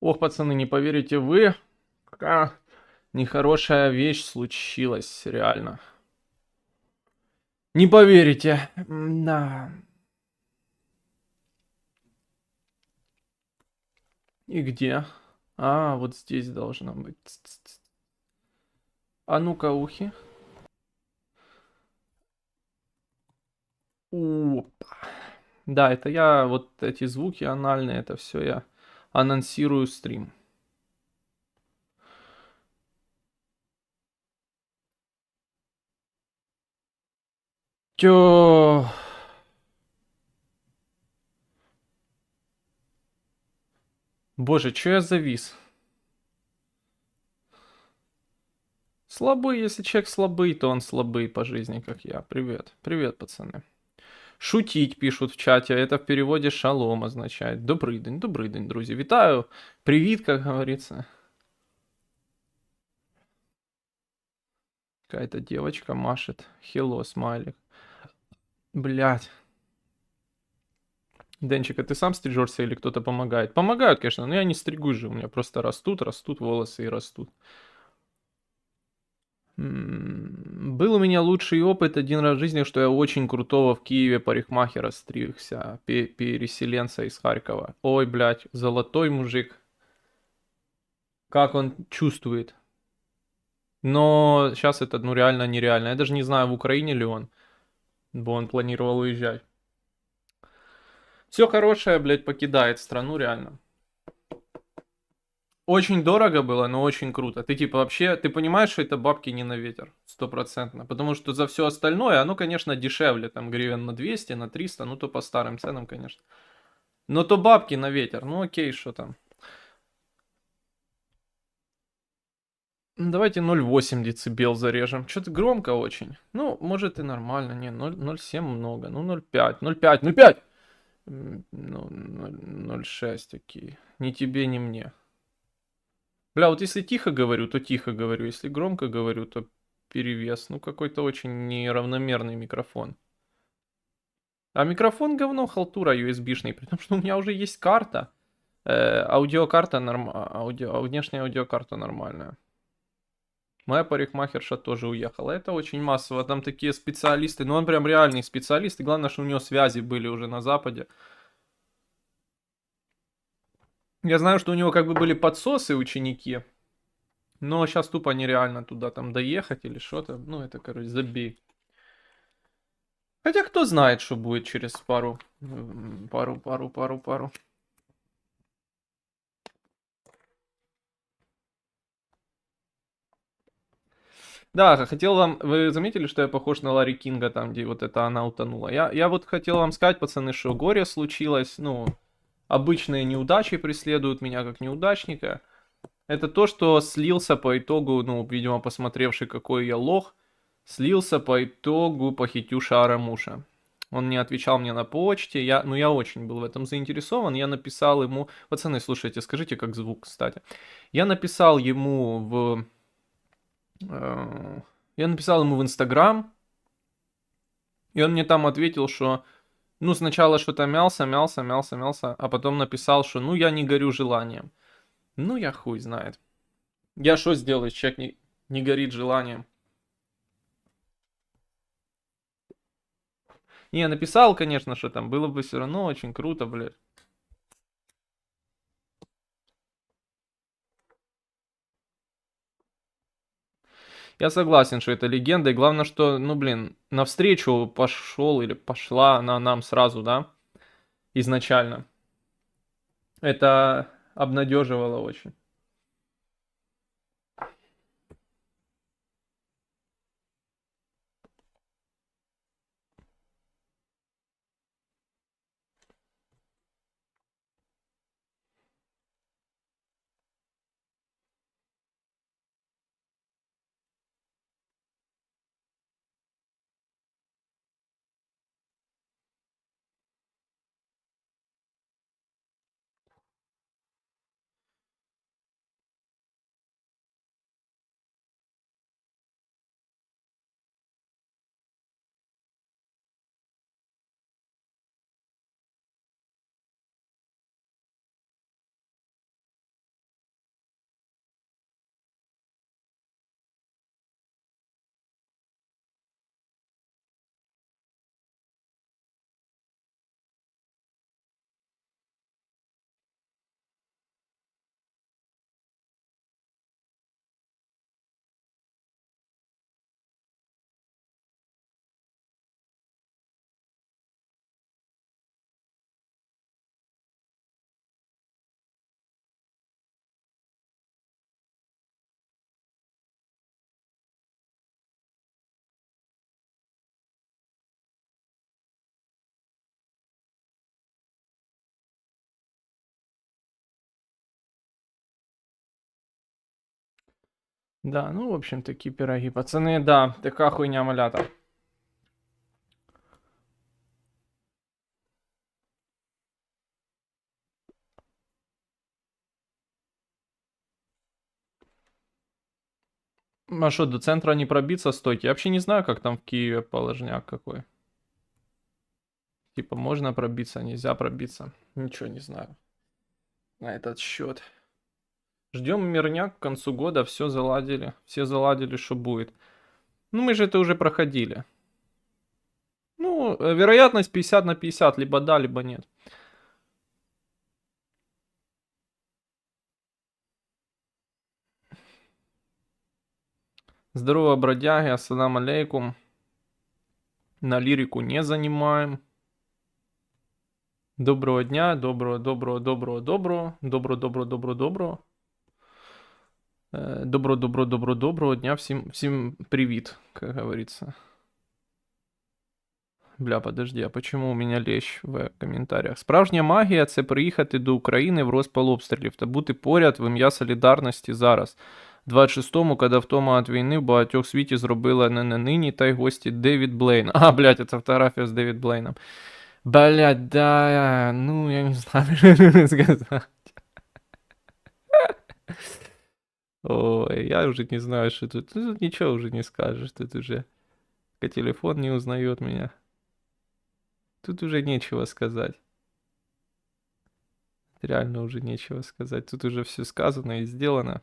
Ох, пацаны, не поверите вы, какая нехорошая вещь случилась, реально. Не поверите. Да. И где? А, вот здесь должна быть. А ну-ка, ухи. Опа. Да, это я, вот эти звуки анальные, это все я анонсирую стрим. Тё. Боже, чё я завис? Слабый, если человек слабый, то он слабый по жизни, как я. Привет. Привет, пацаны. Шутить пишут в чате, это в переводе шалом означает. Добрый день, друзья. Витаю, привет, как говорится. Какая-то девочка машет. Hello, смайлик. Блять. Денчик, а ты сам стрижешься или кто-то помогает? Помогают, конечно, но я не стригусь же, у меня просто растут волосы и растут. Был у меня лучший опыт один раз в жизни, что я очень крутого в Киеве парикмахера стригся, переселенца из Харькова. Ой, блядь, золотой мужик. Как он чувствует. Но сейчас это, ну, реально нереально. Я даже не знаю, в Украине ли он, бо он планировал уезжать. Все хорошее, блядь, покидает страну, реально. Очень дорого было, но очень круто. Ты типа вообще, ты понимаешь, что это бабки не на ветер, стопроцентно. Потому что за все остальное, оно, конечно, дешевле, там гривен на 200, на 300, ну то по старым ценам, конечно. Но то бабки на ветер, ну окей, что там. Давайте 0,8 децибел зарежем. Что-то громко очень. Ну, может и нормально. Не, 0,7 много. Ну, 0,5. 0,5. 0,5! Ну, 0,6, окей. Ни тебе, ни мне. Бля, вот если тихо говорю, то тихо говорю. Если громко говорю, то перевес. Ну, какой-то очень неравномерный микрофон. А микрофон говно, халтура USB-шный. При том, что у меня уже есть карта. Аудиокарта внешняя аудиокарта нормальная. Моя парикмахерша тоже уехала. Это очень массово. Там такие специалисты. Ну, он прям реальный специалист. И главное, что у него связи были уже на Западе. Я знаю, что у него как бы были подсосы ученики. Но сейчас тупо нереально туда там доехать или что-то. Ну, это, короче, забей. Хотя кто знает, что будет через пару. Да, хотел вам... Вы заметили, что я похож на Ларри Кинга, там, где вот это она утонула? Я вот хотел вам сказать, пацаны, что горе случилось. Ну, обычные неудачи преследуют меня как неудачника. Это то, что слился по итогу, ну, видимо, посмотревший, какой я лох, слился по итогу похитюша Арамуша. Он не отвечал мне на почте, я очень был в этом заинтересован, я написал ему, пацаны, слушайте, скажите, как звук, кстати. Я написал ему э, я написал ему в Инстаграм, и он мне там ответил, что, ну, сначала что-то мялся, а потом написал, что, ну, я не горю желанием. Ну, я хуй знает. Я что сделаю, если человек не горит желанием? Не, написал, конечно, что там было бы все равно очень круто, блядь. Я согласен, что это легенда, и главное, что, ну, блин, навстречу пошел или пошла она нам сразу, да, изначально. Это обнадеживало очень. Да, ну, в общем, такие пироги. Пацаны, да, такая хуйня малята. А что, до центра не пробиться, стойте. Я вообще не знаю, как там в Киеве положняк какой. Типа, можно пробиться, нельзя пробиться. Ничего не знаю на этот счет. Ждем мирняк к концу года, все заладили. Все заладили, что будет. Ну, мы же это уже проходили. Ну, вероятность 50 на 50, либо да, либо нет. Здорово, бродяги, ассалам алейкум. На лирику не занимаем. Доброго дня, доброго. Доброго дня, всем привет, как говорится. Бля, подожди, а почему у меня лещ в коментарях? Справжня магія — це приїхати до України в розпал обстрілів та бути поряд в ім'я солідарності зараз. 26-му, коли втома від війни в багатьох світі зробила не нині, та й гості Девід Блейн. А, блядь, це фотографія з Девід Блейном. Блядь, да, ну, я не знаю, что сказать. Ой, я уже не знаю, что тут ничего уже не скажешь, тут уже телефон не узнает меня. Тут уже нечего сказать. Реально уже нечего сказать. Тут уже все сказано и сделано.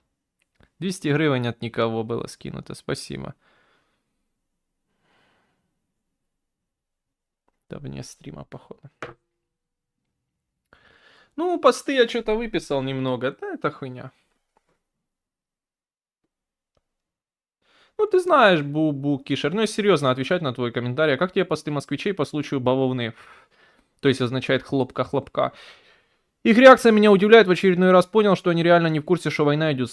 200 гривен от никого было скинуто. Спасибо. Да вне стрима, походу. Ну, посты я что-то выписал немного. Да, это хуйня. Ну, ты знаешь, Бу-Бу, Кишер. Ну, я серьезно отвечать на твой комментарий. А как тебе посты москвичей по случаю бавовны? То есть означает хлопка-хлопка. Их реакция меня удивляет, в очередной раз понял, что они реально не в курсе, что война идет,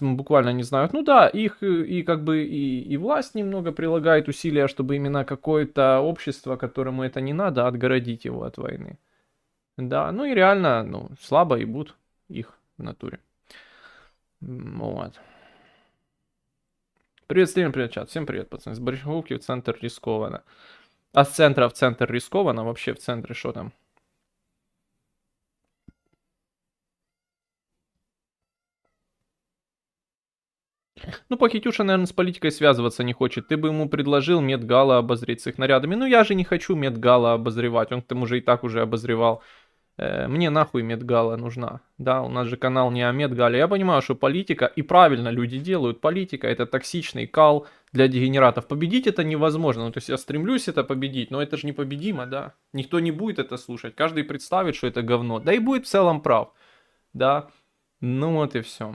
буквально не знают. Ну да, их и как бы и власть немного прилагает усилия, чтобы именно какое-то общество, которому это не надо, отгородить его от войны. Да, ну и реально, ну, слабо ебут их в натуре. Вот. Привет, стрим, привет, чат. Всем привет, пацаны. С Борщаговки в центр рискованно. А с центра в центр рискованно? Вообще в центре что там? Ну, Пахитюша, наверное, с политикой связываться не хочет. Ты бы ему предложил Медгала обозреть с их нарядами. Ну, я же не хочу Медгала обозревать. Он к тому же и так уже обозревал. Мне нахуй Медгала нужна. Да, у нас же канал не о Медгале. Я понимаю, что политика, и правильно люди делают, политика — это токсичный кал для дегенератов. Победить это невозможно. Ну, то есть я стремлюсь это победить, но это же непобедимо, да. Никто не будет это слушать. Каждый представит, что это говно. Да и будет в целом прав. Да. Ну вот и все.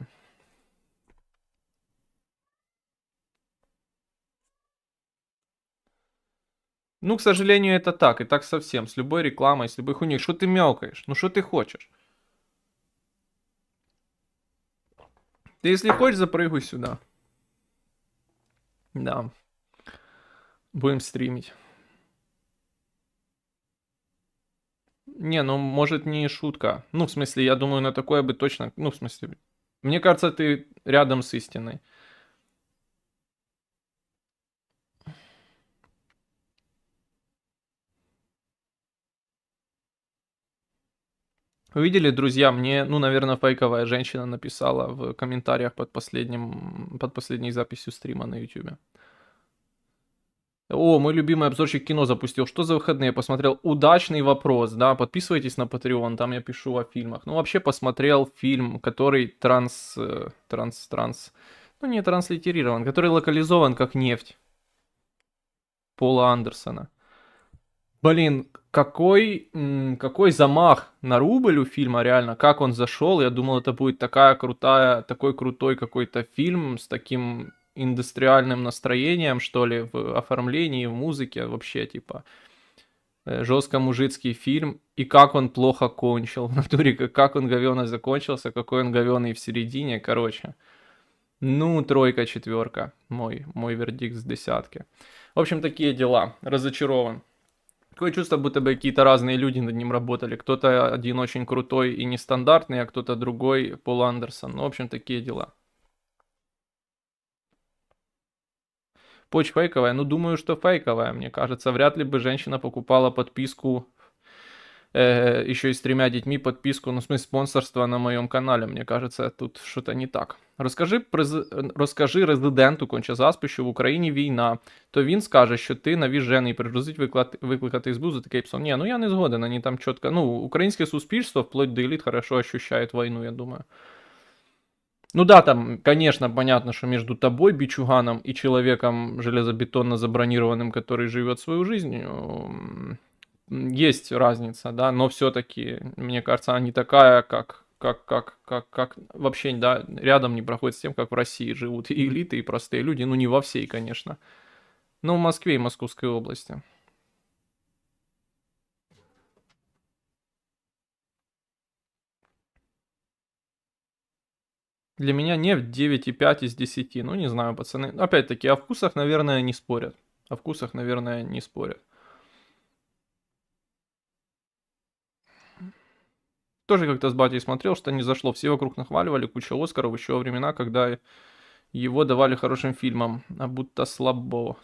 Ну, к сожалению, это так. И так совсем. С любой рекламой, с любой хуйней. Что ты мяукаешь? Ну, что ты хочешь? Ты, если хочешь, запрыгивай сюда. Да. Будем стримить. Не, ну, может, не шутка. Ну, в смысле, я думаю, на такое бы точно... Ну, в смысле... Мне кажется, ты рядом с истиной. Вы видели, друзья, мне, ну, наверное, фейковая женщина написала в комментариях под последней записью стрима на YouTube. О, мой любимый обзорщик кино запустил. Что за выходные? Посмотрел «Удачный вопрос», да, подписывайтесь на Patreon, там я пишу о фильмах. Ну, вообще посмотрел фильм, который ну, не транслитерирован, который локализован как «Нефть» Пола Андерсона. Блин, какой замах на рубль у фильма, реально, как он зашел. Я думал, это будет такой крутой какой-то фильм с таким индустриальным настроением, что ли, в оформлении, в музыке, вообще, типа, жестко мужицкий фильм. И как он плохо кончил, в натуре, как он говёно закончился, какой он говёный в середине, короче. Ну, 3, 4, мой вердикт с 10. В общем, такие дела, разочарован. Такое чувство, будто бы какие-то разные люди над ним работали. Кто-то один очень крутой и нестандартный, а кто-то другой Пол Андерсон. Ну, в общем, такие дела. Почта фейковая? Ну, думаю, что фейковая, мне кажется. Вряд ли бы женщина покупала подписку, еще и с 3 детьми подписку, ну, в смысле, спонсорство на моем канале. Мне кажется, тут что-то не так. Розкажи резиденту Конча-Заспи, що в Україні війна, то він скаже, що ти навіжений, пригрозить викликати СБУ за таке псом. Ні, ну я не згоден, вони там чітко, ну, українське суспільство, вплоть до еліт, хорошо ощущает войну, я думаю. Ну да, там, конечно, понятно, что между тобой, бичуганом, и человеком железобетонно забронированным, который живет свою жизнь, есть разница, да, но все-таки, мне кажется, она не такая, как вообще, да, рядом не проходит с тем, как в России живут и элиты, и простые люди, ну не во всей, конечно, но в Москве и Московской области. Для меня нефть 9,5 из 10. Ну, не знаю, пацаны. Опять-таки, о вкусах, наверное, не спорят. О вкусах, наверное, не спорят. Тоже как-то с батей смотрел, что не зашло. Все вокруг нахваливали, куча Оскаров еще во времена, когда его давали хорошим фильмам. А будто слабо.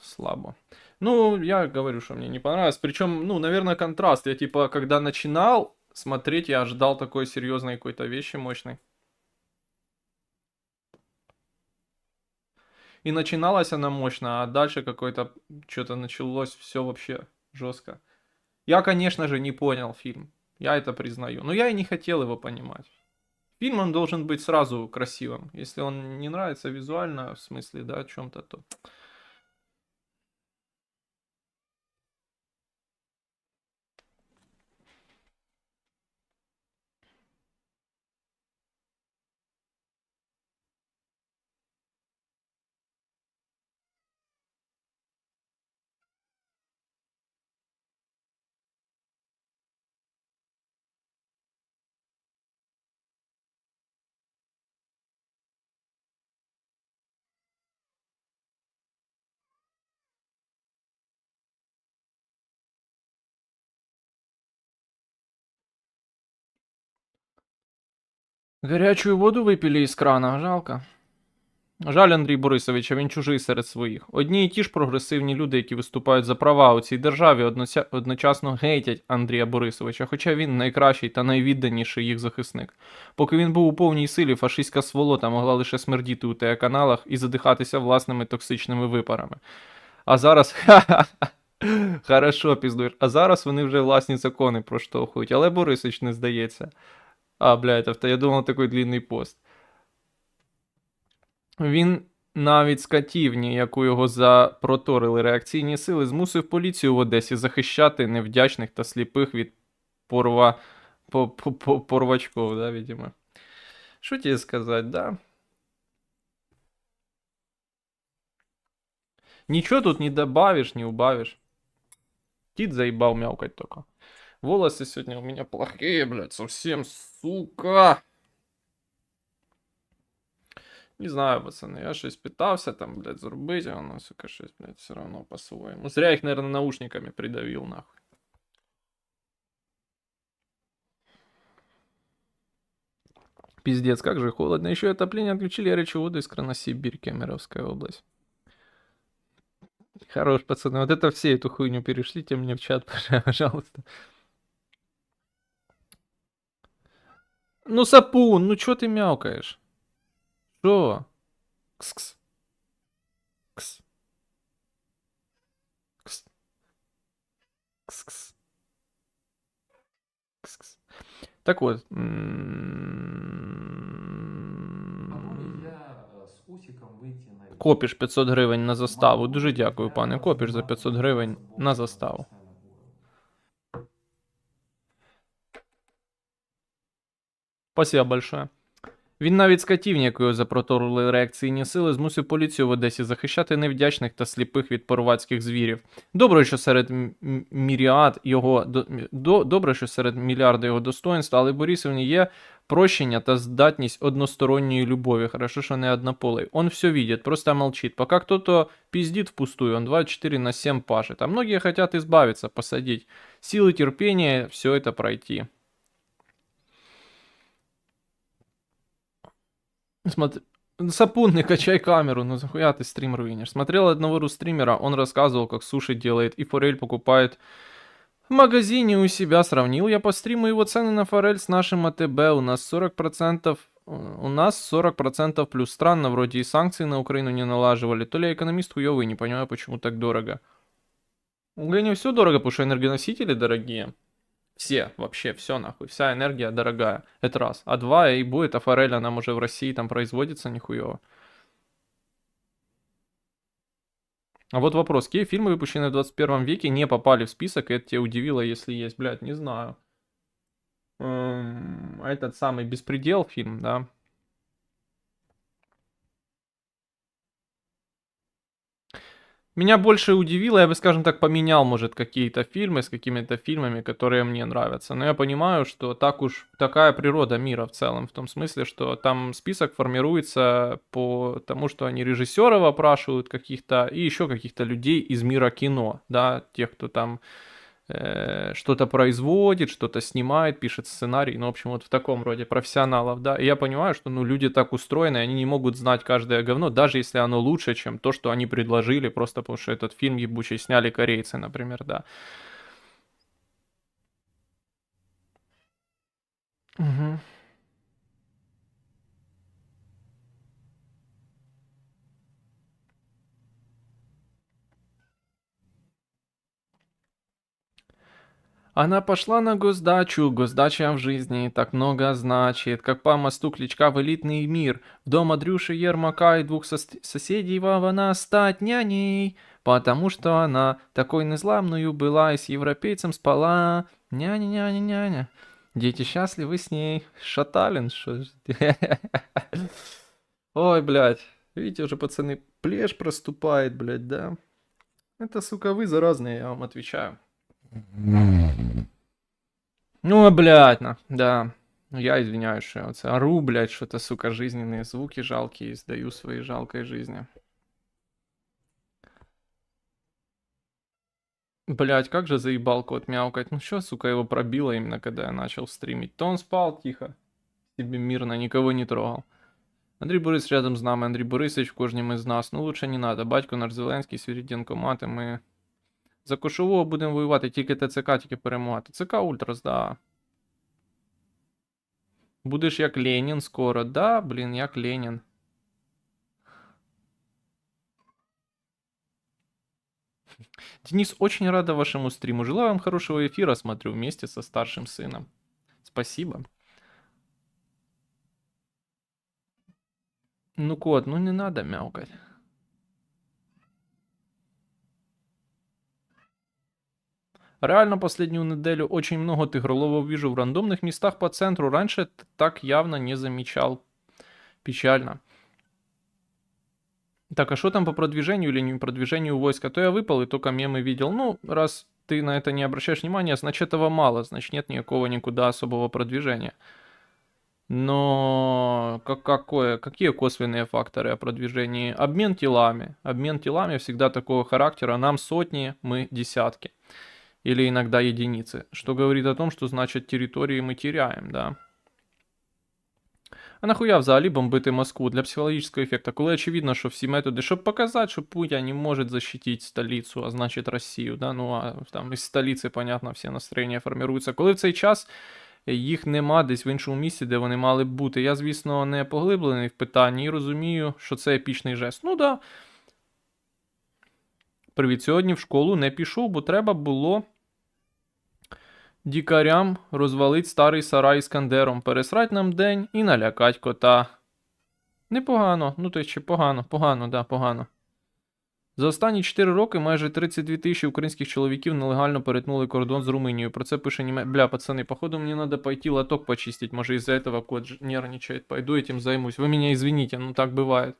Ну, я говорю, что мне не понравилось. Причем, ну, наверное, контраст. Я, типа, когда начинал смотреть, я ожидал такой серьезной какой-то вещи мощной. И начиналась она мощно, а дальше какое-то что-то началось все вообще жестко. Я, конечно же, не понял фильм. Я это признаю. Но я и не хотел его понимать. Фильм, он должен быть сразу красивым. Если он не нравится визуально, в смысле, да, о чем-то, то... Горячую воду выпили из крана, жалко. Жаль Андрій Борисович, а він чужий серед своїх. Одні і ті ж прогресивні люди, які виступають за права у цій державі, одночасно гейтять Андрія Борисовича, хоча він найкращий та найвідданіший їх захисник. Поки він був у повній силі, фашистська сволота могла лише смердіти у телеканалах і задихатися власними токсичними випарами. А зараз... Хорошо, піздуєш. А зараз вони вже власні закони проштовхують, але Борисович не здається. А, блядь, я думав, такий длинний пост. Він навіть скотівні, яку його запроторили реакційні сили, змусив поліцію в Одесі захищати невдячних та сліпих від порвачков, да, видимо. Що тебе сказати, да? Ничего тут не добавишь, не убавишь. Кит заебал мявкать только. Волосы сегодня у меня плохие, блядь, совсем, сука. Не знаю, пацаны, я щось питався там, блядь, зробити, а воно, сука, щось, блядь, все равно по-своєму. Зря їх, наверное, наушниками придавил, нахуй. Пиздец, как же холодно. Еще и отопление отключили, горячую воду из крана Сибирь, Кемеровская область. Хорош, пацаны, вот это все эту хуйню перешлите мне в чат, пожалуйста. Ну, Сапун, ну чё ты мяукаешь? Что? Кс-кс. Кс. Кс. Кс-кс. Кс-кс. Так вот. Копіш 500 гривень на заставу. Дуже дякую, пане Копіш, за 500 гривень на заставу. Спасибо большое. Він навіть скотівні, якою запроторили реакційні сили, змусив поліцію в Одесі захищати невдячних та сліпих від порвацьких звірів. Добре, що серед добре, що серед мільярда його достоинств, але Борисовні є прощення та здатність односторонньої любові. Хорошо, що не однополий. Он все видит, просто молчит. Пока кто-то пиздит впустую, он 24/7 пашет. А многие хотят избавиться, посадить. Силы терпения, все это пройти. Смотри, Сапун, не качай камеру, ну захуя ты стрим руинишь. Смотрел одного русстримера, он рассказывал, как суши делает и форель покупает в магазине у себя. Сравнил я по стриму его цены на форель с нашим АТБ. У нас 40%, у нас 40% плюс. Странно, вроде и санкции на Украину не налаживали. То ли я экономист хуёвый, не понимаю, почему так дорого. В Украине все дорого, потому что энергоносители дорогие. Все, вообще, все нахуй. Вся энергия дорогая. Это раз. А два, и будет, а форель, она уже в России там производится нихуево. А вот вопрос. Какие фильмы, выпущенные в 21 веке, не попали в список, и это тебя удивило, если есть? Блядь, не знаю. Этот самый «Беспредел» фильм, да? Меня больше удивило, я бы, скажем так, поменял, может, какие-то фильмы с какими-то фильмами, которые мне нравятся. Но я понимаю, что так уж такая природа мира в целом, в том смысле, что там список формируется по тому, что они режиссеров опрашивают каких-то и еще каких-то людей из мира кино, да, тех, кто там что-то производит, что-то снимает, пишет сценарий, ну, в общем, вот в таком роде профессионалов, да, и я понимаю, что, ну, люди так устроены, они не могут знать каждое говно, даже если оно лучше, чем то, что они предложили, просто потому что этот фильм ебучий сняли корейцы, например, да. Мгм. Она пошла на госдачу, госдача в жизни так много значит, как по мосту кличка в элитный мир. В дом Андрюши Ермака и двух соседей Вована стать няней, потому что она такой незламную была и с европейцем спала. Няня-няня-няня. Дети счастливы с ней. Шаталин, что ж. Ой, блядь. Видите, уже, пацаны, плешь проступает, блядь, да? Это, сука, вы заразные, я вам отвечаю. Ну, блядь, да. Я извиняюсь, что я вот ору, блядь, что-то, сука, жизненные звуки жалкие издаю своей жалкой жизни. Блядь, как же заебал кот мяукать. Ну что, сука, его пробило именно, когда я начал стримить. То он спал тихо, себе мирно, никого не трогал. Андрій Борис рядом з нами, Андрій Борисович в кожнім із нас. Ну лучше не надо. Батько наш Зеленський, Свіріденко, мати, ми за Кошового будемо воювати, тільки ТЦК, тільки перемагати. ТЦК Ультрас, да. Будеш як Ленін скоро. Да, блін, як Ленін. Денис, очень рада вашему стриму. Желаю вам хорошего эфира, смотрю, вместе со старшим сыном. Спасибо. Ну, кот, ну не надо мяукать. Реально последнюю неделю очень много тигроловов вижу в рандомных местах по центру. Раньше так явно не замечал. Печально. Так, а что там по продвижению или не продвижению войска? То я выпал и только мемы видел. Ну, раз ты на это не обращаешь внимания, значит этого мало. Значит нет никакого никуда особого продвижения. Но какие косвенные факторы о продвижении? Обмен телами. Обмен телами всегда такого характера. Нам сотни, мы десятки. Или иногда единицы. Что говорит о том, что значит территории мы теряем, да. А нахуя взагалі бомбити Москву для психологічного ефекту, коли очевидно, що всі методи, щоб показати, що Путін не може защитити столицю, а значить Росію, да, ну а там із столиці, понятно, всі настроєння формируються. Коли в цей час їх нема десь в іншому місці, де вони мали б бути. Я, звісно, не поглиблений в питанні і розумію, що це епічний жест. Ну да. Привіт, сьогодні в школу не пішов, бо треба було дікарям розвалить старий сарай Іскандером, пересрать нам день і налякать кота. Непогано, ну то ще погано, да, погано. За останні 4 роки майже 32 тисячі українських чоловіків нелегально перетнули кордон з Румынией. Про це пише Бля, пацаны, походу мне надо пойти лоток почистить. Может из-за этого кот нервничает. Пойду этим займусь. Вы меня извините, ну так бывает.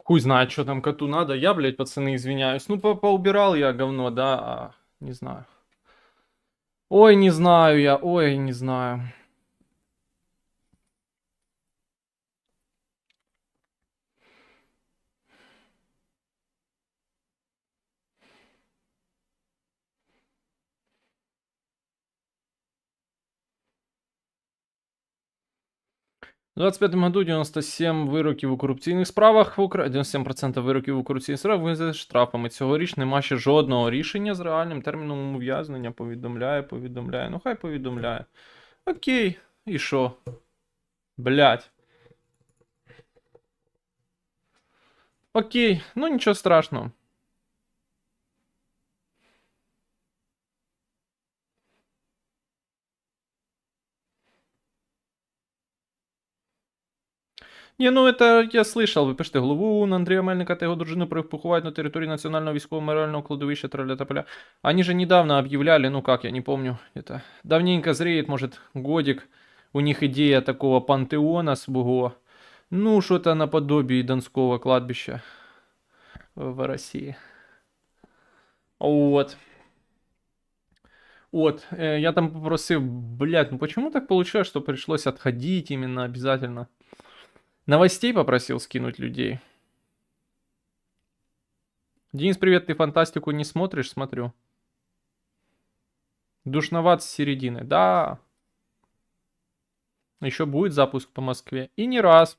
Хуй знает, что там коту надо. Я, блядь, пацаны, извиняюсь. Ну, поубирал я говно, да, не знаю. Ой, не знаю я, ой, не знаю. У 25-му году 97 вироків у корупційних справах в Україні, 97% вироків у корупційних справах визнали штрафами. Цьогоріч нема ще жодного рішення з реальним терміном ув'язнення. Повідомляє. Ну хай повідомляє. Окей, і що? Блять. Окей, ну нічого страшного. Ні, ну это я слышал, ви пишете, голову на Андрія Мельника та його дружину поховають на території Національного військово-меморіального кладовища Траля-Тополя. Они же недавно объявляли, ну как, я не помню, это давненько зреет, может, годик, у них идея такого пантеона своего, ну, что-то наподобие Донского кладбища в России. Вот. Вот, я там попросил, блядь, ну почему так получилось, что пришлось отходить именно обязательно? Новостей попросил скинуть людей. Денис, привет, ты фантастику не смотришь? Смотрю. Душноват с середины. Да. Еще будет запуск по Москве. И не раз.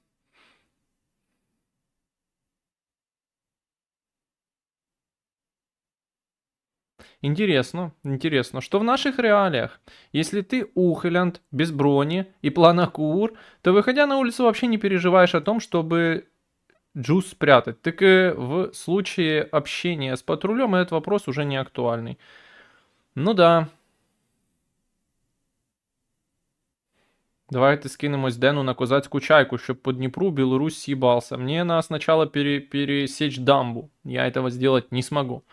Интересно, интересно, что в наших реалиях, если ты ухилянт, без брони и планокур, то выходя на улицу вообще не переживаешь о том, чтобы джуз спрятать. Так и в случае общения с патрулем этот вопрос уже не актуальный. Ну да. Давайте скинемось Дену на козацкую чайку, чтобы по Днепру Беларусь съебался. Мне надо сначала пересечь дамбу. Я этого сделать не смогу.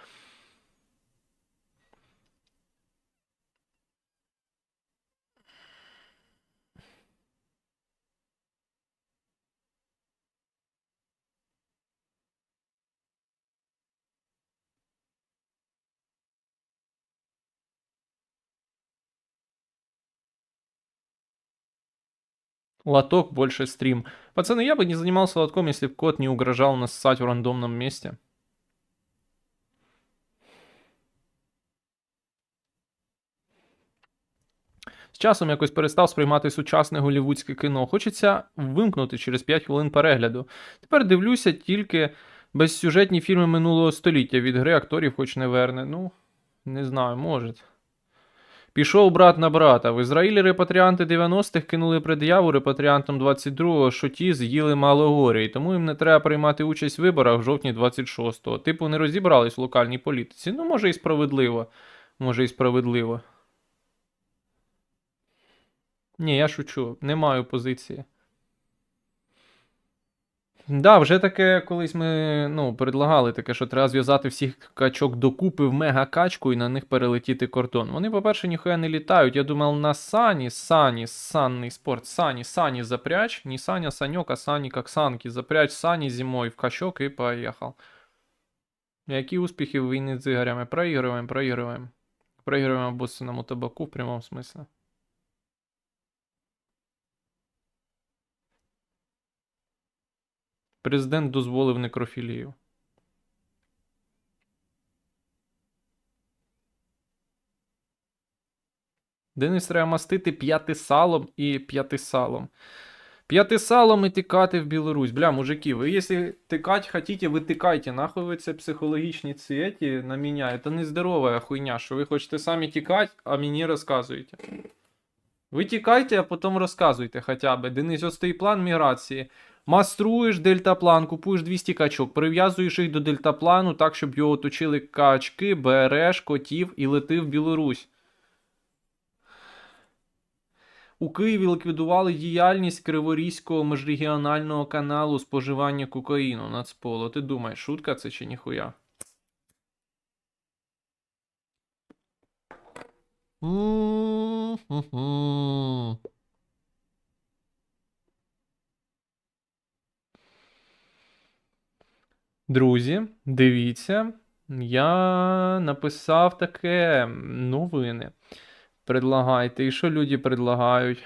Лоток больше стрим. Пацаны, я бы не занимался лотком, если бы кот не угрожал нассать в рандомном месте. З часом якось перестав сприймати сучасне голівудське кіно. Хочеться вимкнути через 5 хвилин перегляду. Тепер дивлюся тільки безсюжетні фільми минулого століття. Від гри акторів хоч не верне. Ну, не знаю, може. Пішов брат на брата. В Ізраїлі репатріанти 90-х кинули пред'яву репатріантам 22-го, що ті з'їли мало горя, і тому їм не треба приймати участь в виборах в жовтні 26-го. Типу, не розібрались в локальній політиці. Ну, може і справедливо. Може і справедливо. Ні, я шучу, не маю позиції. Да, вже таке колись ми предлагали таке, що треба зв'язати всіх качок докупи в мега-качку і на них перелетіти кордон. Вони, по-перше, ніхуя не літають. Я думав, на санний спорт, сані запрячь, не Саня, Санек, а сані, як санки. Запрячь сані зимою в качок і поїхав. Які успіхи в війні з ігорями? Проігруємо. Проігруємо обоссаному табаку в прямому смислі. Президент дозволив некрофілію. Денис треба мастити п'ятисалом і п'ятисалом. П'ятисалом і тикати в Білорусь. Бля, мужики, ви якщо тикать хотите, ви тикайте. Нахуй ви це психологічні ці на мене. Это нездорова хуйня, що ви хочете самі тікати, а мені розказуєте. Ви тікайте, а потім розказуйте хоча б. Денис, ось стоїть план міграції. Маструєш дельтаплан, купуєш 200 качок, прив'язуєш їх до дельтаплану так, щоб його оточили качки, береш котів і лети в Білорусь. У Києві ліквідували діяльність Криворізького міжрегіонального каналу споживання кокаїну Нацполо. Ти думаєш, шутка це чи ніхуя? Друзі, дивіться, я написав таке новини. Предлагайте. І що люди предлагають?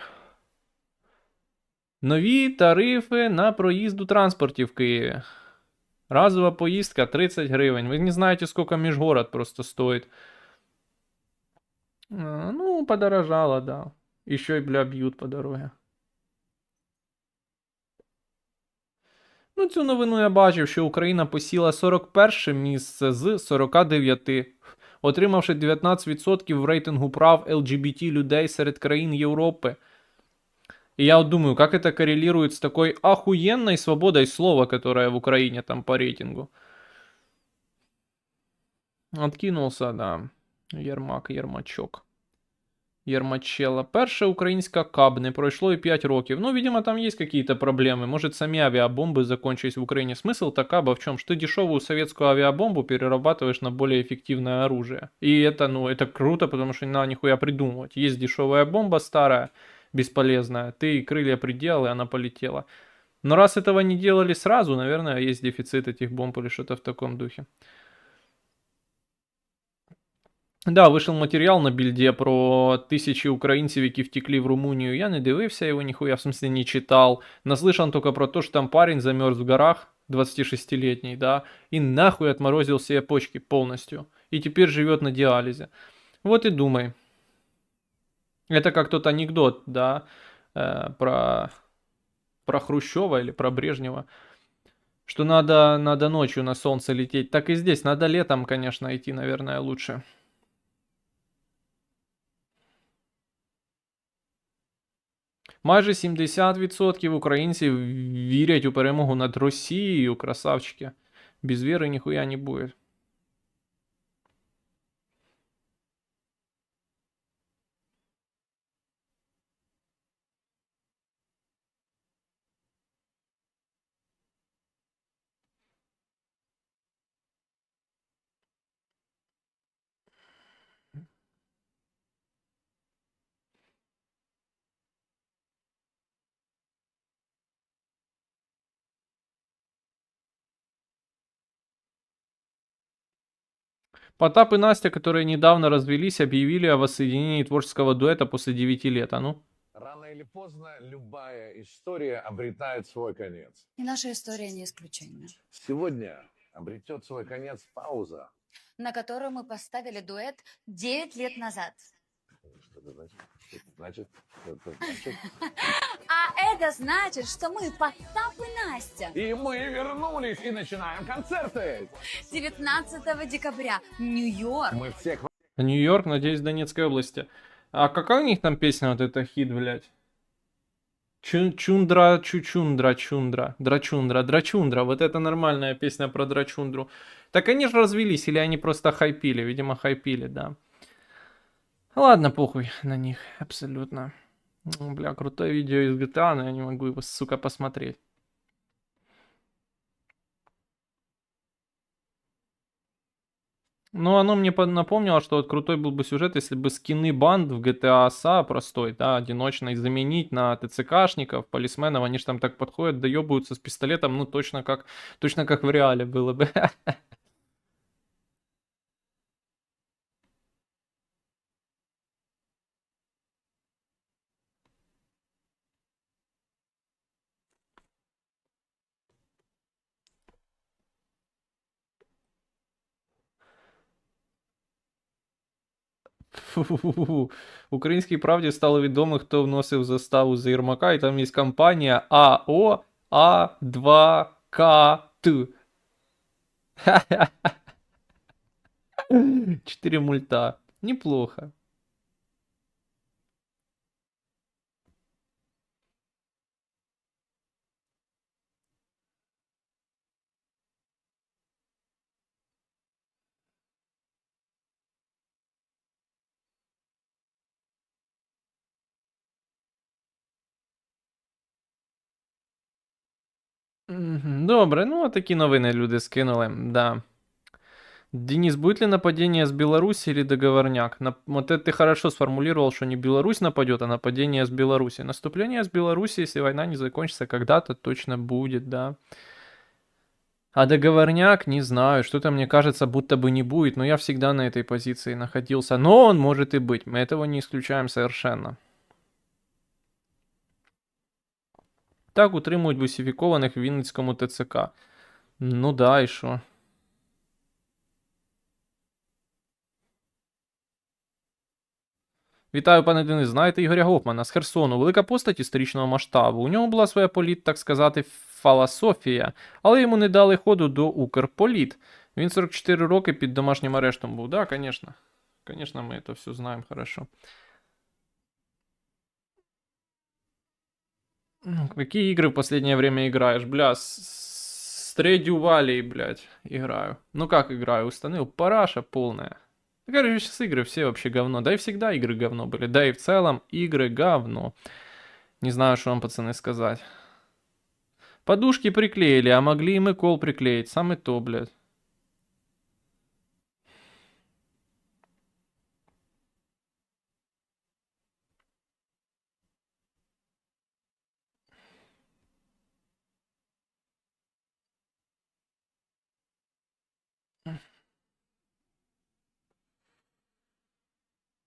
Нові тарифи на проїзд у транспорті в Києві. Разова поїздка 30 гривень. Ви не знаєте, сколько межгород просто стоит. Ну, подорожало, да. Еще и, бля, бьют по дороге. Ну, цю новину я бачив, що Україна посіла 41 місце з 49, отримавши 19% в рейтингу прав LGBT людей серед країн Європи. И я вот думаю, как это коррелирует с такой охуенной свободой слова, которая в Украине там по рейтингу. Откинулся, да. Єрмачок. Єрмачела. Перша українська КАБ, не пройшло і 5 років. Ну, видимо, там есть какие-то проблемы. Может, сами авиабомбы закончились в Украине. Смысл-то КАБа в чем? Что ты дешевую советскую авиабомбу перерабатываешь на более эффективное оружие. И это, ну, это круто, потому что не надо нихуя придумывать. Есть дешевая бомба старая, бесполезная. Ты крылья приделал, и она полетела. Но раз этого не делали сразу, наверное, есть дефицит этих бомб или что-то в таком духе. Да, вийшов матеріал на більді про тисячі українців, які втекли в Румунію. Я не дивився його ніхуя, в смысле не читал. Наслышан только про то, что там парень замерз в горах, 26-летний, да, и нахуй отморозил себе почки полностью. И теперь живет на диализе. Вот и думай. Это как тот анекдот, да, про Хрущева или про Брежнева. Что надо ночью на солнце лететь. Так и здесь, надо летом, конечно, идти, наверное, лучше. Майже 70% українців вірять у перемогу над Росією, красавчики. Без віри ніхуя не буде. Потап и Настя, которые недавно развелись, объявили о воссоединении творческого дуэта после 9 лет. А ну? Рано или поздно любая история обретает свой конец. И наша история не исключение, Сегодня обретет свой конец пауза. на которую мы поставили дуэт 9 лет назад. Что это значит? Что это значит? Что это значит? А это значит, что мы Потап и Настя. И мы вернулись и начинаем концерты. 19 декабря. Нью-Йорк. Мы все Нью-Йорк, надеюсь, Донецкой области. А какая у них там песня, вот эта хит, блядь? Чундра, чучундра, чундра, драчундра, драчундра. Вот это нормальная песня про драчундру. Так они же развелись, или они просто хайпили? Видимо, хайпили, да. Ладно, похуй на них, абсолютно. Бля, крутое видео из GTA, но я не могу его, сука, посмотреть. Ну, оно мне напомнило, что вот крутой был бы сюжет, если бы скины банд в GTA SA простой, да, одиночной, заменить на ТЦКшников, полисменов, они же там так подходят, доебываются с пистолетом, ну, точно как в реале было бы. Фу-фу-фу-фу. Українській правді стало відомо, хто вносив заставу за Єрмака, і там є компанія АО А2КТ. 4 мульта. Неплохо. Добре, ну такі новини люди скинули, да. Денис, будет ли нападение с Беларуси или договорняк? Вот это ты хорошо сформулировал, что не Беларусь нападет, а нападение с Беларуси. Наступление с Беларуси, если война не закончится когда-то, точно будет, да. А договорняк, не знаю, что-то мне кажется, будто бы не будет, но я всегда на этой позиции находился. Но он может и быть, мы этого не исключаем совершенно. Так утримують бусифікованих в Вінницькому ТЦК. Ну да, і що? Вітаю, пане Денис. Знаєте Ігоря Гофмана з Херсону, велика постать історичного масштабу. У нього була своя так сказати, фалософія, але йому не дали ходу до Укрполіт. Він 44 роки під домашнім арештом був. Да, конечно. Конечно, мы это все знаем хорошо. Ну, в какие игры в последнее время играешь? Бля, Stardew Valley, блядь, играю. Ну как играю? Установил параша полная. Короче, сейчас игры все вообще говно. Да и всегда игры говно были. Да и в целом игры говно. Не знаю, что вам, пацаны, сказать. Подушки приклеили, а могли им и кол приклеить. Самый то, блядь.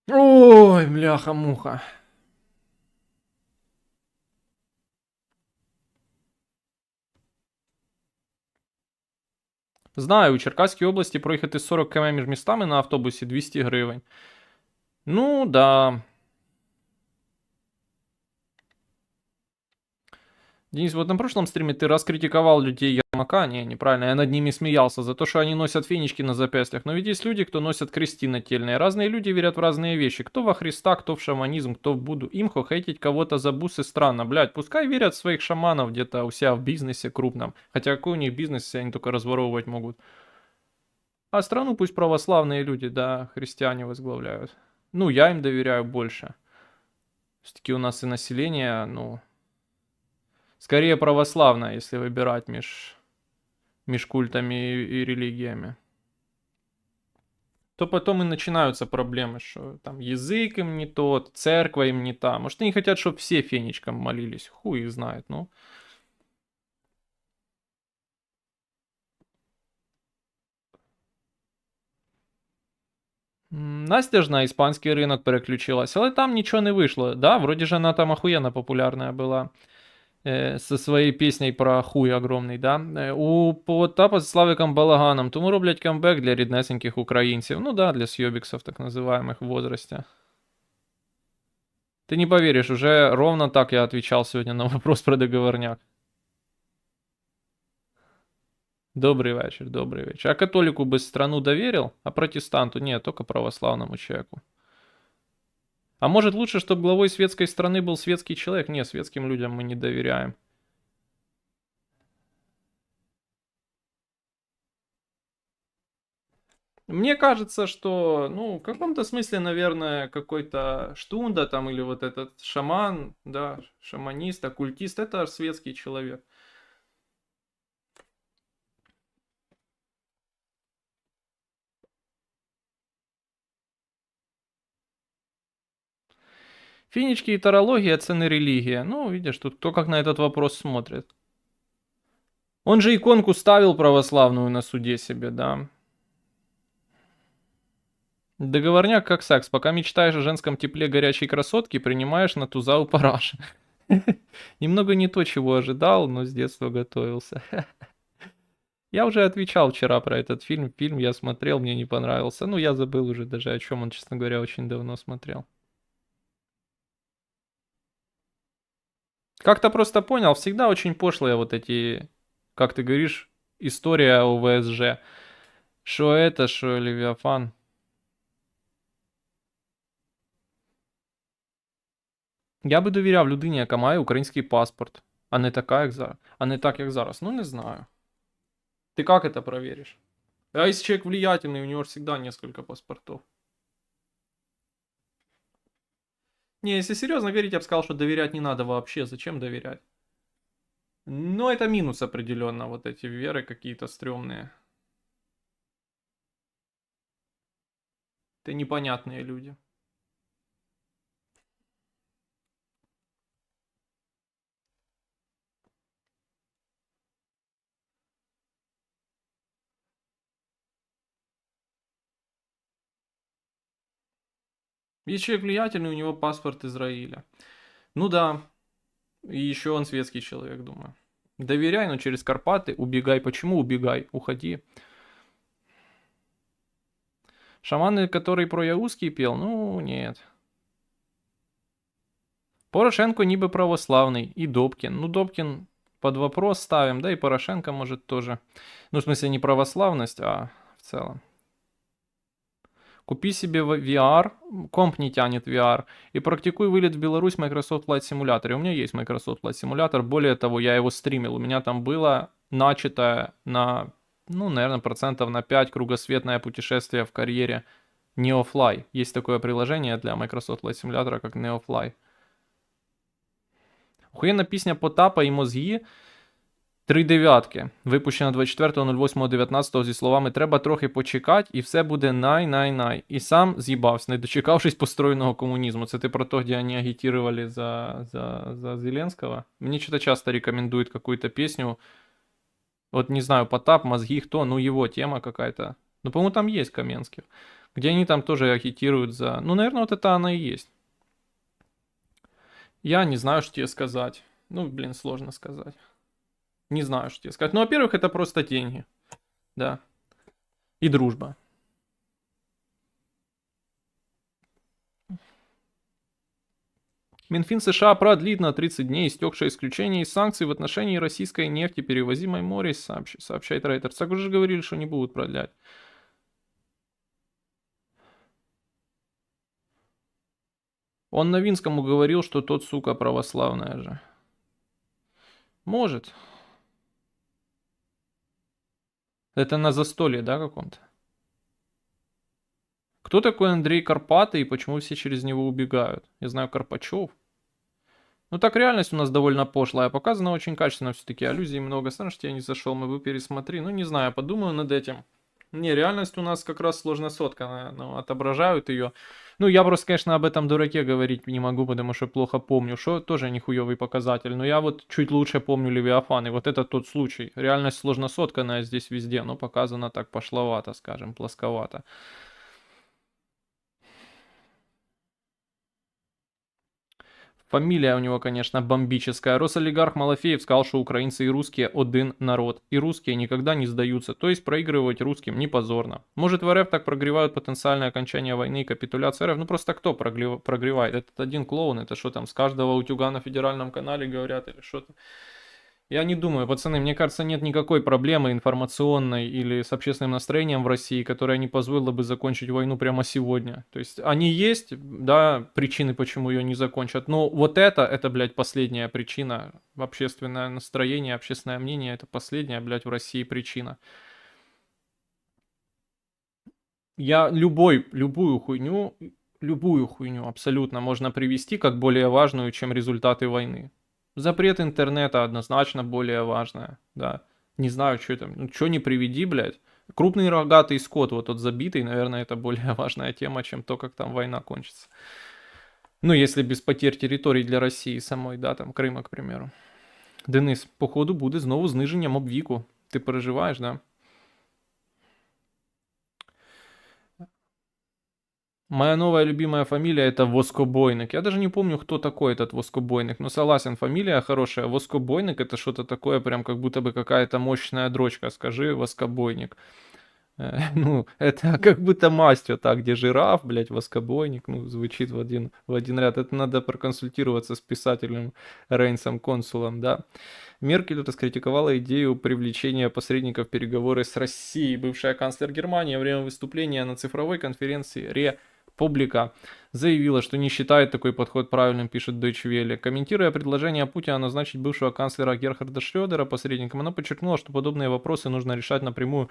Ой, бляха-муха. Знаю, у Черкаській області проїхати 40 км між містами на автобусі 200 гривень. Ну, да. Денис, вот на прошлом стриме ты раскритиковал людей Ермака. Не, неправильно, я над ними смеялся за то, что они носят фенечки на запястьях. Но ведь есть люди, кто носят кресты нательные. Разные люди верят в разные вещи. Кто во Христа, кто в шаманизм, кто в Будду. Им хейтить кого-то за бусы странно. Блядь, пускай верят в своих шаманов где-то у себя в бизнесе крупном. Хотя какой у них бизнес, если они только разворовывать могут. А страну пусть православные люди, да, христиане возглавляют. Ну, я им доверяю больше. Все-таки у нас и население, ну, скорее православное, если выбирать меж культами и религиями. То потом и начинаются проблемы, что там язык им не тот, церковь им не та. Может, они хотят, чтобы все фенечкам молились. Хуй их знает, ну. Настя ж на іспанський ринок переключилась, але там нічого не вийшло. Да, вроде же она там охуенно популярная была. Со своей песней про хуй огромний, да. У Потапа з Славиком Балаганом, тому роблять камбек для ріднесеньких українців. Ну да, для съебиксов так называемых в возрасте. Ты не поверишь, уже ровно так я отвечал сегодня на вопрос про договорняк. Добрый вечер, добрый вечер. А католику бы страну доверил, а протестанту нет, только православному человеку. А может лучше, чтобы главой светской страны был светский человек? Нет, светским людям мы не доверяем. Мне кажется, что, ну, в каком-то смысле, наверное, какой-то Штунда там или вот этот шаман, да, шаманист, оккультист, это светский человек. Финички и тарология — это не религия. Ну, видишь, тут кто как на этот вопрос смотрит. Он же иконку ставил православную на суде себе, да. Договорняк как секс. Пока мечтаешь о женском тепле горячей красотки, принимаешь на туза у параши. Немного не то, чего ожидал, но с детства готовился. Я уже отвечал вчера про этот фильм. Фильм я смотрел, мне не понравился. Ну, я забыл уже даже, о чем он, честно говоря, очень давно смотрел. Как-то просто понял, всегда очень пошлые вот эти, как ты говоришь, история о ВСЖ. Что это, что Левиафан. Я би довіряв людині, яка має український паспорт, а не така, як зараз. А не так, як зараз. Ну, не знаю. Ты как это проверишь? А если человек влиятельный, у него всегда несколько паспортов. Не, если серьезно верить, я бы сказал, что доверять не надо вообще. Зачем доверять? Но это минус определенно, вот эти веры какие-то стрёмные. Это непонятные люди. Есть человек влиятельный, у него паспорт Израиля. Ну да, и еще он светский человек, думаю. Доверяй, но через Карпаты убегай. Почему убегай? Уходи. Шаманы, который про Яузский пел? Ну, нет. Порошенко ніби православный. И Добкин. Ну, Добкин под вопрос ставим, да и Порошенко может тоже. Ну, в смысле, не православность, а в целом. Купи себе VR, комп не тянет VR, и практикуй вылет в Беларусь в Microsoft Flight Simulator. У меня есть Microsoft Flight Simulator, более того, я его стримил. У меня там было начатое на, ну, наверное, процентов на 5 кругосветное путешествие в карьере NeoFly. Есть такое приложение для Microsoft Flight Simulator, как NeoFly. Охуєнна пісня Потапа і мозги. 3 дев'ятки. Випущена 24.08.19 зі словами «Треба трохи почекати, і все буде най-най-най». І сам з'їбався, не дочекавшись построєного комунізму. Це ти про то, де вони агітували за Зеленского? Мне что-то часто рекомендуют какую-то песню. Вот не знаю, Потап, мозги, кто, ну его тема какая-то. Ну, по-моему, там есть Каменских. Где они там тоже агитируют за... Ну, наверное, вот это она и есть. Я не знаю, что тебе сказать. Ну, блин, сложно сказать. Не знаю, что тебе сказать. Ну, во-первых, это просто деньги. Да. И дружба. Минфин США продлит на 30 дней истекшее исключение из санкций в отношении российской нефти, перевозимой морем, сообщает Reuters. Так уже говорили, что не будут продлять. Он Новинскому говорил, что тот, сука, православная же. Может. Это на застолье, да, каком-то? Кто такой Андрей Карпатый и почему все через него убегают? Я знаю Карпачев. Ну так реальность у нас довольно пошлая, показана очень качественно все-таки, аллюзий много. Странно, что я не зашел, мы бы пересмотри. Ну не знаю, подумаю над этим. Не, реальность у нас как раз сложно соткана, но отображают ее. Ну, я просто, конечно, об этом дураке говорить не могу, потому что плохо помню, что тоже нихуевый показатель. Но я вот чуть лучше помню Левиафан, и вот это тот случай. Реальность сложно сотканная здесь везде, но показана так пошловато, скажем, плосковато. Фамилия у него, конечно, бомбическая. Росолигарх Малафеев сказал, что украинцы и русские один народ. И русские никогда не сдаются. То есть проигрывать русским не позорно. Может, в РФ так прогревают потенциальное окончание войны и капитуляцию РФ? Ну просто кто прогревает? Этот один клоун, это что там, с каждого утюга на федеральном канале говорят или что-то? Я не думаю, пацаны, мне кажется, нет никакой проблемы информационной или с общественным настроением в России, которая не позволила бы закончить войну прямо сегодня. То есть они есть, да, причины, почему ее не закончат, но вот это, блядь, последняя причина. Общественное настроение, общественное мнение, это последняя, блядь, в России причина. Я любую хуйню абсолютно можно привести как более важную, чем результаты войны. Запрет интернета однозначно более важное, да. Не знаю, что там, ну что не приведи, блядь. Крупный рогатый скот, вот тот забитый, наверное, это более важная тема, чем то, как там война кончится. Ну, если без потерь территорий для России самой, да, там Крыма, к примеру. Денис, походу буде знову зниження мобвіку. Ти переживаєш, да? Моя новая любимая фамилия это Воскобойник. Я даже не помню, кто такой этот Воскобойник, но согласен, фамилия хорошая. Воскобойник это что-то такое, прям как будто бы какая-то мощная дрочка. Скажи, Воскобойник. Ну, это как будто масть вот так, где жираф, блядь, Воскобойник. Ну, звучит в один ряд. Это надо проконсультироваться с писателем Рейнсом Консулом, да. Меркель тут раскритиковала идею привлечения посредников в переговоры с Россией. Бывшая канцлер Германии во время выступления на цифровой конференции Публика заявила, что не считает такой подход правильным, пишет Deutsche Welle. Комментируя предложение Путина назначить бывшего канцлера Герхарда Шрёдера посредником, она подчеркнула, что подобные вопросы нужно решать напрямую.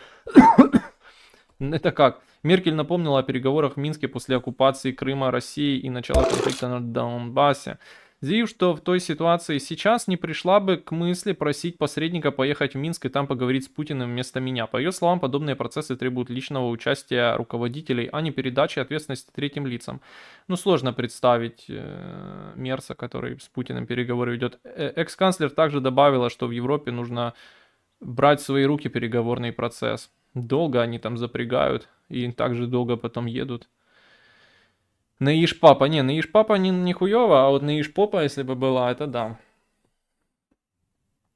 Это как? Меркель напомнила о переговорах в Минске после оккупации Крыма Россией и начала конфликта на Донбассе, заявив, что в той ситуации сейчас не пришла бы к мысли просить посредника поехать в Минск и там поговорить с Путиным вместо меня. По ее словам, подобные процессы требуют личного участия руководителей, а не передачи ответственности третьим лицам. Ну, сложно представить Мерса, который с Путиным переговоры ведет. Экс-канцлер также добавила, что в Европе нужно брать в свои руки переговорный процесс. Долго они там запрягают и также долго потом едут. Наиш папа. Не, наиш папа не хуёво, а вот наиш попа, если бы была, это да.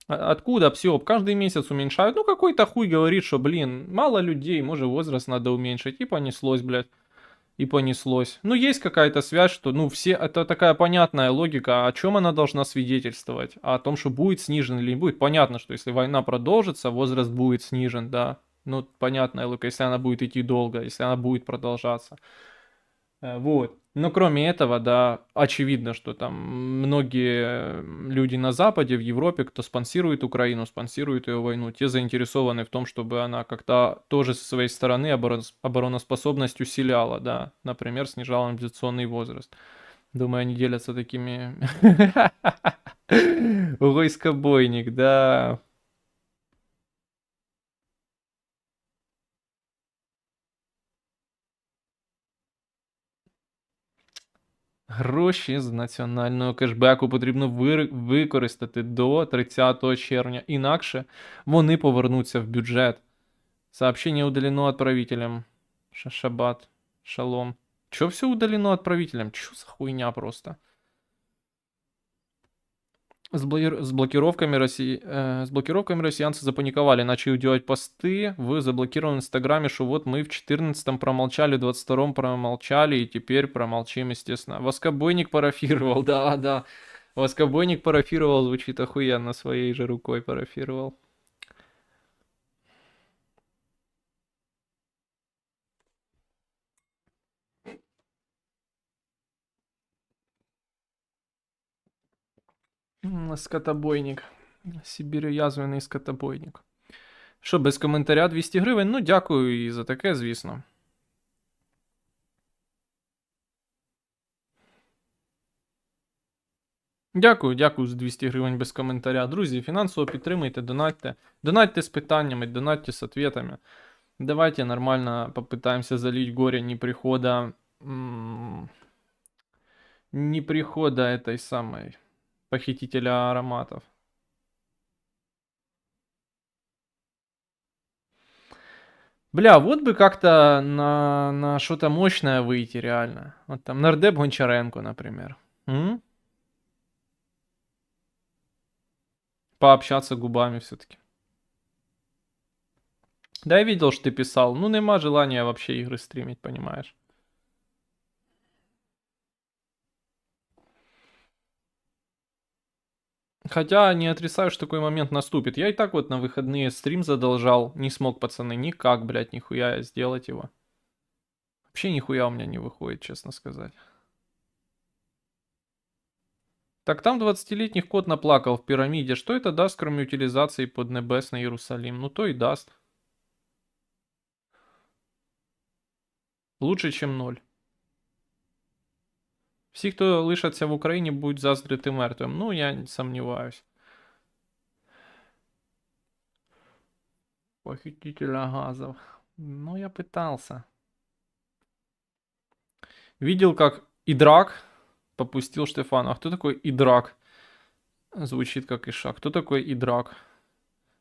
Откуда ПСИОП? Каждый месяц уменьшают. Ну, какой-то хуй говорит, что, блин, мало людей, может, возраст надо уменьшить. И понеслось, блядь. И понеслось. Ну, есть какая-то связь, что, ну, все, это такая понятная логика. О чем она должна свидетельствовать? О том, что будет снижен или не будет. Понятно, что если война продолжится, возраст будет снижен, да. Ну, понятная логика, если она будет идти долго, если она будет продолжаться. Вот. Но кроме этого, да, очевидно, что там многие люди на Западе, в Европе, кто спонсирует Украину, спонсирует ее войну, те заинтересованы в том, чтобы она как-то тоже со своей стороны обороноспособность усиляла, да, например, снижала мобилизационный возраст. Думаю, они делятся такими... Войскобойник, да. Гроші з національного кешбеку потрібно використати до 30 червня, інакше вони повернуться в бюджет. Сообщение удалено отправителям. Шабат. Шалом. Чё все удалено отправителям? Чё за хуйня просто? С блокировками россиянцы запаниковали, начали делать посты в заблокированном инстаграме, что вот мы в 14-м промолчали, в 22-м промолчали, и теперь промолчим, естественно. Воскобойник парафировал, да. Воскобойник парафировал, звучит охуенно, своей же рукой парафировал. Скотобойник. Сибірязвений скотобойник. Що, без коментаря 200 гривень? Ну, дякую і за таке, звісно. Дякую за 200 гривень без коментаря. Друзі, фінансово підтримуйте, донатьте. Донатьте з питаннями, донатьте з ответами. Давайте нормально попытаемся залить горе не прихода... Не прихода этой самой... Похитителя ароматов. Бля, вот бы как-то на что-то мощное выйти, реально. Вот там нардеп Гончаренко, например. Пообщаться губами все-таки. Да, я видел, что ты писал. Ну, нема желания вообще игры стримить, понимаешь. Хотя не отрицаю, что такой момент наступит. Я и так вот на выходные стрим задолжал. Не смог, пацаны, никак, блядь, нихуя сделать его. Вообще нихуя у меня не выходит, честно сказать. Так там 20-летний кот наплакал в пирамиде. Что это даст, кроме утилизации под небесный Иерусалим? Ну то и даст. Лучше, чем 0. Всі, хто лишаться в Україні, будуть заздрити мертвим. Ну, я не сомневаюсь. Похитителя газов. Ну, я пытался. Видел, как Идрак попустил Штефану. А кто такой Идрак? Звучит как Ишак. Кто такой Идрак?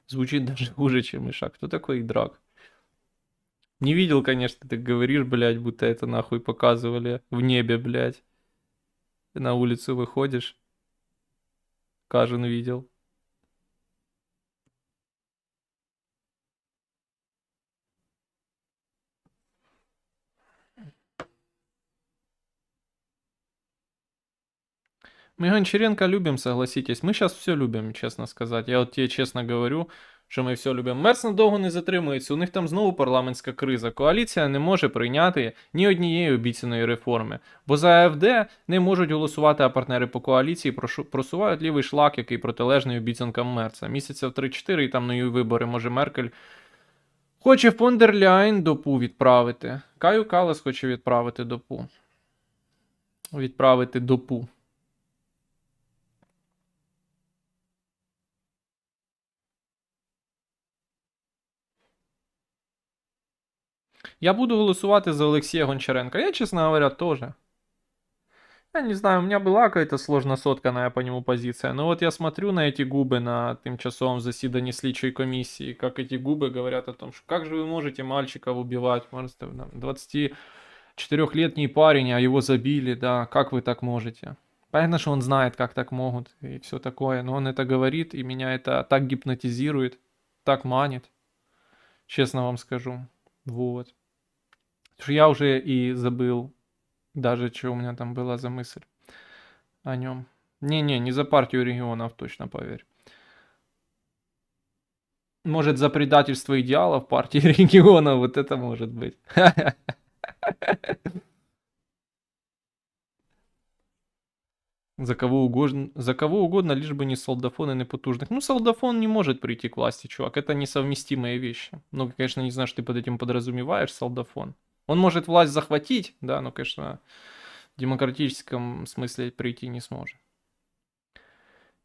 Звучит даже хуже, чем Ишак. Кто такой Идрак? Не видел, конечно, ты говоришь, блядь, будто это нахуй показывали в небе, блядь. Ты на улицу выходишь. Кажен видел. Мы Гончаренко любим, согласитесь. Мы сейчас все любим, чесно сказати. Я от тебе чесно говорю, що ми все любимо. Мерц надовго не затримується, у них там знову парламентська криза. Коаліція не може прийняти ні однієї обіцяної реформи. Бо за АФД не можуть голосувати, а партнери по коаліції просувають лівий шлак, який протилежний обіцянкам Мерца. Місяця в 3-4 і там нові вибори. Може Меркель хоче фон дер Ляйн допу відправити. Каю Калас хоче відправити допу. Відправити допу. Я буду голосувати за Олексія Гончаренка. Я, честно говоря, тоже. Я не знаю, у меня была какая-то сложно сотканная по нему позиция. Но вот я смотрю на эти губы на тимчасовом заседании слідчої комиссии, как эти губы говорят о том, что как же вы можете мальчиков убивать, можете 20 4-летний парень, а его забили, да, как вы так можете? Понятно, что он знает, как так могут и все такое, но он это говорит, и меня это так гипнотизирует, так манит, честно вам скажу. Вот. Потому что я уже и забыл даже, что у меня там была за мысль о нем. Не-не, не за партию регионов, точно поверь. Может, за предательство идеалов партии регионов, вот это может быть. За кого угодно, лишь бы не солдафон и не потужных. Ну, солдафон не может прийти к власти, чувак. Это несовместимые вещи. Ну, конечно, не знаю, что ты под этим подразумеваешь, солдафон. Он может власть захватить, да, но, конечно, в демократическом смысле прийти не сможет.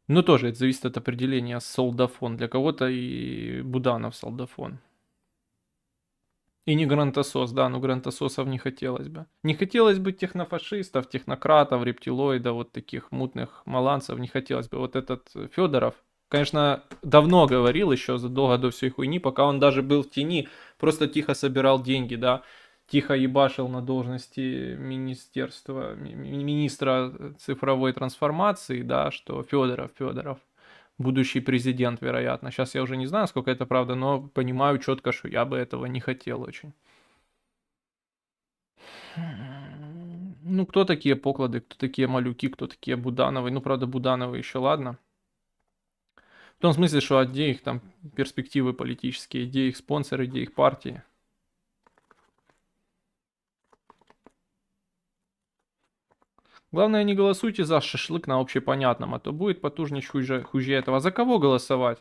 Но тоже это зависит от определения солдафон. Для кого-то и Буданов солдафон. И не грантосос, да, но грантососов не хотелось бы. Не хотелось бы технофашистов, технократов, рептилоидов, вот таких мутных маланцев, не хотелось бы. Вот этот Федоров, конечно, давно говорил, еще задолго до всей хуйни, пока он даже был в тени, просто тихо собирал деньги, да, тихо ебашил на должности министра цифровой трансформации, да, что Федоров. Будущий президент, вероятно. Сейчас я уже не знаю, сколько это правда, но понимаю четко, что я бы этого не хотел очень. Ну, кто такие Поклады, кто такие Малюки, кто такие Будановы. Ну, правда, Будановы еще ладно. В том смысле, что где их там перспективы политические, где их спонсоры, где их партии. Главное, не голосуйте за шашлык на общепонятном, а то будет потужнее хуже этого. За кого голосовать?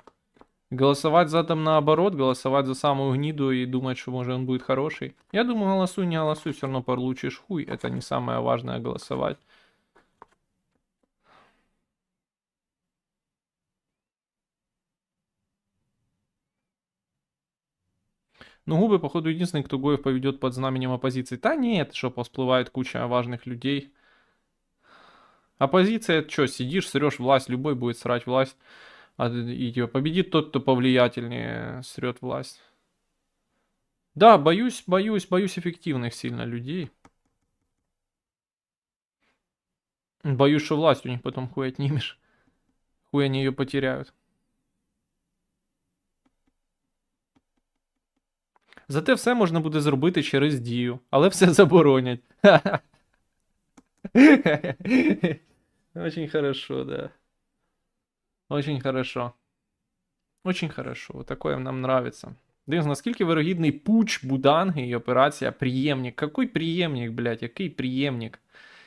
Голосовать за там наоборот, голосовать за самую гниду и думать, что может он будет хороший. Я думаю, голосуй, не голосуй, все равно получишь хуй. Это не самое важное голосовать. Ну, Губы, походу, единственный, кто Гоев поведет под знаменем оппозиции. Да нет, что всплывает куча важных людей. Оппозиция, это что, сидишь, срешь власть, любой будет срать власть. И типа, победит тот, кто повлиятельнее срет власть. Да, боюсь эффективных сильно людей. Боюсь, что власть у них потом хуй отнимешь. Хуй они ее потеряют. Зате все можна буде зробити через дію, але все заборонять. Очень хорошо, да. Очень хорошо. Очень хорошо. Вот такое нам нравится. Дивно, наскільки вирогідний пуч, буданги і операція «Приємник». Какой приємник, блядь? Який приємник?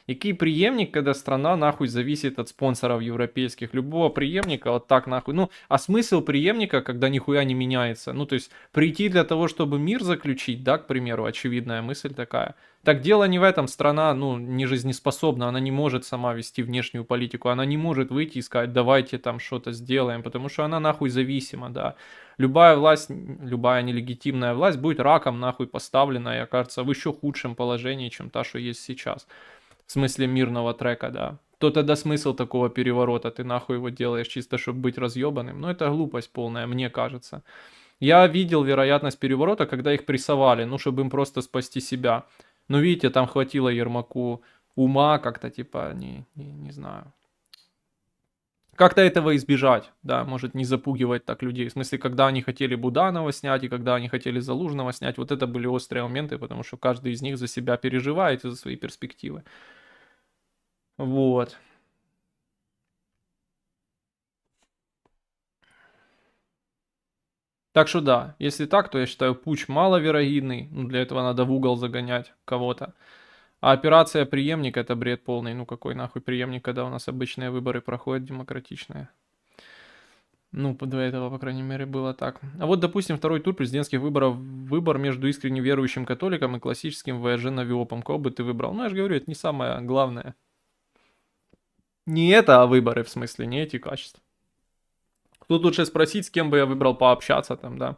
Який преемник, когда страна нахуй зависит от спонсоров европейских? Любого преемника вот так нахуй. Ну, а смысл преемника, когда нихуя не меняется? Ну, то есть прийти для того, чтобы мир заключить, да, к примеру, очевидная мысль такая. Так дело не в этом. Страна, ну, не жизнеспособна, она не может сама вести внешнюю политику, она не может выйти и сказать, давайте там что-то сделаем, потому что она нахуй зависима, да. Любая власть, любая нелегитимная власть будет раком нахуй поставлена и окажется в еще худшем положении, чем та, что есть сейчас. В смысле мирного трека, да. То тогда смысл такого переворота? Ты нахуй его делаешь чисто, чтобы быть разъебанным? Ну, это глупость полная, мне кажется. Я видел вероятность переворота, когда их прессовали, ну, чтобы им просто спасти себя. Но видите, там хватило Ермаку ума как-то, типа, не знаю. Как-то этого избежать, да, может не запугивать так людей. В смысле, когда они хотели Буданова снять и когда они хотели Залужного снять, вот это были острые моменты, потому что каждый из них за себя переживает и за свои перспективы. Вот. Так что да, если так, то я считаю путч маловероятный, ну для этого надо в угол загонять кого-то. А операция преемник это бред полный, ну какой нахуй преемник, когда у нас обычные выборы проходят демократичные. Ну, до этого, по крайней мере, было так. А вот, допустим, второй тур президентских выборов, выбор между искренне верующим католиком и классическим ВСЖ Навиопом. Кого бы ты выбрал? Ну, я же говорю, это не самое главное. Не это, а выборы, в смысле, не эти качества. Тут лучше спросить, с кем бы я выбрал пообщаться там, да.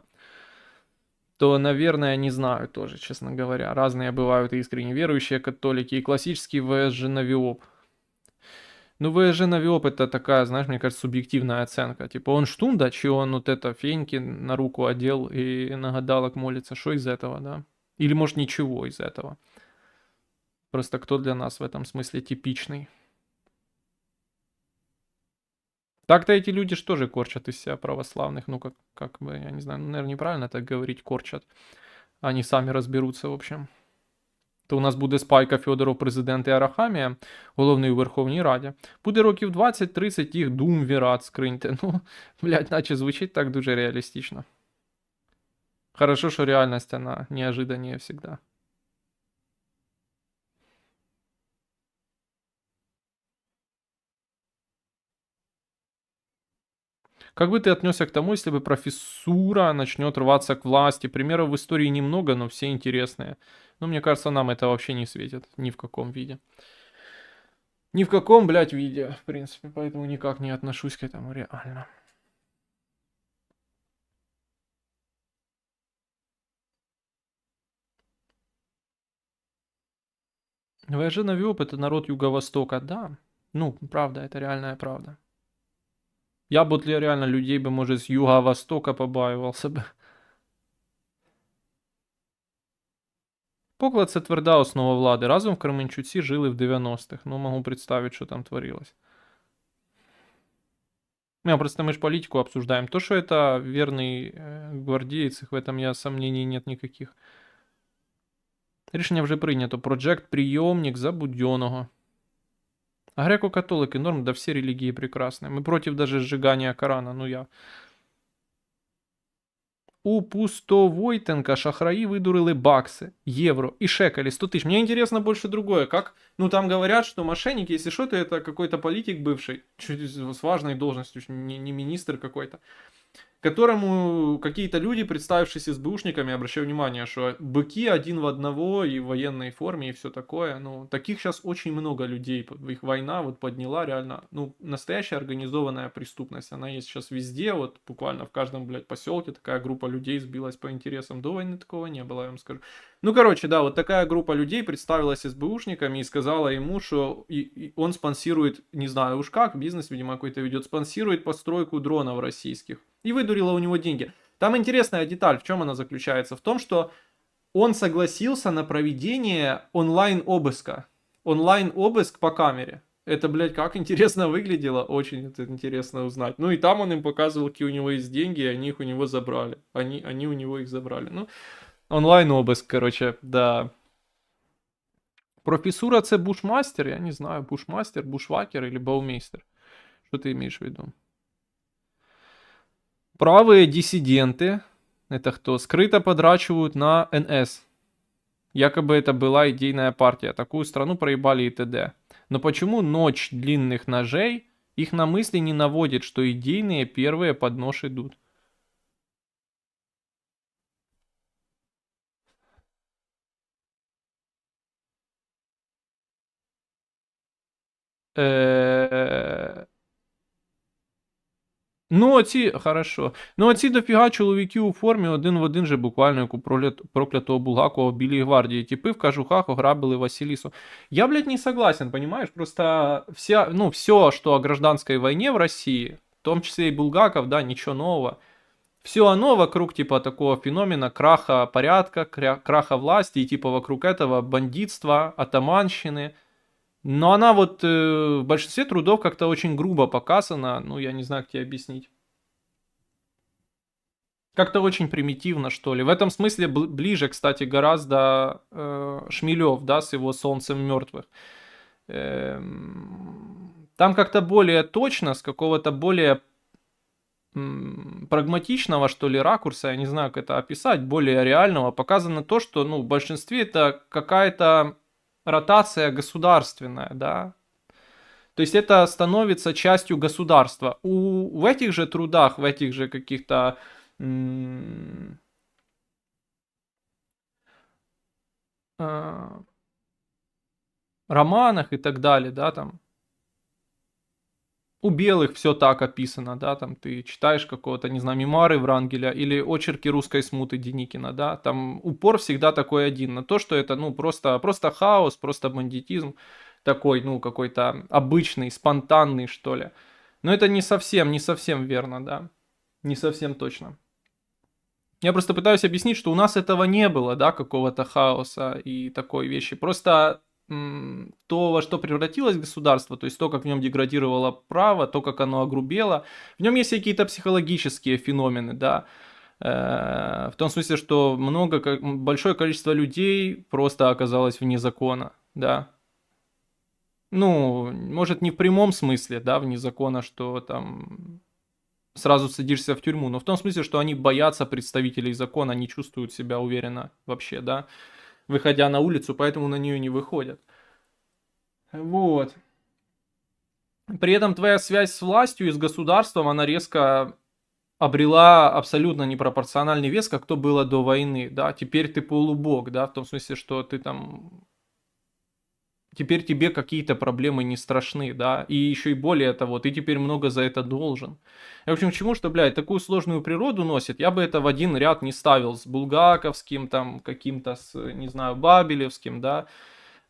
То, наверное, не знаю тоже, честно говоря. Разные бывают и искренне верующие католики, и классический ВСЖ Навиоп. Ну, ВСЖ Навиоп это такая, знаешь, мне кажется, субъективная оценка. Типа он штунда, че он вот это феньки на руку одел и на гадалок молится. Что из этого, да? Или может ничего из этого. Просто кто для нас в этом смысле типичный? Так-то эти люди ж тоже корчат из себя православных. Ну, как бы, я не знаю, ну, наверное, неправильно так говорить, корчат. Они сами разберуться, в общем. То у нас буде Спайка, Фьодоров, президент і Арахамія, головний у Верховній Раді. Буде років 20-30 їх Думвірат скриньте. Ну, блядь, наче звучить так дуже реалістично. Хорошо, що реальність, вона неожиданнее всегда. Как бы ты отнесся к тому, если бы профессура начнет рваться к власти? Примеров в истории немного, но все интересные. Ну, мне кажется, нам это вообще не светит. Ни в каком виде. Ни в каком, блядь, виде, в принципе. Поэтому никак не отношусь к этому реально. ВЖ Новиоп — это народ Юго-Востока, да. Ну, правда, это реальная правда. Я бы реально людей бы, может, с Юго-Востока побаивался бы. Поклад — це тверда основа влади. Разом в Кременчуці жили в 90-х. Ну, могу представить, что там творилось. Просто мы же политику обсуждаем. То, что это верный гвардеец, в этом я сомнений нет никаких. Рішення вже прийнято. Проджект прийомник за Будьонного. А греко-католики норм, да все религии прекрасны. Мы против даже сжигания Корана, ну я. У Пустовойтенка шахраи выдурили баксы, евро и шекели, 100 тысяч. Мне интересно больше другое, как, ну там говорят, что мошенники, если что, то это какой-то политик бывший, чуть с важной должностью, не министр какой-то, которому какие-то люди, представившись СБУшниками, обращаю внимание, что быки один в одного и в военной форме и все такое, ну, таких сейчас очень много людей, их война вот подняла реально, ну, настоящая организованная преступность, она есть сейчас везде, вот буквально в каждом, блядь, поселке такая группа людей сбилась по интересам, до войны такого не было, я вам скажу. Ну, короче, да, вот такая группа людей представилась СБУшниками и сказала ему, что и он спонсирует, не знаю уж как, бизнес, видимо, какой-то ведет, спонсирует постройку дронов российских. И выдурила у него деньги. Там интересная деталь, в чем она заключается? В том, что он согласился на проведение онлайн-обыска. Онлайн-обыск по камере. Это, блядь, как интересно выглядело. Очень это интересно узнать. Ну и там он им показывал, какие у него есть деньги, и они их у него забрали. Они у него их забрали. Ну, онлайн-обыск, короче, да. Профессура — це бушмастер? Я не знаю, бушмастер, бушвакер или баумейстер. Что ты имеешь в виду? Правые диссиденты, это кто, скрыто подрачивают на НС. Якобы это была идейная партия. Такую страну проебали и т.д. Но почему ночь длинных ножей их на мысли не наводит, что идейные первые под нож идут? Ну, оці, хорошо. Ну, оці дофіга чоловіків у формі один в один же буквально, як у проклятого Булгакова в Білій гвардії. Типи в кажухах ограбили Василису. Я, блядь, не согласен, понимаешь? Просто все, что о гражданской войне в России, в том числе и Булгаков, да, ничего нового. Все оно вокруг, типа, такого феномена краха порядка, краха власти, и, типа, вокруг этого бандитства, атаманщины. Но она вот в большинстве трудов как-то очень грубо показана. Ну, я не знаю, как тебе объяснить. Как-то очень примитивно, что ли. В этом смысле ближе, кстати, гораздо Шмелев, да, с его «Солнцем мертвых». Там как-то более точно, с какого-то более прагматичного, что ли, ракурса, я не знаю, как это описать, более реального, показано то, что, ну, в большинстве это какая-то ротация государственная, да. То есть это становится частью государства. В этих же трудах, в этих же каких-то романах и так далее, да, там, у белых все так описано, да, там ты читаешь какого-то, не знаю, мемуары Врангеля или очерки русской смуты Деникина, да, там упор всегда такой один на то, что это, ну, просто хаос, просто бандитизм такой, ну, какой-то обычный, спонтанный, что ли. Но это не совсем верно, да, не совсем точно. Я просто пытаюсь объяснить, что у нас этого не было, да, какого-то хаоса и такой вещи. Просто то, во что превратилось государство, то есть то, как в нем деградировало право, то, как оно огрубело, в нем есть какие-то психологические феномены, да, в том смысле, что большое количество людей просто оказалось вне закона, да. Ну, может, не в прямом смысле, да, вне закона, что там сразу садишься в тюрьму, но в том смысле, что они боятся представителей закона, не чувствуют себя уверенно вообще, да, выходя на улицу, поэтому на нее не выходят. Вот. При этом твоя связь с властью и с государством, она резко обрела абсолютно непропорциональный вес, как то было до войны, да. Теперь ты полубог, да, в том смысле, что ты там... Теперь тебе какие-то проблемы не страшны, да, и еще и более того, ты теперь много за это должен. И, в общем, к чему, что, блядь, такую сложную природу носит, я бы это в один ряд не ставил с булгаковским, там, каким-то, не знаю, бабелевским, да,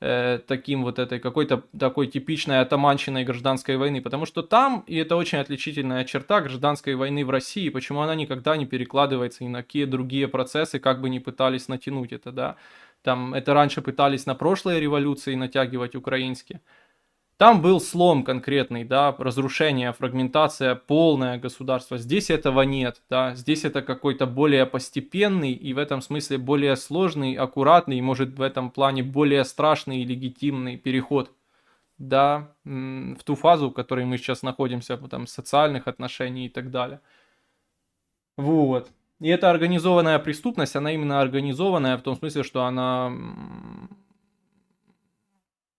таким вот этой какой-то такой типичной атаманщиной гражданской войны, потому что там, и это очень отличительная черта гражданской войны в России, почему она никогда не перекладывается ни на какие другие процессы, как бы ни пытались натянуть это, да, там это раньше пытались на прошлые революции натягивать украинские. Там был слом конкретный, да, разрушение, фрагментация, полное государство. Здесь этого нет, да, здесь это какой-то более постепенный и в этом смысле более сложный, аккуратный, и может в этом плане более страшный и легитимный переход, да, в ту фазу, в которой мы сейчас находимся, там, социальных отношений и так далее. Вот. И эта организованная преступность, она именно организованная в том смысле, что она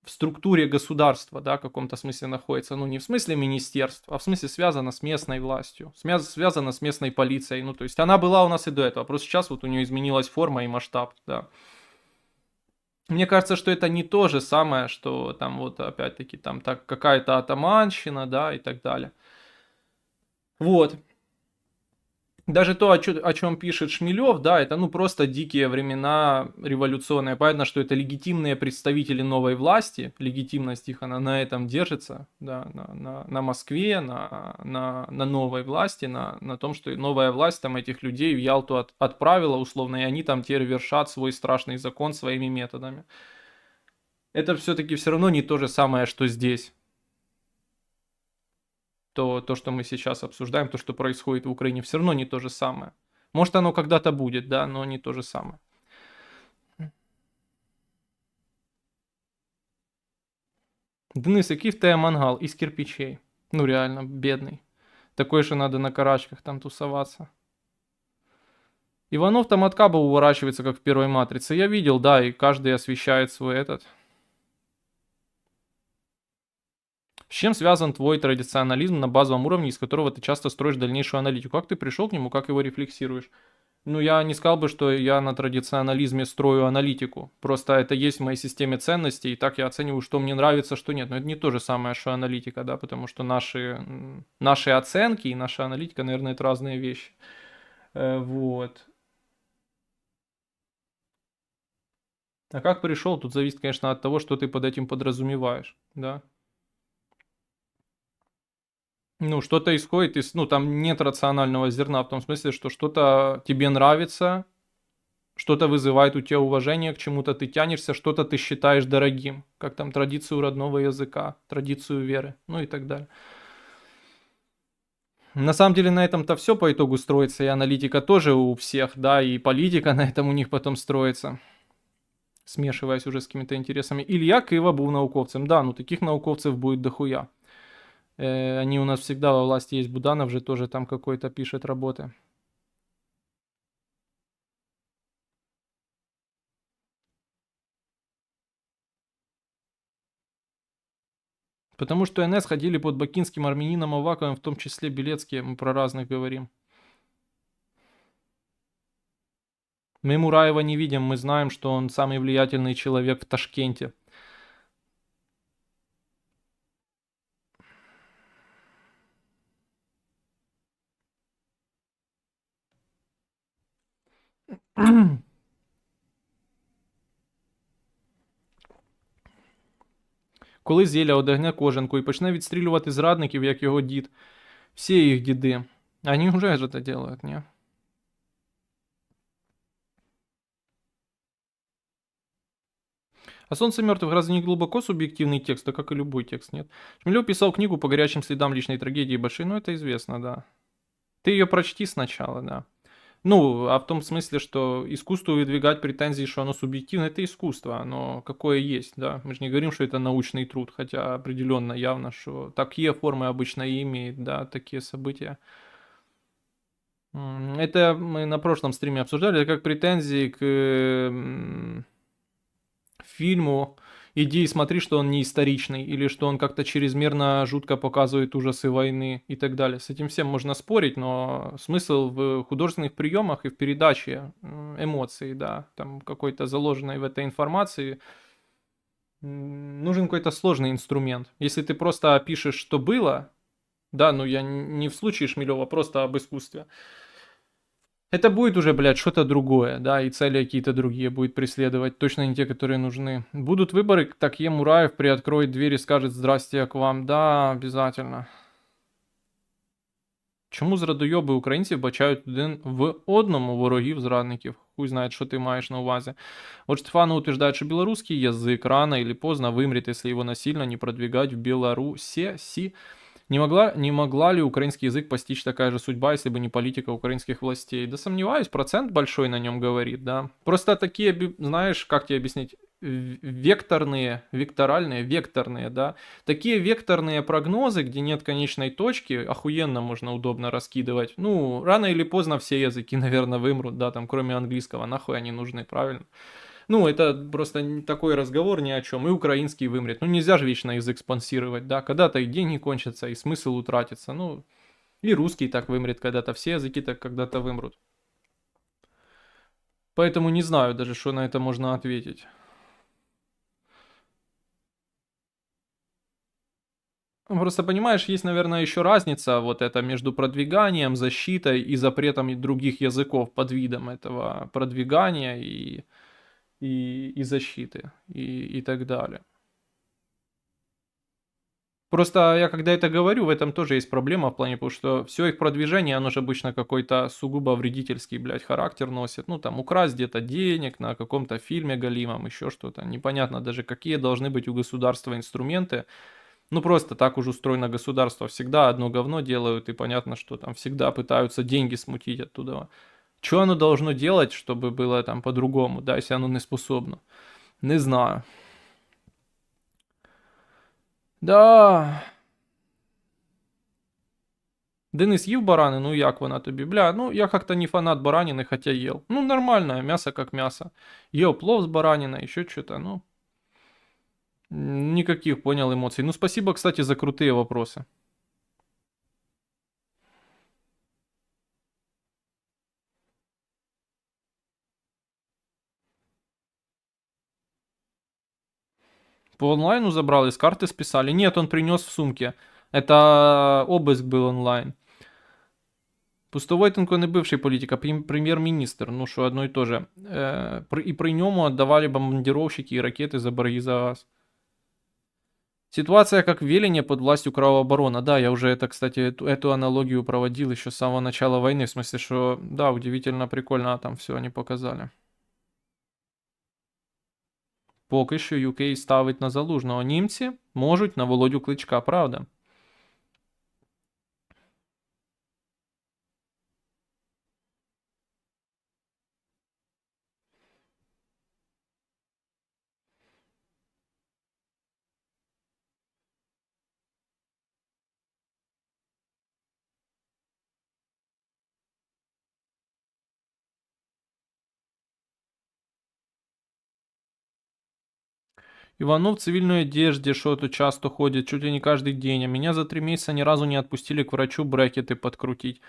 в структуре государства, да, в каком-то смысле находится, ну не в смысле министерства, а в смысле связана с местной властью, связана с местной полицией, ну то есть она была у нас и до этого, просто сейчас вот у нее изменилась форма и масштаб, да. Мне кажется, что это не то же самое, что там вот опять-таки там так какая-то атаманщина, да, и так далее. Вот. Даже то, о чем пишет Шмелев, да, это ну просто дикие времена революционные. Понятно, что это легитимные представители новой власти, легитимность их, она на этом держится, да, на Москве, на новой власти, на том, что новая власть там этих людей в Ялту отправила условно, и они там теперь вершат свой страшный закон своими методами. Это все-таки все равно не то же самое, что здесь. То, что мы сейчас обсуждаем, то, что происходит в Украине, все равно не то же самое. Может, оно когда-то будет, да, но не то же самое. Денис, який в тебе мангал? Из кирпичей. Ну, реально, бедный. Такой же надо на карачках там тусоваться. Иванов там от каба уворачивается, как в первой матрице. Я видел, да, и каждый освещает свой этот. С чем связан твой традиционализм на базовом уровне, из которого ты часто строишь дальнейшую аналитику? Как ты пришел к нему, как его рефлексируешь? Ну, я не сказал бы, что я на традиционализме строю аналитику. Просто это есть в моей системе ценностей, и так я оцениваю, что мне нравится, что нет. Но это не то же самое, что аналитика, да, потому что наши оценки и наша аналитика, наверное, это разные вещи. Вот. А как пришел, тут зависит, конечно, от того, что ты под этим подразумеваешь, да. Ну, что-то исходит из, ну, там нет рационального зерна в том смысле, что что-то тебе нравится, что-то вызывает у тебя уважение, к чему-то ты тянешься, что-то ты считаешь дорогим, как там традицию родного языка, традицию веры, ну и так далее. На самом деле на этом-то все по итогу строится, и аналитика тоже у всех, да, и политика на этом у них потом строится, смешиваясь уже с какими-то интересами. Илья Кива был науковцем, да, ну таких науковцев будет дохуя. Они у нас всегда во власти есть, Буданов же тоже там какой-то пишет работы. Потому что НС ходили под бакинским армянином Аваковым, в том числе Белецкие, мы про разных говорим. Мы Мураева не видим, мы знаем, что он самый влиятельный человек в Ташкенте. Коли Зеля одягне кожанку і почне відстрілювати зрадників, як його дід, всі їх діди. Они уже же это делают, не? А «Солнце мертвых» разве не глубоко субъективный текст, да как и любой текст, нет? Шмелев писал книгу по горячим следам личной трагедии Баши, ну это известно, да. Ты ее прочти сначала, да. Ну, а в том смысле, что искусству выдвигать претензии, что оно субъективно, это искусство, оно какое есть, да. Мы же не говорим, что это научный труд, хотя определенно явно, что такие формы обычно и имеет, да, такие события. Это мы на прошлом стриме обсуждали, это как претензии к фильму «Иди и смотри, что он не историчный», или что он как-то чрезмерно жутко показывает ужасы войны и так далее. С этим всем можно спорить, но смысл в художественных приемах и в передаче эмоций, да, там какой-то заложенной в этой информации, нужен какой-то сложный инструмент. Если ты просто опишешь, что было, да, ну я не в случае Шмелева, просто об искусстве, это будет уже, блядь, что-то другое, да, и цели какие-то другие будет преследовать, точно не те, которые нужны. Будут выборы, так Мураев приоткроет дверь и скажет «Здрасте, я к вам». Да, обязательно. Чому зрадойоби українців бачають один в одному ворогів зрадників? Хуй знает, что ты маешь на увазі. Вот Штефана утверждает, что белорусский язык рано или поздно вымрет, если его насильно не продвигать в Беларуси. Не могла ли украинский язык постичь такая же судьба, если бы не политика украинских властей? Да сомневаюсь, процент большой на нем говорит, да. Просто такие, знаешь, как тебе объяснить, векторные, да. Такие векторные прогнозы, где нет конечной точки, охуенно можно удобно раскидывать. Ну, рано или поздно все языки, наверное, вымрут, да, там, кроме английского, нахуй они нужны, правильно? Ну, это просто такой разговор ни о чем. И украинский вымрет. Ну, нельзя же вечно язык спонсировать, да. Когда-то и деньги кончатся, и смысл утратится. Ну, и русский так вымрет когда-то. Все языки так когда-то вымрут. Поэтому не знаю даже, что на это можно ответить. Просто понимаешь, есть, наверное, еще разница вот это между продвиганием, защитой и запретом других языков под видом этого продвигания и защиты и так далее. Просто я когда это говорю, в этом тоже есть проблема в плане, потому что все их продвижение, оно же обычно какой-то сугубо вредительский, блядь, характер носит. Ну, там, украсть где-то денег на каком-то фильме галимом, еще что-то. Непонятно даже, какие должны быть у государства инструменты. Ну, просто так уж устроено государство. Всегда одно говно делают, и понятно, что там всегда пытаются деньги смутить оттуда. Что оно должно делать, чтобы было там по-другому, да, если оно не способно? Не знаю. Да. Денис їв баранину, як вона тобі? Бля, ну я как-то не фанат баранины, хотя ел. Ну, нормальное, мясо как мясо. Ел плов с бараниной, еще что-то, ну. Никаких, понял, эмоций. Ну, спасибо, кстати, за крутые вопросы. По онлайну забрал, из карты списали. Нет, он принес в сумке. Это обыск был онлайн. Пустовойтенко не бывший политик, а премьер-министр. Ну что, одно и то же. И при нему отдавали бомбардировщики и ракеты за борьи за газ. Ситуация как в Велине под властью Кровавого барона. Да, я уже это, кстати, эту аналогию проводил еще с самого начала войны. В смысле, что, да, удивительно прикольно там все они показали. Поки що UK ставить на Залужного. Німці можуть на Володю Кличка, правда? Иванов в цивильной одежде что-то часто ходит, чуть ли не каждый день, а меня за 3 месяца ни разу не отпустили к врачу брекеты подкрутить.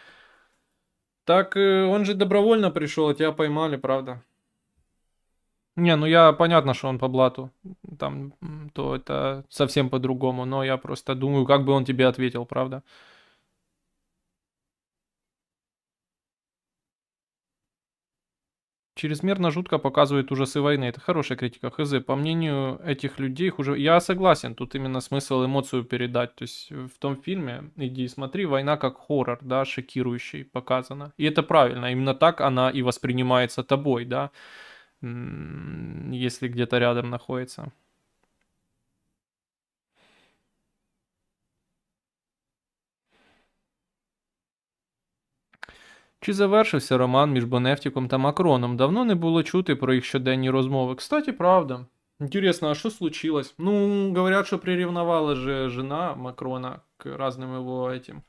Так он же добровольно пришел, а тебя поймали, правда? Не, ну я понятно, что он по блату. Там, то это совсем по-другому, но я просто думаю, как бы он тебе ответил, правда? Чрезмерно жутко показывает ужасы войны. Это хорошая критика. Хз. По мнению этих людей хуже... Я согласен, тут именно смысл эмоцию передать. То есть в том фильме, иди и смотри, война как хоррор, да, шокирующий показана. И это правильно, именно так она и воспринимается тобой, да, если где-то рядом находится. Чи завершився роман між Бонефтіком та Макроном? Давно не було чути про їх щоденні розмови. Кстати, правда. Интересно, а что случилось? Ну, говорят, что приревновала же жена Макрона к разным его этим,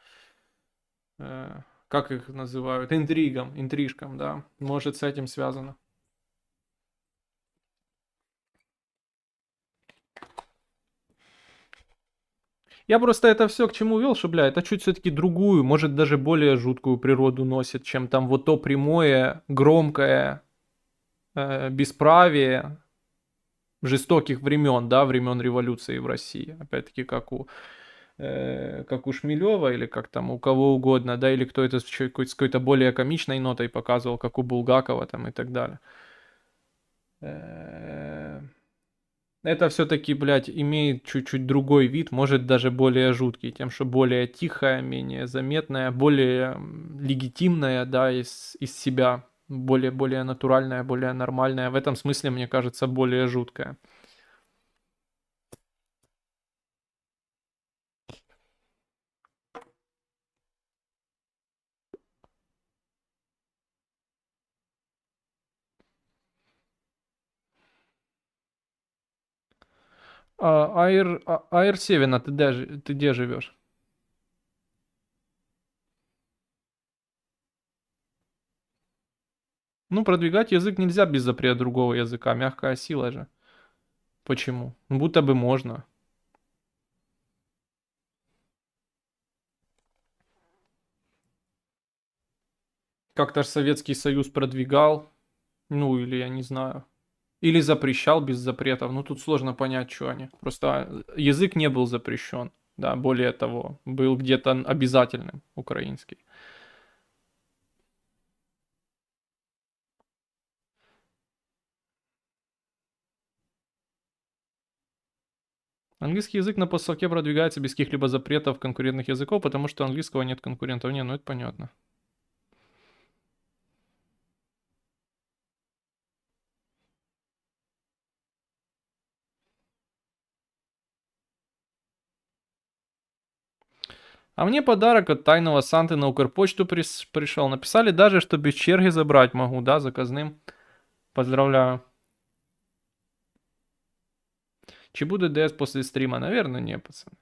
как их называют, интрижкам, да. Может, с этим связано. Я просто это все к чему вел, что, бля, это чуть все-таки другую, может, даже более жуткую природу носит, чем там вот то прямое, громкое бесправие жестоких времен, да, времен революции в России. Опять-таки, как у Шмелева или как там у кого угодно, да, или кто это с какой-то более комичной нотой показывал, как у Булгакова там и так далее. Это все-таки, блядь, имеет чуть-чуть другой вид, может даже более жуткий, тем, что более тихая, менее заметная, более легитимная, да, из себя, более натуральная, более нормальная. В этом смысле, мне кажется, более жуткая. Аир Севина, ты где живешь? Ну, продвигать язык нельзя без запрета другого языка, мягкая сила же. Почему? Ну, будто бы можно. Как-то ж Советский Союз продвигал, ну, или я не знаю. Или запрещал без запретов. Ну, тут сложно понять, что они. Просто язык не был запрещен. Да, более того, был где-то обязательным украинский. Английский язык на постсовке продвигается без каких-либо запретов конкурентных языков, потому что английского нет конкурентов. Не, ну это понятно. А мне подарок от тайного Санты на Укрпочту пришел. Написали даже, что без черги забрать могу, да, заказным. Поздравляю. Чи буде ДС после стрима? Наверное, не, пацаны.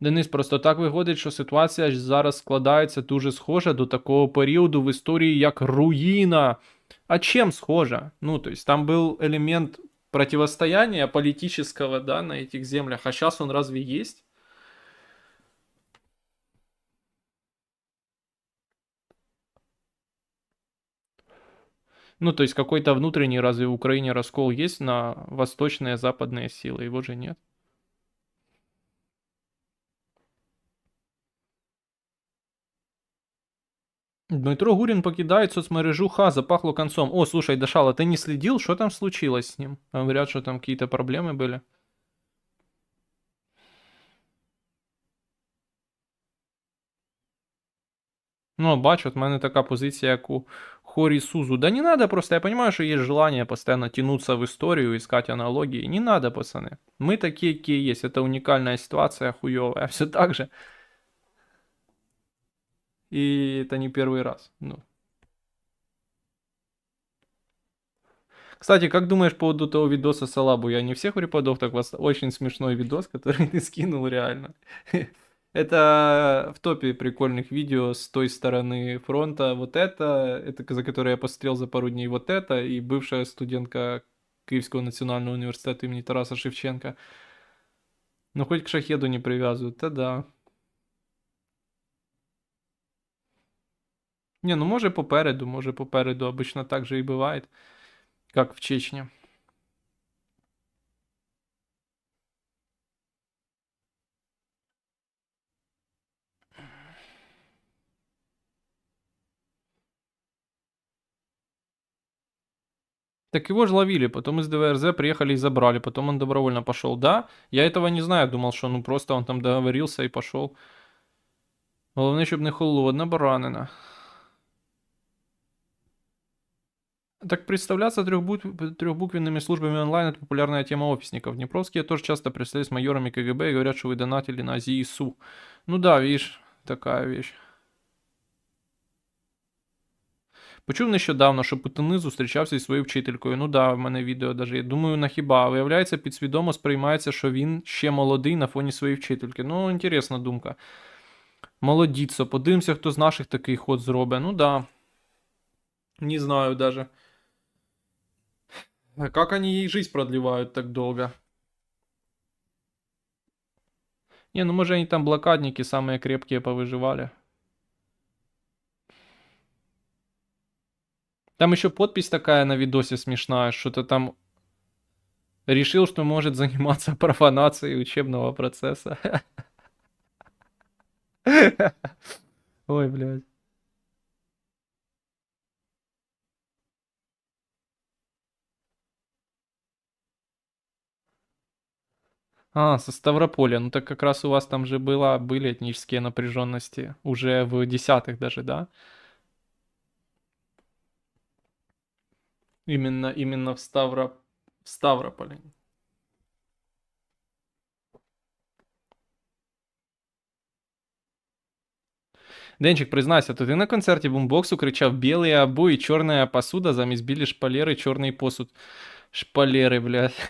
Денис, просто так виходить, що ситуація зараз складається дуже схожа до такого періоду в історії, як руїна. А чем схожа? Ну, то есть там был элемент противостояния политического, да, на этих землях, а сейчас он разве есть? Ну, то есть какой-то внутренний разве в Украине раскол есть на восточные и западные силы? Его же нет. Дмитро Гурин покидает соцмережу. Запахло концом. О, слушай, Дашала, ты не следил? Что там случилось с ним? Говорят, что там какие-то проблемы были. Ну, бачу, от мене така позиція, як у Хорі Сузу. Да не надо просто, я понимаю, что есть желание постоянно тянуться в историю, искать аналогии. Не надо, пацаны. Мы такие, какие есть. Это уникальная ситуация, хуевая. Все так же. И это не первый раз. Ну. Кстати, как думаешь по поводу того видоса с Алабу? Я не всех преподов, так вас очень смешной видос, который ты скинул реально. Это в топе прикольных видео с той стороны фронта. Вот это за которое я посмотрел за пару дней. Вот это и бывшая студентка Киевского национального университета имени Тараса Шевченко. Ну хоть к шахеду не привязывают, то да. Не, ну може попереду, обычно так же и бывает, как в Чечне. Так его же ловили, потом из ДВРЗ приехали и забрали, потом он добровольно пошел. Да, я этого не знаю, думал, что ну просто он там договорился и пошел. Головне, щоб не холодна баранина. Так представляться трехбуквенными службами онлайн — это популярная тема офисников. Днепровские тоже часто представляют с майорами КГБ и говорят, что вы донатили на ЗИСУ. Ну да, видишь, такая вещь. Почув нещодавно, що Путини зустрічався зі своєю вчителькою. Ну да, в мене відео даже є. Думаю, на хіба. Виявляється, підсвідомо сприймається, що він ще молодий на фоні своєї вчительки. Ну, інтересна думка. Молодіцо. Подивимося, хто з наших такий ход зробить. Ну да. Не знаю даже. Как они ей жизнь продлевают так долго? Не, ну может они там блокадники самые крепкие повыживали. Там еще подпись такая на видосе смешная, что-то там решил, что может заниматься профанацией учебного процесса. Ой, блядь. А, со Ставрополя. Ну так как раз у вас там же были этнические напряженности. Уже в десятых даже, да? Именно в Ставрополе. Денчик, признайся, то ти на концерті бумбоксу кричав «Білі обої, чорна посуда, замість білі шпалери, чорний посуд». Шпалеры, блядь.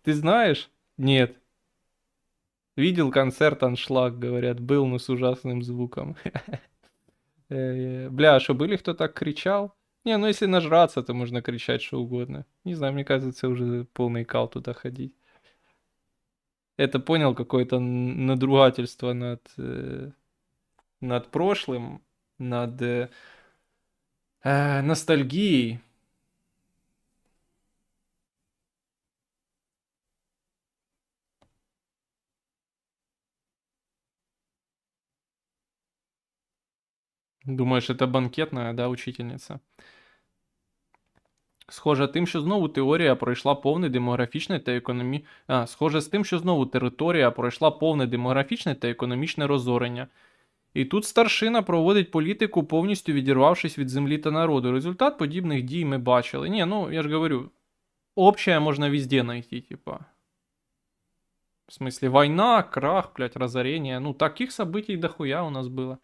Ты знаешь? Нет. Видел концерт «Аншлаг», говорят, был, но с ужасным звуком. Бля, а что, были, кто так кричал? Не, ну если нажраться, то можно кричать что угодно. Не знаю, мне кажется, уже полный кал туда ходить. Это понял какое-то надругательство над прошлым, над ностальгией. Думаєш, це банкетна, да, учительниця? Схоже тим, що знову теорія пройшла повне демографічне та Схоже з тим, що знову територія пройшла повне демографічне та економічне розорення. І тут старшина проводить політику, повністю відірвавшись від землі та народу. Результат подібних дій ми бачили. Ні, ну, я ж говорю, общее можна везде найти, типа. В смысле, война, крах, блядь, разорение. Ну, таких событий дохуя у нас было.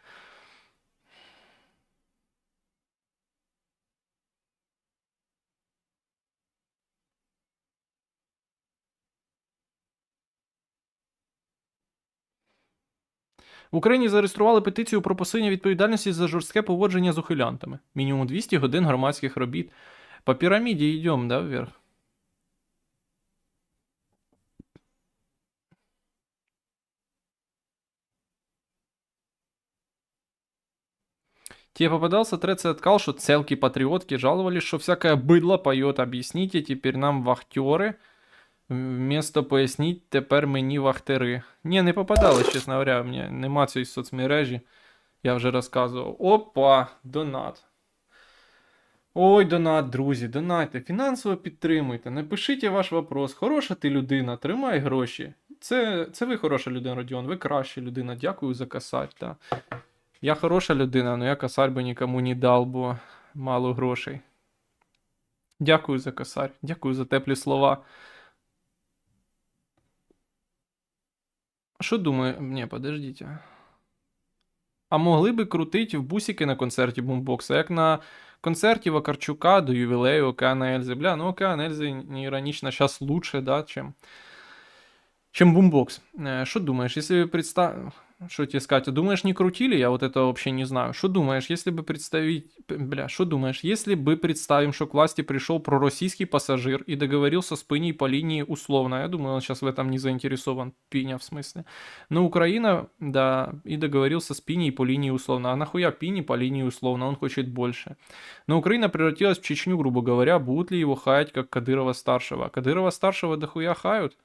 В Україні зареєстрували петицію про посилення відповідальності за жорстке поводження з ухилянтами. Мінімум 200 годин громадських робіт. По піраміді йдемо, да, вверх? Тебе попадался тред откал, что целки-патриотки жаловались, что всякое быдло поет. Объясните теперь нам вахтеры. Вместо поясніть, тепер мені вахтери. Ні, не попадалось, чесно говоря, мені нема цієї соцмережі. Я вже розказував. Опа, донат. Ой, донат, друзі, донайте, фінансово підтримуйте, напишіть ваш вопрос. Хороша ти людина, тримай гроші. Це ви хороша людина, Родіон, ви краща людина. Дякую за косарь. Та. Я хороша людина, але я косарь би нікому не дав, бо мало грошей. Дякую за косарь, дякую за теплі слова. Що думаю? Ні, подождіть. А могли би крутити в бусики на концерті бумбокса, як на концерті Вакарчука до ювілею Океана Ельзи. Бля, ну Океан Ельзи не іронично, зараз лучше, да, чем бумбокс. Что думаешь, если представить... Что тебе сказать? Думаешь, не крутили? Я вот это вообще не знаю. Что думаешь, если бы представить... Бля, что думаешь, если бы представим, что к власти пришел пророссийский пассажир и договорился с Пыней по линии условно? Я думаю, он сейчас в этом не заинтересован. Пиня, в смысле. Но Украина, да, и договорился с Пиней по линии условно. А нахуя Пини по линии условно? Он хочет больше. Но Украина превратилась в Чечню, грубо говоря. Будут ли его хаять, как Кадырова-старшего? Кадырова-старшего дохуя хают?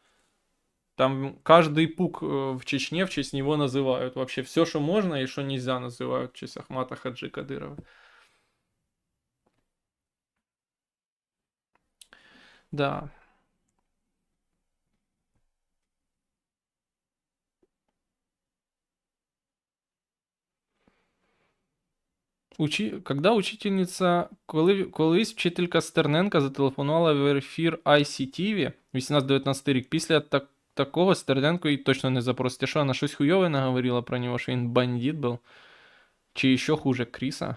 Там каждый пук в Чечне в честь него называют. Вообще все, что можно и что нельзя, называют в честь Ахмата Хаджи Кадырова. Да. Когда учительниця, колись вчителька Стерненка зателефонувала в ефір ICTV 18-19 рік. Після такого Стерненко її точно не запросить. А що, вона щось хуйове наговорила про нього, що він бандит був? Чи ще хуже Кріса?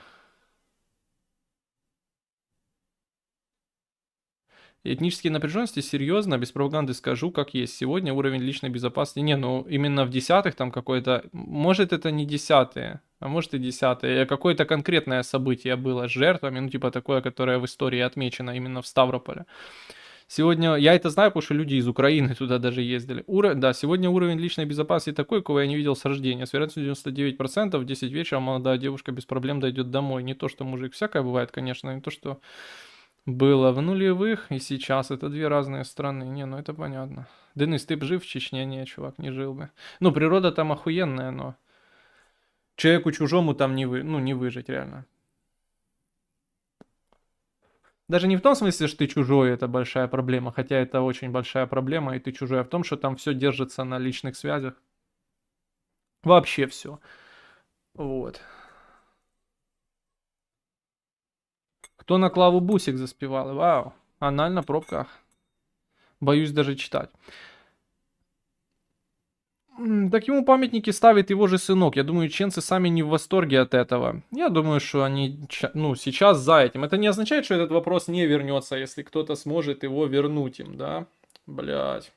Этнические напряженности, серьезно, без пропаганды скажу, как есть. Сегодня уровень личной безопасности... Не, ну именно в десятых там какой-то... Может это не десятые, а может и десятые. Какое-то конкретное событие было с жертвами, ну типа такое, которое в истории отмечено именно в Ставрополе. Сегодня, я это знаю, потому что люди из Украины туда даже ездили. Да, сегодня уровень личной безопасности такой, кого я не видел с рождения. С вероятностью 99%, в 10 вечера молодая девушка без проблем дойдет домой. Не то, что мужик, всякое бывает, конечно, не то, что... Было в нулевых и сейчас. Это две разные страны. Не, ну это понятно. Денис, ты б жив в Чечне? Не, чувак, не жил бы. Ну, природа там охуенная, но... Человеку чужому там не выжить, реально. Даже не в том смысле, что ты чужой, это большая проблема. Хотя это очень большая проблема, и ты чужой. А в том, что там все держится на личных связях. Вообще все. Вот. Кто на Клаву Бусик заспевал? Вау. Анально в пробках. Боюсь даже читать. Так ему памятники ставит его же сынок. Я думаю, ченцы сами не в восторге от этого. Я думаю, что они, ну, сейчас за этим. Это не означает, что этот вопрос не вернется, если кто-то сможет его вернуть им, да? Блять.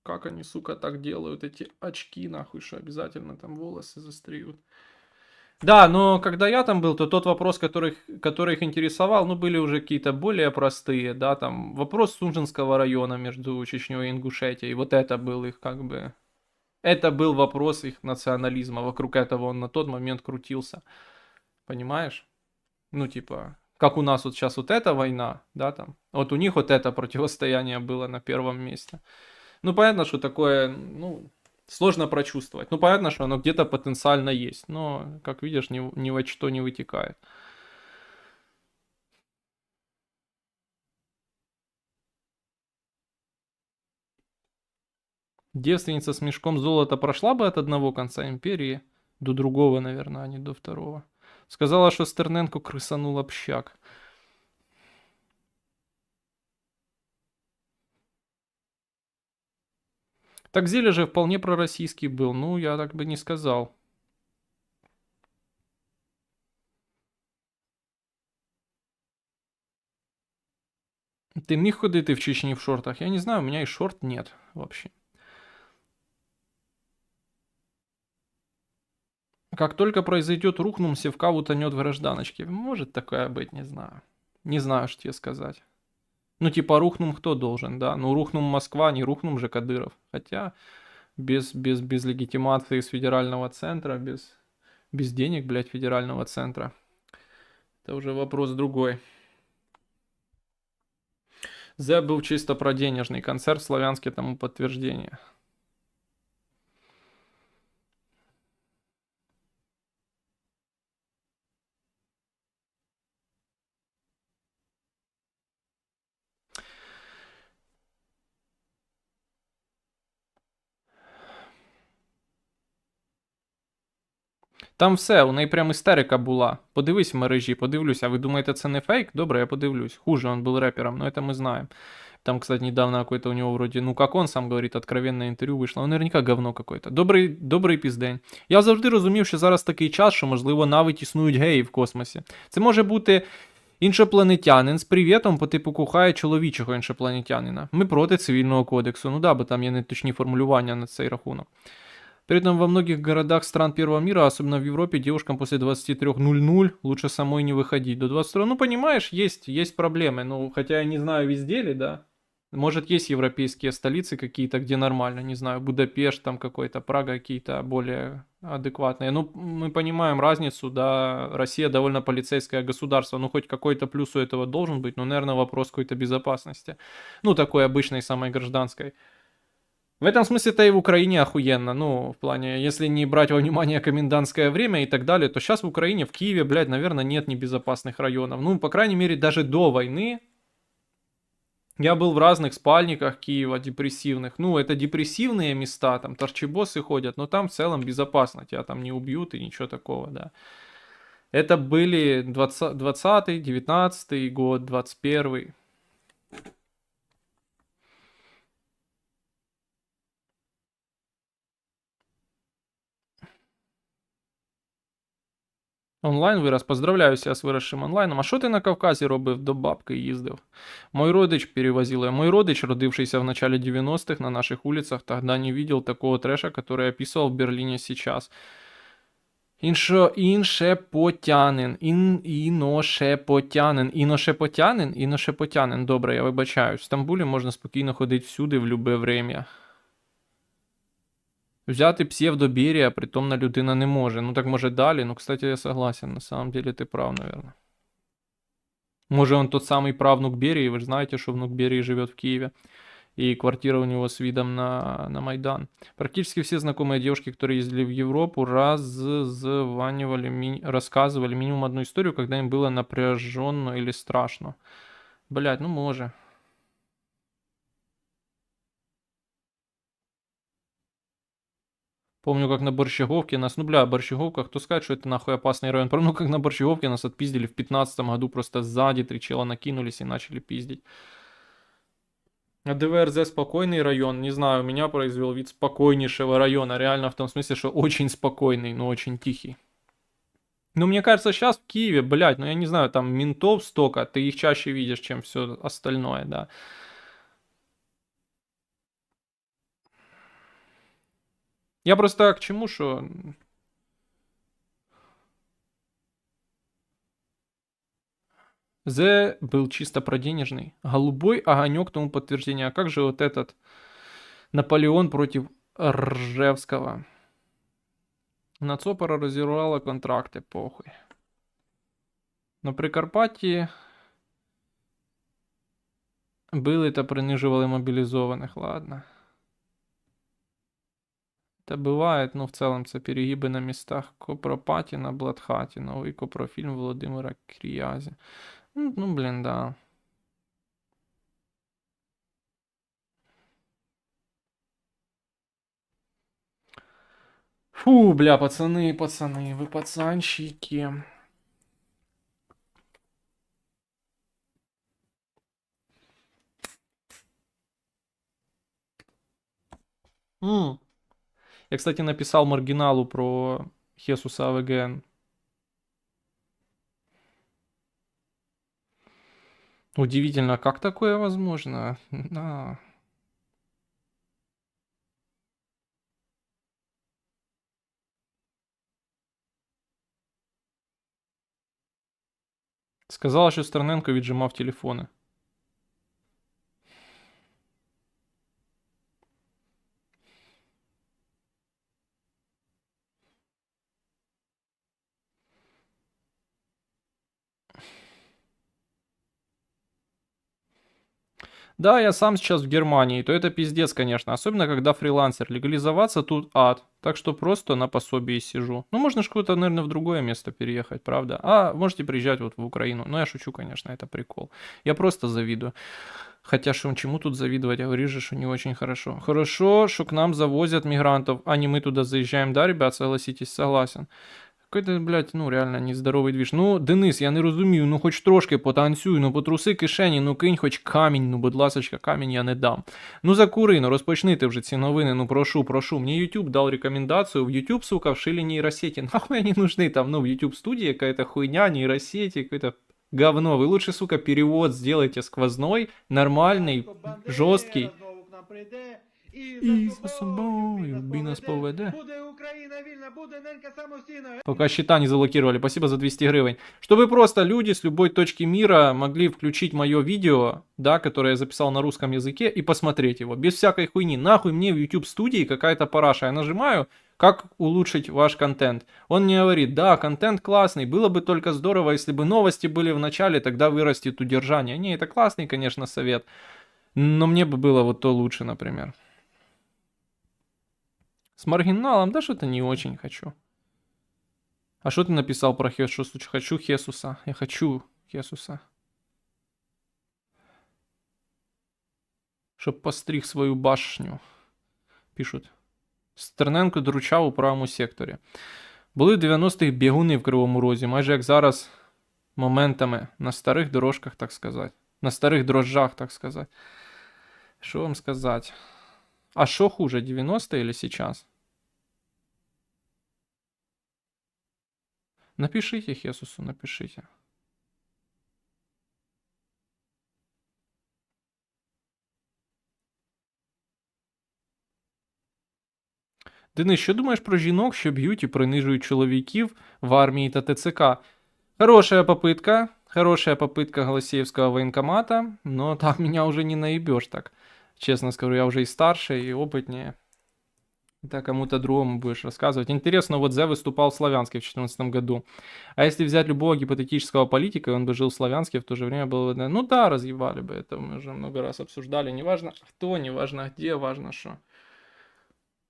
Как они, сука, так делают, эти очки, нахуй, что обязательно там волосы застреют. Да, но когда я там был, то тот вопрос, который их интересовал, ну, были уже какие-то более простые, да, там, вопрос Сунжинского района между Чечней и Ингушетией, вот это был их, как бы, это был вопрос их национализма, вокруг этого он на тот момент крутился, понимаешь? Ну, типа, как у нас вот сейчас вот эта война, да, там, вот у них вот это противостояние было на первом месте. Ну, понятно, что такое, ну... Сложно прочувствовать. Ну, понятно, что оно где-то потенциально есть. Но, как видишь, ни во что не вытекает. Девственница с мешком золота прошла бы от одного конца империи до другого, наверное, а не до второго. Сказала, что Стерненко крысанул общак. Так Зеля же вполне пророссийский был. Ну, я так бы не сказал. Ты міг ходити в Чечні в шортах? Я не знаю, у меня и шорт нет вообще. Как только произойдет рухнум, Севка утонет в гражданочке. Может такое быть, не знаю. Не знаю, что тебе сказать. Ну, типа, рухнум кто должен, да? Ну, рухнум Москва, не рухнум же Кадыров. Хотя, без легитимации с федерального центра, без денег, блядь, федерального центра. Это уже вопрос другой. Зе был чисто про денежный концерт в Славянске, тому подтверждение. Там все, у неї прям істерика була. Подивись в мережі, подивлюся. Ви думаєте, це не фейк? Добре, я подивлюсь. Хуже, он был рэпером, но это мы знаем. Там, кстати, недавно какой-то у него вроде, ну как он сам говорит, откровенное интервью вышло. Ну, наверняка говно какое-то. Добрий піздень. Я завжди розумів, що зараз такий час, що, можливо, навіть існують геї в космосі. Це може бути іншопланетянин з привітом по типу кохає чоловічого іншопланетянина. Ми проти цивільного кодексу. Ну да, бо там є неточні формулювання на цей рахунок. При этом во многих городах стран первого мира, особенно в Европе, девушкам после 23:00 лучше самой не выходить. До 22, ну понимаешь, есть проблемы. Ну, хотя я не знаю, везде ли, да. Может, есть европейские столицы какие-то, где нормально, не знаю, Будапешт там какой-то, Прага какие-то более адекватные. Ну, мы понимаем разницу, да, Россия довольно полицейское государство, ну, хоть какой-то плюс у этого должен быть, но, наверное, вопрос какой-то безопасности. Ну, такой обычной, самой гражданской. В этом смысле-то и в Украине охуенно, ну, в плане, если не брать во внимание комендантское время и так далее, то сейчас в Украине, в Киеве, блядь, наверное, нет небезопасных районов. Ну, по крайней мере, даже до войны я был в разных спальниках Киева, депрессивных. Ну, это депрессивные места, там торчебосы ходят, но там в целом безопасно, тебя там не убьют и ничего такого, да. Это были 20-й, 19-й год, 21-й. Онлайн вирос. Поздравляю себя з виросшим онлайном. А що ти на Кавказі робив? До бабки їздив. Мой родич перевозил. Мой родич, родившийся в начале 90-х на наших улицах, тогда не видел такого трэша, который описывал в Берлине сейчас. Іншепотянин. Іношепотянин. Добре, я вибачаюсь. В Стамбулі можна спокійно ходити всюди, в любе время. Взяти псевдоберія, притомна людина не може. Ну так може далі. Ну, кстати, я согласен. На самом деле ты прав, наверное. Може он тот самый правнук Берии. Вы же знаете, что внук Берии живет в Киеве. И квартира у него с видом на Майдан. Практически все знакомые девушки, которые ездили в Европу, рассказывали минимум одну историю, когда им было напряженно или страшно. Блять, ну може. Помню, как на Борщаговке нас... Ну, бля, Борщаговка, кто скажет, что это нахуй опасный район? Помню, как на Борщаговке нас отпиздили в 15 году, просто сзади 3 чела накинулись и начали пиздить. А ДВРЗ спокойный район, не знаю, у меня произвел вид спокойнейшего района, реально в том смысле, что очень спокойный, но очень тихий. Ну, мне кажется, сейчас в Киеве, блядь, ну я не знаю, там ментов столько, ты их чаще видишь, чем все остальное, да. Я просто к чему, что... З был чисто про денежный. Голубой огонек тому подтверждение. А как же вот этот Наполеон против Ржевского? Нацопора разорвала контракты, похуй. На Прикарпатті били та принижували мобілізованих, ладно. Это бывает, но в целом це перегибы на местах. Копропаті на Бладхаті, новий копрофільм Володимира Кріязі. Ну, блин, да. Фу, бля, пацаны, вы пацанчики. Я, кстати, написал маргиналу про Хесуса АВГН. Удивительно, как такое возможно? Да. Сказала, що Стерненко віджимав телефони. Да, я сам сейчас в Германии, то это пиздец, конечно. Особенно, когда фрилансер. Легализоваться тут ад. Так что просто на пособии сижу. Ну, можно же куда-то, наверное, в другое место переехать, правда? А, можете приезжать вот в Украину. Ну, я шучу, конечно, это прикол. Я просто завидую. Хотя, что, чему тут завидовать? Я говорю же, что не очень хорошо. Хорошо, что к нам завозят мигрантов, а не мы туда заезжаем. Да, ребят, согласитесь, согласен. Какой-то, блядь, ну реально нездоровий двіж. Ну, Денис, я не розумію, ну хоч трошки потанцюй, ну потруси кишені, ну кинь хоч камінь, ну будь ласочка, камінь я не дам. Ну закури, ну розпочнити вже ці новини, ну прошу. Мне YouTube дал рекомендацию, в YouTube, сука, вшили нейросети. Нахуй они нужны там, ну в YouTube студии какая-то хуйня, нейросети, какое-то говно. Вы лучше, сука, перевод сделайте сквозной, нормальный, жесткий. І за собою би нас поведе. Буде Україна вільна, буде ненька самостійна. Пока счета не заблокировали. Спасибо за 200 гривен. Чтобы просто люди с любой точки мира могли включить мое видео, да, которое я записал на русском языке, и посмотреть его. Без всякой хуйни. Нахуй мне в YouTube студии какая-то параша. Я нажимаю, как улучшить ваш контент. Он мне говорит, да, контент классный. Было бы только здорово, если бы новости были в начале, тогда вырастет удержание. Не, это классный, конечно, совет. Но мне бы было вот то лучше, например. С маргиналом, да, что-то не очень хочу. А что ты написал про Хесуса? Хочу Хесуса. Я хочу Хесуса. Чтоб постриг свою башню. Пишут. Стерненко доручав у правому секторі. Були в 90-х бігуни в Кривому Розі, майже як зараз моментами на старих дорожках, так сказати. На старих дрожжах, так сказати. Що вам сказати? А що хуже, 90-е или сейчас? Напишите Хесусу, напишите. Денис, що думаєш про жінок, що б'ють і принижують чоловіків в армії та ТЦК? Хорошая попытка Голосеевского военкомата, но так меня уже не наебешь так. Честно скажу, я уже и старше, и опытнее. Это кому-то другому будешь рассказывать. Интересно, вот Зе выступал в Славянске в 2014 году. А если взять любого гипотетического политика, и он бы жил в Славянске, в то же время было бы... Ну да, разъебали бы, это мы уже много раз обсуждали. Неважно кто, неважно где, важно что.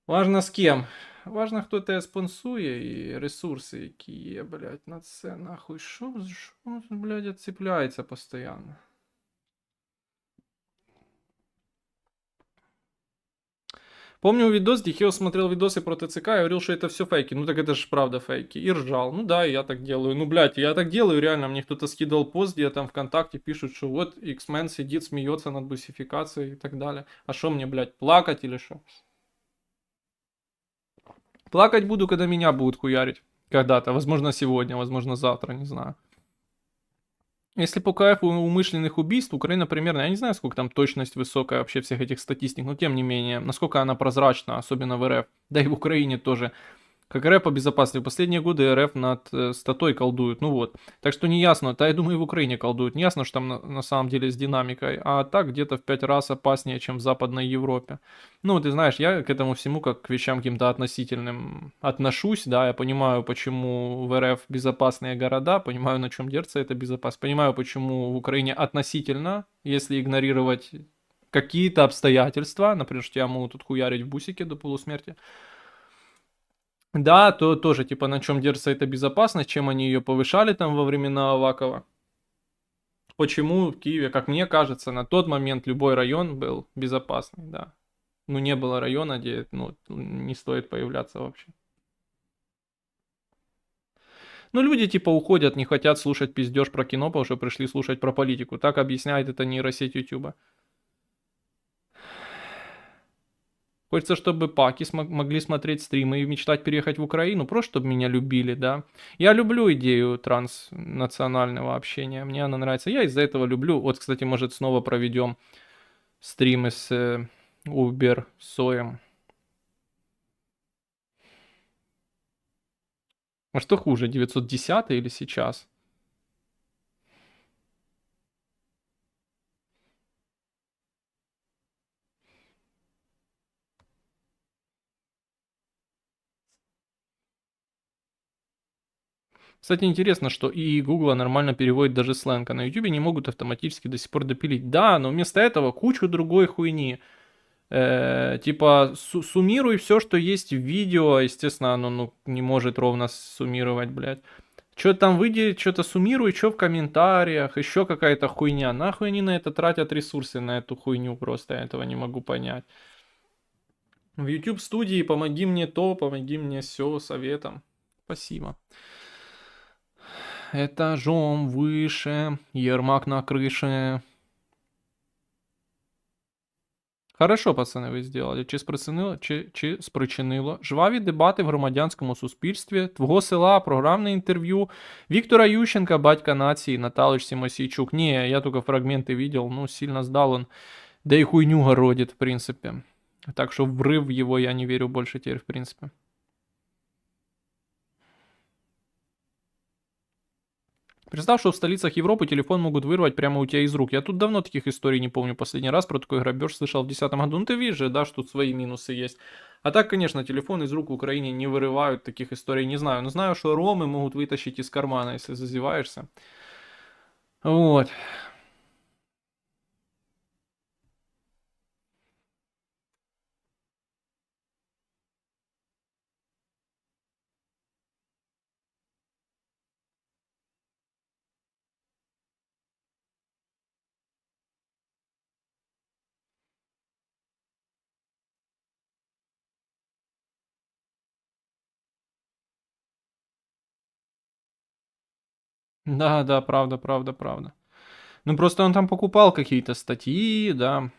Важно з ким. Важно, хто тебе спонсує і ресурси, які є, блядь, на це нахуй. Що, блядь, отцепляється постійно. Помню видос, где Хео смотрел видосы про ТЦК и говорил, что это все фейки. Ну так это же правда фейки. И ржал. Ну да, я так делаю. Ну, блядь, я так делаю, реально. Мне кто-то скидывал пост, где там ВКонтакте пишут, что вот X-Men сидит, смеется над бусификацией и так далее. А что мне, блядь, плакать или что? Плакать буду, когда меня будут хуярить. Когда-то. Возможно, сегодня, возможно, завтра, не знаю. Если по кайфу умышленных убийств, Украина примерно, я не знаю, сколько там точность высокая вообще всех этих статистик, но тем не менее, насколько она прозрачна, особенно в РФ, да и в Украине тоже. Как РФ по безопасности. В последние годы РФ над статой колдуют. Ну вот. Так что не ясно. Да, я думаю, и в Украине колдуют. Не ясно, что там на самом деле с динамикой. А так где-то в 5 раз опаснее, чем в Западной Европе. Ну, ты знаешь, я к этому всему как к вещам каким-то относительным отношусь. Да, я понимаю, почему в РФ безопасные города. Понимаю, на чем держится эта безопасность. Понимаю, почему в Украине относительно, если игнорировать какие-то обстоятельства. Например, что тебя могут тут хуярить в бусике до полусмерти. Да, то тоже, типа, на чем держится эта безопасность, чем они ее повышали там во времена Авакова. Почему в Киеве, как мне кажется, на тот момент любой район был безопасный, да. Ну, не было района, где, ну, не стоит появляться вообще. Ну, люди, типа, уходят, не хотят слушать пиздеж про кино, потому что пришли слушать про политику. Так объясняет это нейросеть Ютуба. Хочется, чтобы паки могли смотреть стримы и мечтать переехать в Украину, просто чтобы меня любили, да. Я люблю идею транснационального общения, мне она нравится. Я из-за этого люблю. Вот, кстати, может, снова проведем стримы с Uber Соем. А что хуже, 910 или сейчас? Кстати, интересно, что и Google нормально переводит даже сленг, а на YouTube не могут автоматически до сих пор допилить. Да, но вместо этого кучу другой хуйни. Типа, суммируй все, что есть в видео. Естественно, оно ну, не может ровно суммировать, блядь. Что там выйдет, что-то суммируй, что в комментариях, еще какая-то хуйня. Нахуй они на это тратят ресурсы, на эту хуйню, просто я этого не могу понять. В YouTube студии помоги мне то, помоги мне все советом. Спасибо. Этажом выше, Ермак на крыше. Хорошо, пацани, ви зробили. Чи спричинило жваві дебати в громадянському суспільстві, твого села, програмне інтерв'ю, Віктора Ющенка, батька нації, Наталочці Мосійчук. Не, я только фрагменты видел, ну, сильно сдал он. Да и хуйню городит, в принципе. Так что врыв в его я не верю больше теперь, в принципе. Представь, что в столицах Европы телефон могут вырвать прямо у тебя из рук. Я тут давно таких историй не помню. Последний раз про такой грабеж слышал в 2010 году. Ну ты видишь же, да, что тут свои минусы есть. А так, конечно, телефон из рук в Украине не вырывают. Таких историй не знаю. Но знаю, что ромы могут вытащить из кармана, если зазеваешься. Вот. Да, да, правда, правда, правда. Ну, просто он там покупал какие-то статьи, да.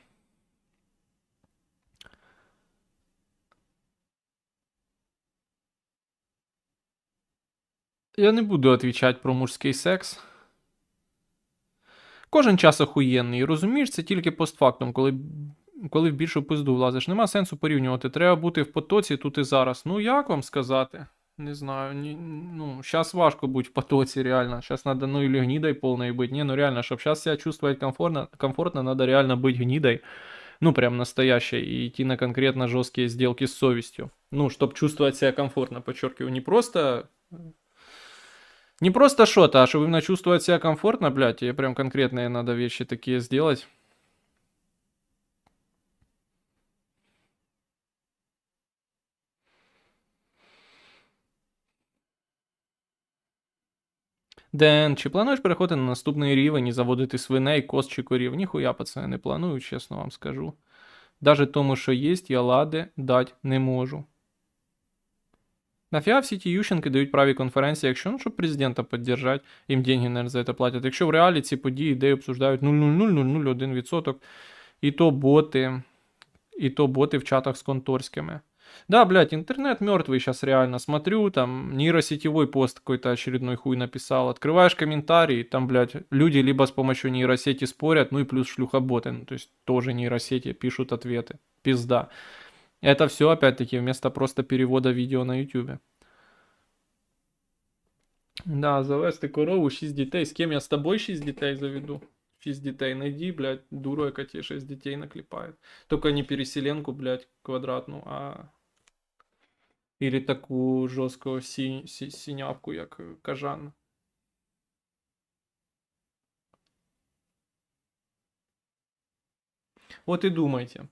Я не буду отвечать про мужський секс. Кожен час охуєнний, і розумієш, це тільки постфактум, коли в більшу пизду влазиш. Нема сенсу порівнювати. Треба бути в потоці тут і зараз. Ну, як вам сказати? Не знаю. Ну, сейчас важко бути в потоці, реально. Сейчас надо, ну, или гнидой полной быть. Не, ну реально, чтобы сейчас себя чувствовать комфортно, надо реально быть гнидой. Ну, прям настоящей. И идти на конкретно жесткие сделки с совестью. Ну, чтобы чувствовать себя комфортно, подчеркиваю. Не просто что-то, а чтобы именно чувствовать себя комфортно, блядь, тебе прям конкретные надо вещи такие сделать. Ден, чи плануєш переходити на наступний рівень і заводити свиней, коз чи корів? Ніхуя, пацани, не планую, чесно вам скажу. Даже тому, що єсть, я лади дать не можу. Нафіга всі ті ющенки дають праві конференції, якщо, ну, щоб президента піддержати, їм деньги, наверное, за це платять. Якщо в реалі ці події, ідеї обсуждають 0,00001%, і то боти в чатах з конторськими. Да, блядь, интернет мертвый сейчас реально. Смотрю, там нейросетевой пост какой-то очередной хуй написал. Открываешь комментарии, там, блядь, люди либо с помощью нейросети спорят, ну и плюс шлюхоботы, ну, то есть тоже нейросети пишут ответы. Пизда. Это все, опять-таки, вместо просто перевода видео на YouTube. Да, завести корову, 6 дітей. З ким я з тобою 6 дітей заведу? 6 дітей найди, блядь, дуру, яка тебе 6 дітей наклепает. Только не переселенку, блядь, квадратну, а... Или таку жорстку синявку, як кажан. Вот и думайте.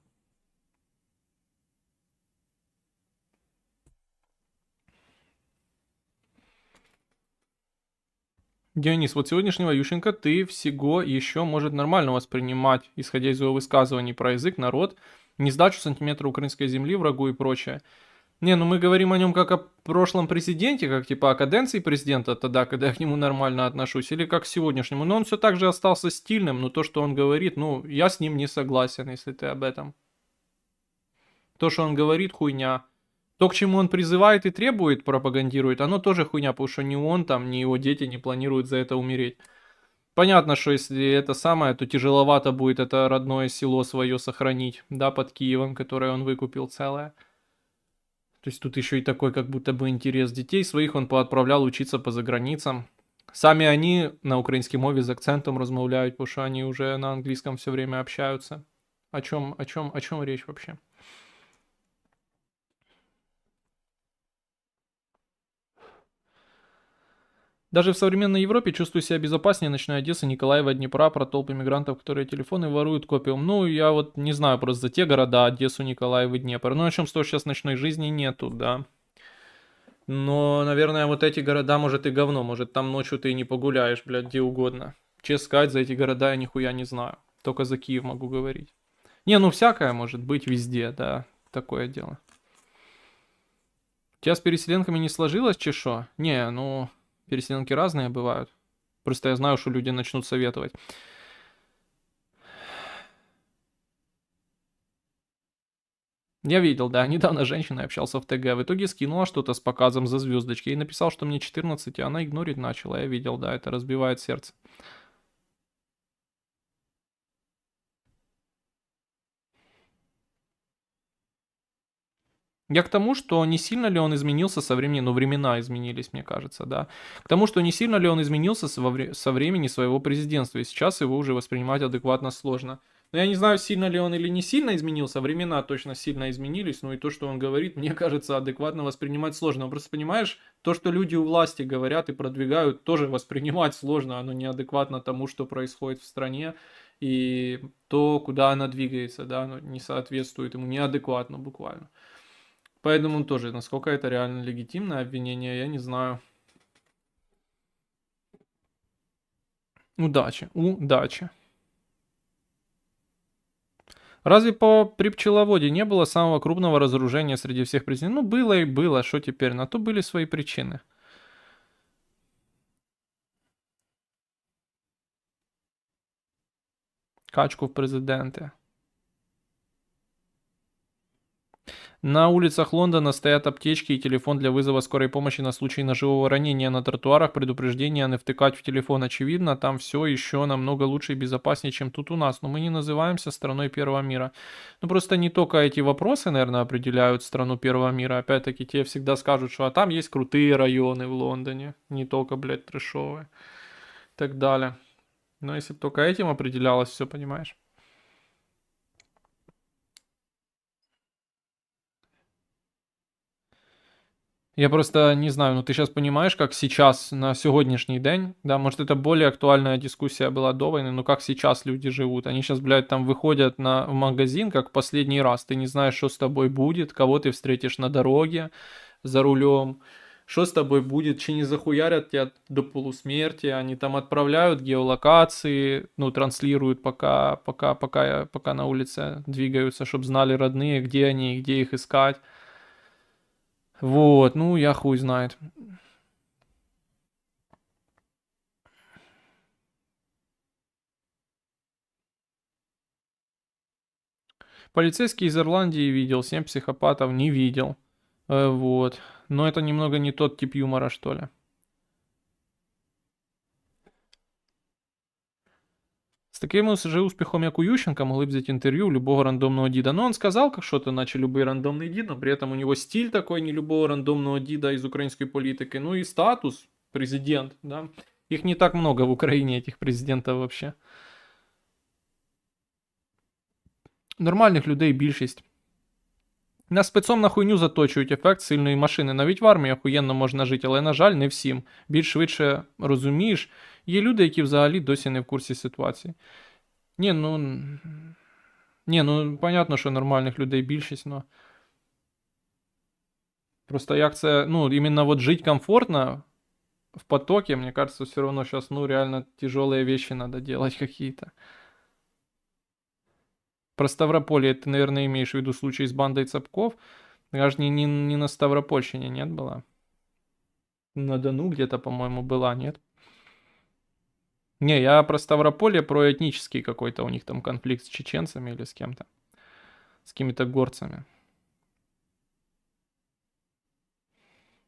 Дионис, вот сегодняшнего Ющенко ты всего еще может нормально воспринимать, исходя из его высказываний про язык, народ, не сдачу сантиметра украинской земли врагу и прочее. Не, ну мы говорим о нем как о прошлом президенте, как типа о каденции президента тогда, когда я к нему нормально отношусь, или как к сегодняшнему. Но он все так же остался стильным, но то, что он говорит, ну, я с ним не согласен, если ты об этом. То, что он говорит, хуйня. То, к чему он призывает и требует, пропагандирует, оно тоже хуйня, потому что ни он там, ни его дети не планируют за это умереть. Понятно, что если это самое, то тяжеловато будет это родное село свое сохранить, да, под Киевом, которое он выкупил целое. То есть тут еще и такой как будто бы интерес детей своих он поотправлял учиться по заграницам. Сами они на украинской мове с акцентом размовляют, потому что они уже на английском все время общаются. О чем речь вообще? Даже в современной Европе чувствую себя безопаснее, ночной Одессы, Николаева, Днепра, про толпы мигрантов, которые телефоны воруют, копиум. Ну, я вот не знаю просто за те города, Одессу, Николаев и Днепр. Ну, о чем что сейчас ночной жизни нету, да. Но, наверное, вот эти города, может, и говно. Может, там ночью ты и не погуляешь, блядь, где угодно. Честно сказать, за эти города я нихуя не знаю. Только за Киев могу говорить. Не, ну всякое может быть везде, да. Такое дело. У тебя с переселенками не сложилось, чешо? Не, ну, переселенки разные бывают. Просто я знаю, что люди начнут советовать. Я видел, да, недавно женщина общался в ТГ, в итоге скинула что-то с показом за звездочки и написал, что мне 14, и она игнорить начала. Я видел, да, это разбивает сердце. Я к тому, что не сильно ли он изменился со времени, ну, времена изменились, мне кажется, да. К тому, что не сильно ли он изменился со времени своего президентства, и сейчас его уже воспринимать адекватно сложно. Но я не знаю, сильно ли он или не сильно изменился, времена точно сильно изменились, ну и то, что он говорит, мне кажется, адекватно воспринимать сложно. Просто понимаешь, то, что люди у власти говорят и продвигают, тоже воспринимать сложно, оно неадекватно тому, что происходит в стране, и то, куда она двигается, да, оно не соответствует ему, неадекватно буквально. Поэтому тоже, насколько это реально легитимное обвинение, я не знаю. Удачи, удачи. Разве при пчеловоде не было самого крупного разоружения среди всех президентов? Ну, было и было, что теперь? На то были свои причины. качку в президенты. На улицах Лондона стоят аптечки и телефон для вызова скорой помощи на случай ножевого ранения. На тротуарах предупреждение не втыкать в телефон. Очевидно, там все еще намного лучше и безопаснее, чем тут у нас. Но мы не называемся страной первого мира. Ну просто не только эти вопросы, наверное, определяют страну первого мира. Опять-таки, те всегда скажут, что а там есть крутые районы в Лондоне. Не только, блядь, трэшовые. И так далее. Но если бы только этим определялось все, понимаешь? Я просто не знаю, ну ты сейчас понимаешь, как сейчас, на сегодняшний день, да, может это более актуальная дискуссия была до войны, но как сейчас люди живут. Они сейчас, блядь, там выходят в магазин, как в последний раз. Ты не знаешь, что с тобой будет, кого ты встретишь на дороге, за рулем, что с тобой будет, чи не захуярят тебя до полусмерти. Они там отправляют геолокации, ну, транслируют, пока на улице двигаются, чтобы знали родные, где они, где их искать. Вот, ну, я хуй знает. Полицейский из Ирландии видел, 7 психопатов не видел. Вот. Но это немного не тот тип юмора, что ли. З таким же успіхом, як у Ющенка, могли б взять интервью у любого рандомного дида. Но он сказал как что-то, наче любой рандомный дид, но при этом у него стиль такой не любого рандомного дида из украинской политики. Ну и статус президент, да. Их не так много в Украине, этих президентов вообще. Нормальних людей більшість. На спецом на хуйню заточують ефект сильної машини. Навіть в армії охуєнно можна жити, але, на жаль, не всім. Більш швидше розумієш, є люди, які взагалі досі не в курсі ситуації. Ну, понятно, що нормальних людей більшість, но... Просто як це, ну, іменно вот жить комфортно в потоке, мне кажется, все равно сейчас, ну, реально тяжелые вещи надо делать какие-то. Про Ставрополье ты, наверное, имеешь в виду случай с бандой Цапков. Аж не на Ставропольщине, нет, была? На Дону где-то, по-моему, была, нет? Не, я про Ставрополье, про этнический какой-то у них там конфликт с чеченцами или с кем-то. С какими-то горцами.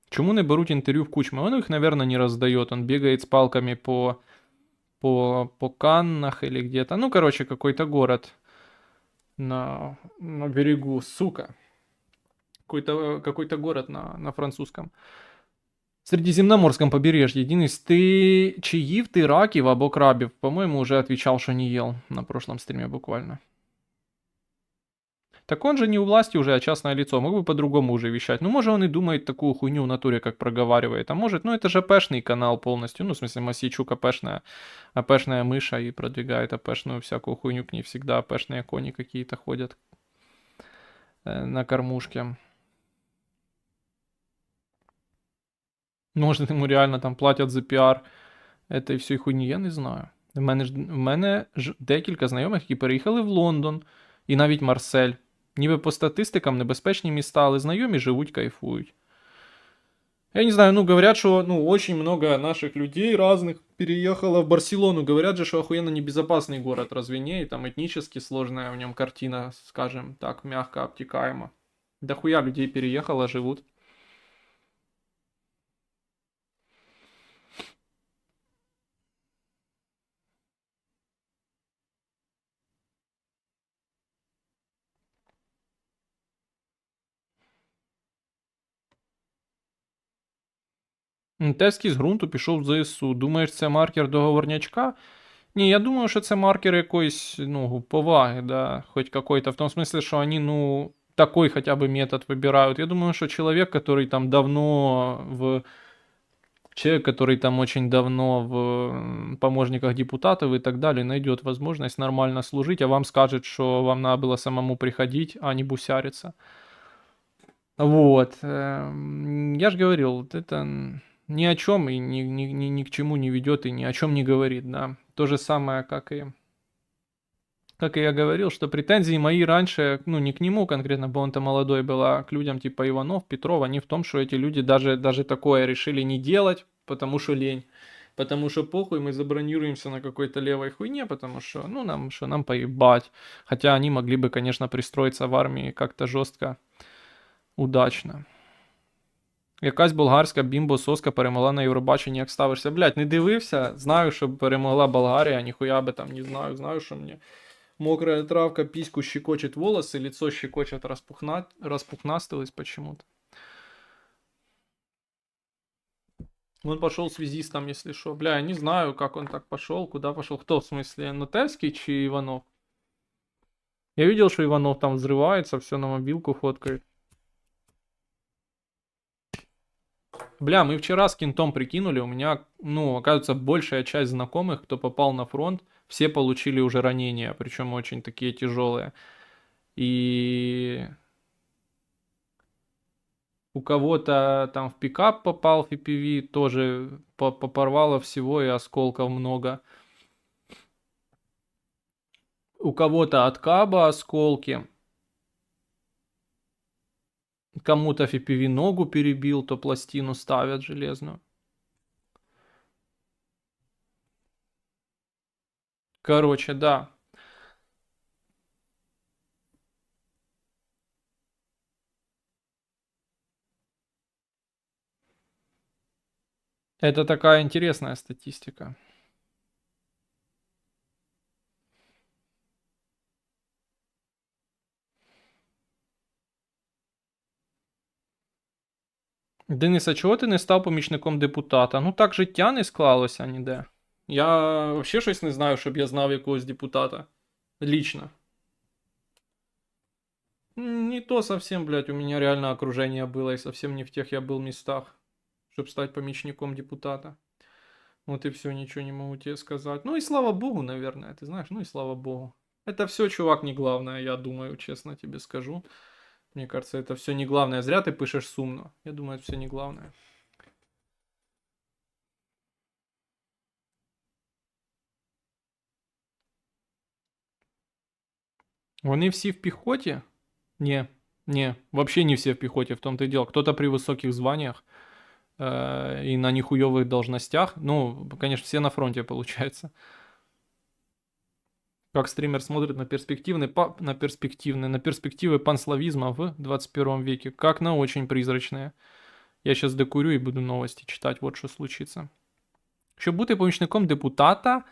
Чему не берут интервью в Кучме? Он их, наверное, не раздает. Он бегает с палками по Каннах или где-то. Ну, короче, какой-то город на берегу, сука. Какой-то город на французском. Средиземноморском побережье. Денис, ты чаив, ты раків або крабів? По-моему, уже отвечал, что не ел на прошлом стриме буквально. Так он же не у власти уже, а частное лицо. Мог бы по-другому уже вещать. Ну, может, он и думает такую хуйню в натуре, как проговаривает. А может, ну, это же АПшный канал полностью. Ну, в смысле, Масейчук АПшная мыша и продвигает АПшную всякую хуйню. К ней всегда АПшные кони какие-то ходят на кормушке. Может, ему реально там платять за піар этой всієї хуйні, я не знаю. В мене декілька знайомих, які переїхали в Лондон і навіть Марсель. Ніби по статистикам небезпечні міста, але знайомі живуть, кайфують. Я не знаю, ну говорят, что ну очень много наших людей разных переехало в Барселону. Говорят же, что охуенно небезопасный город, разве не? И там этнически сложная в нем картина, скажем так, мягко обтекаема. Дохуя людей переехало, живут. Тевський з ґрунту пішов в ЗСУ. Думаєш, це маркер договорнячка? Ні, я думаю, що це маркер якоїсь, ну, поваги, да, хоть какой-то, в том смысле, что они, ну, такой хотя бы метод выбирают. Я думаю, что человек, который там очень давно в помощниках депутатов и так далее, найдет возможность нормально служить, а вам скажет, что вам надо было самому приходить, а не бусяриться. Вот. Я же говорил, это ни о чем и ни к чему не ведет и ни о чем не говорит, да. То же самое, как и я говорил, что претензии мои раньше, ну, не к нему конкретно, бо он-то молодой был, а к людям типа Иванов, Петров, они в том, что эти люди даже такое решили не делать, потому что лень. Потому что похуй, мы забронируемся на какой-то левой хуйне, потому что, ну, нам поебать. Хотя они могли бы, конечно, пристроиться в армии как-то жестко, удачно. Якась болгарська бімбо-соска перемогла на Євробаченні, як ставишся. Блять, не дивився, знаю, що перемогла Болгарія, ніхуя би там не знаю. Знаю, що мені мокрая травка письку щекочет волосы, лицо щекочет распухнастилось почему-то. Он пошел связистом, если что. Бля, я не знаю, как он так пошел, куда пошел. Кто, в смысле, Нотельский чи Иванов? Я видел, что Иванов там взрывается, все на мобилку фоткает. Бля, мы вчера с кентом прикинули, у меня, ну, оказывается, большая часть знакомых, кто попал на фронт, все получили уже ранения, причем очень такие тяжелые. И у кого-то там в пикап попал в FPV, тоже попорвало всего и осколков много. У кого-то от каба осколки. Кому-то FPV ногу перебил, то пластину ставят железную. Короче, да. Это такая интересная статистика. Денис, а чого ти не став помічником депутата? Ну так життя не склалося ніде. Я вообще щось не знаю, щоб я знав якогось депутата. Лично. Не то совсем, блядь, у меня реально окружение было, и совсем не в тех я был местах, чтобы стать помощником депутата. Вот и все, ничего не могу тебе сказать. Ну и слава богу, наверное, ты знаешь, ну и слава богу. Это все, чувак, не главное, я думаю, честно тебе скажу. Мне кажется, это все не главное. Зря ты пишешь сумно. Я думаю, это все не главное. Вони всі в пехоте? Не, вообще не все в пехоте, в том-то и дело. Кто-то при высоких званиях и на нехуевых должностях. Ну, конечно, все на фронте, получается. Как стример смотрит на перспективы панславизма в 21 веке. Как на очень призрачные. Я сейчас докурю и буду новости читать. Вот що случиться. Щоб бути помічником депутата,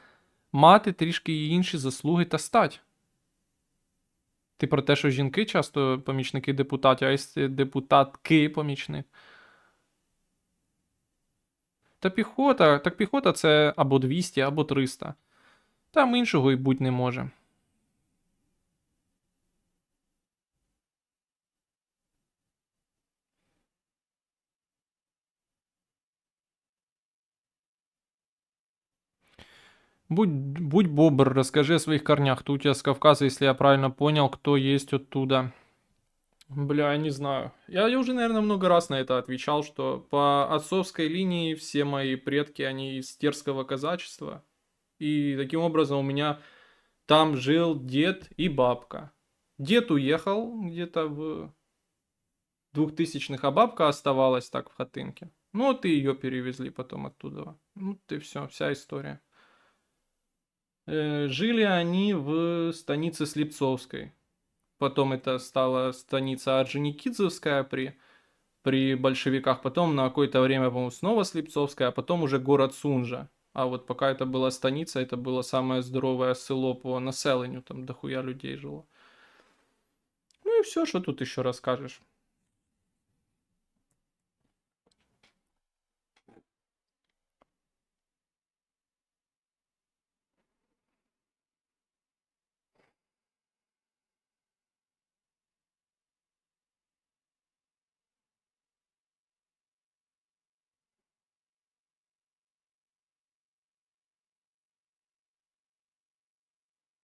мати трішки інші заслуги та стать. Ти про те, що жінки часто помічники депутатів, а є депутатки помічник. Та піхота, так піхота це або 200, або 300. Там іншого і бути не може. Будь бобр, расскажи о своих корнях. Кто у тебя с Кавказа, если я правильно понял, кто есть оттуда? Бля, я не знаю. Я уже, наверное, много раз на это отвечал, что по отцовской линии все мои предки, они из терского казачества. И таким образом у меня там жил дед и бабка. Дед уехал где-то в 2000-х, а бабка оставалась так в хатынке. Ну вот и ее перевезли потом оттуда. Ну и все, вся история. Жили они в станице Слепцовской. Потом это стала станица Орджоникидзевская при большевиках. Потом на какое-то время, по-моему, снова Слепцовская, а потом уже город Сунжа. А вот пока это была станица, это было самое здоровое село по населению. Там дохуя людей жило. Ну и все, что тут еще расскажешь.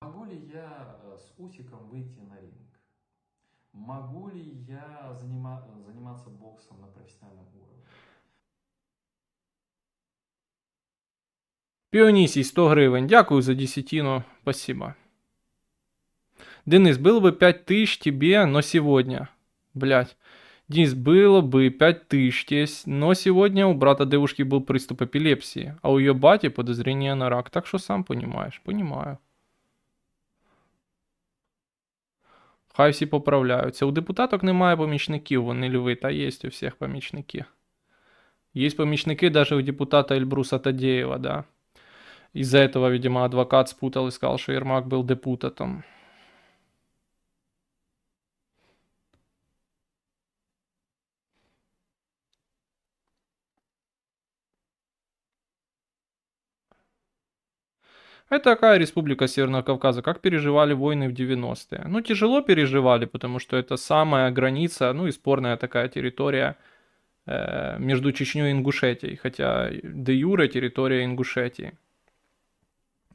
Могу ли я с усиком выйти на ринг? Могу ли я заниматься боксом на профессиональном уровне? Пионисий 100 гривен. Дякую за десятину. Спасибо. Денис, было бы 5000 тебе, но сегодня. Блять. Денис, было бы 5000, но сегодня у брата девушки был приступ эпилепсии, а у ее бати подозрение на рак, так что сам понимаешь, понимаю. Хай всі поправляються. У депутаток немає помічників, вони льви, та є у всіх помічники. Есть помічники даже у депутата Эльбруса Тадеева, да. Из-за этого, видимо, адвокат спутал и сказал, что Ермак был депутатом. Это такая республика Северного Кавказа. Как переживали войны в 90-е? Ну, тяжело переживали, потому что это самая граница, ну и спорная такая территория между Чечней и Ингушетией. Хотя де юре территория Ингушетии.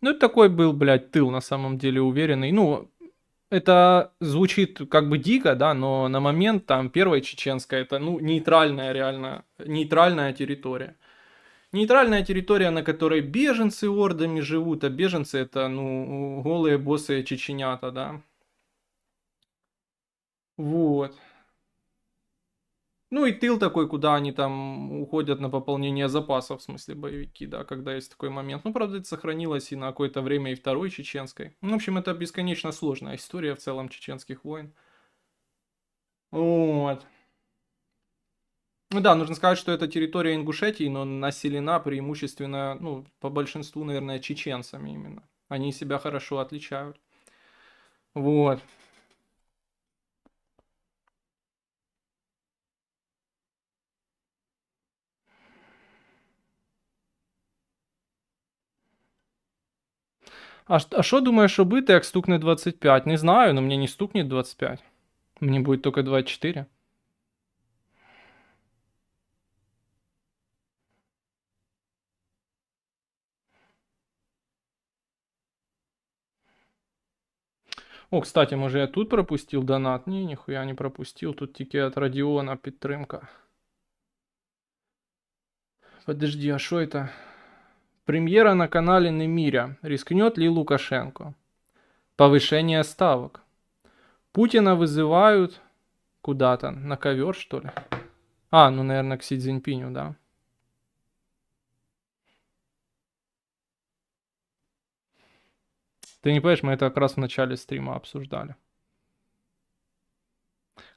Ну, это такой был, блядь, тыл на самом деле уверенный. Ну, это звучит как бы дико, да, но на момент там первой чеченской это, ну, нейтральная реально, нейтральная территория. Нейтральная территория, на которой беженцы ордами живут, а беженцы это, ну, голые босые чеченята, да. Вот. Ну и тыл такой, куда они там уходят на пополнение запасов, в смысле боевики, да, когда есть такой момент. Ну, правда, это сохранилось и на какое-то время и второй чеченской. Ну, в общем, это бесконечно сложная история в целом чеченских войн. Вот. Ну да, нужно сказать, что это территория Ингушетии, но населена преимущественно, ну, по большинству, наверное, чеченцами именно. Они себя хорошо отличают. Вот. А що думаєш робити, як стукне 25? Не знаю, но мне не стукнет 25. Мне будет только 24. О, кстати, може я тут пропустил донат? Не, нихуя не пропустил. Тут тільки от Родіона підтримка. Подожди, а что это? Премьера на канале Немиря. Рискнет ли Лукашенко? Повышение ставок. Путина вызывают куда-то. На ковер, что ли? А, ну, наверное, к Си Цзиньпиню, да. Ты не понимаешь, мы это как раз в начале стрима обсуждали.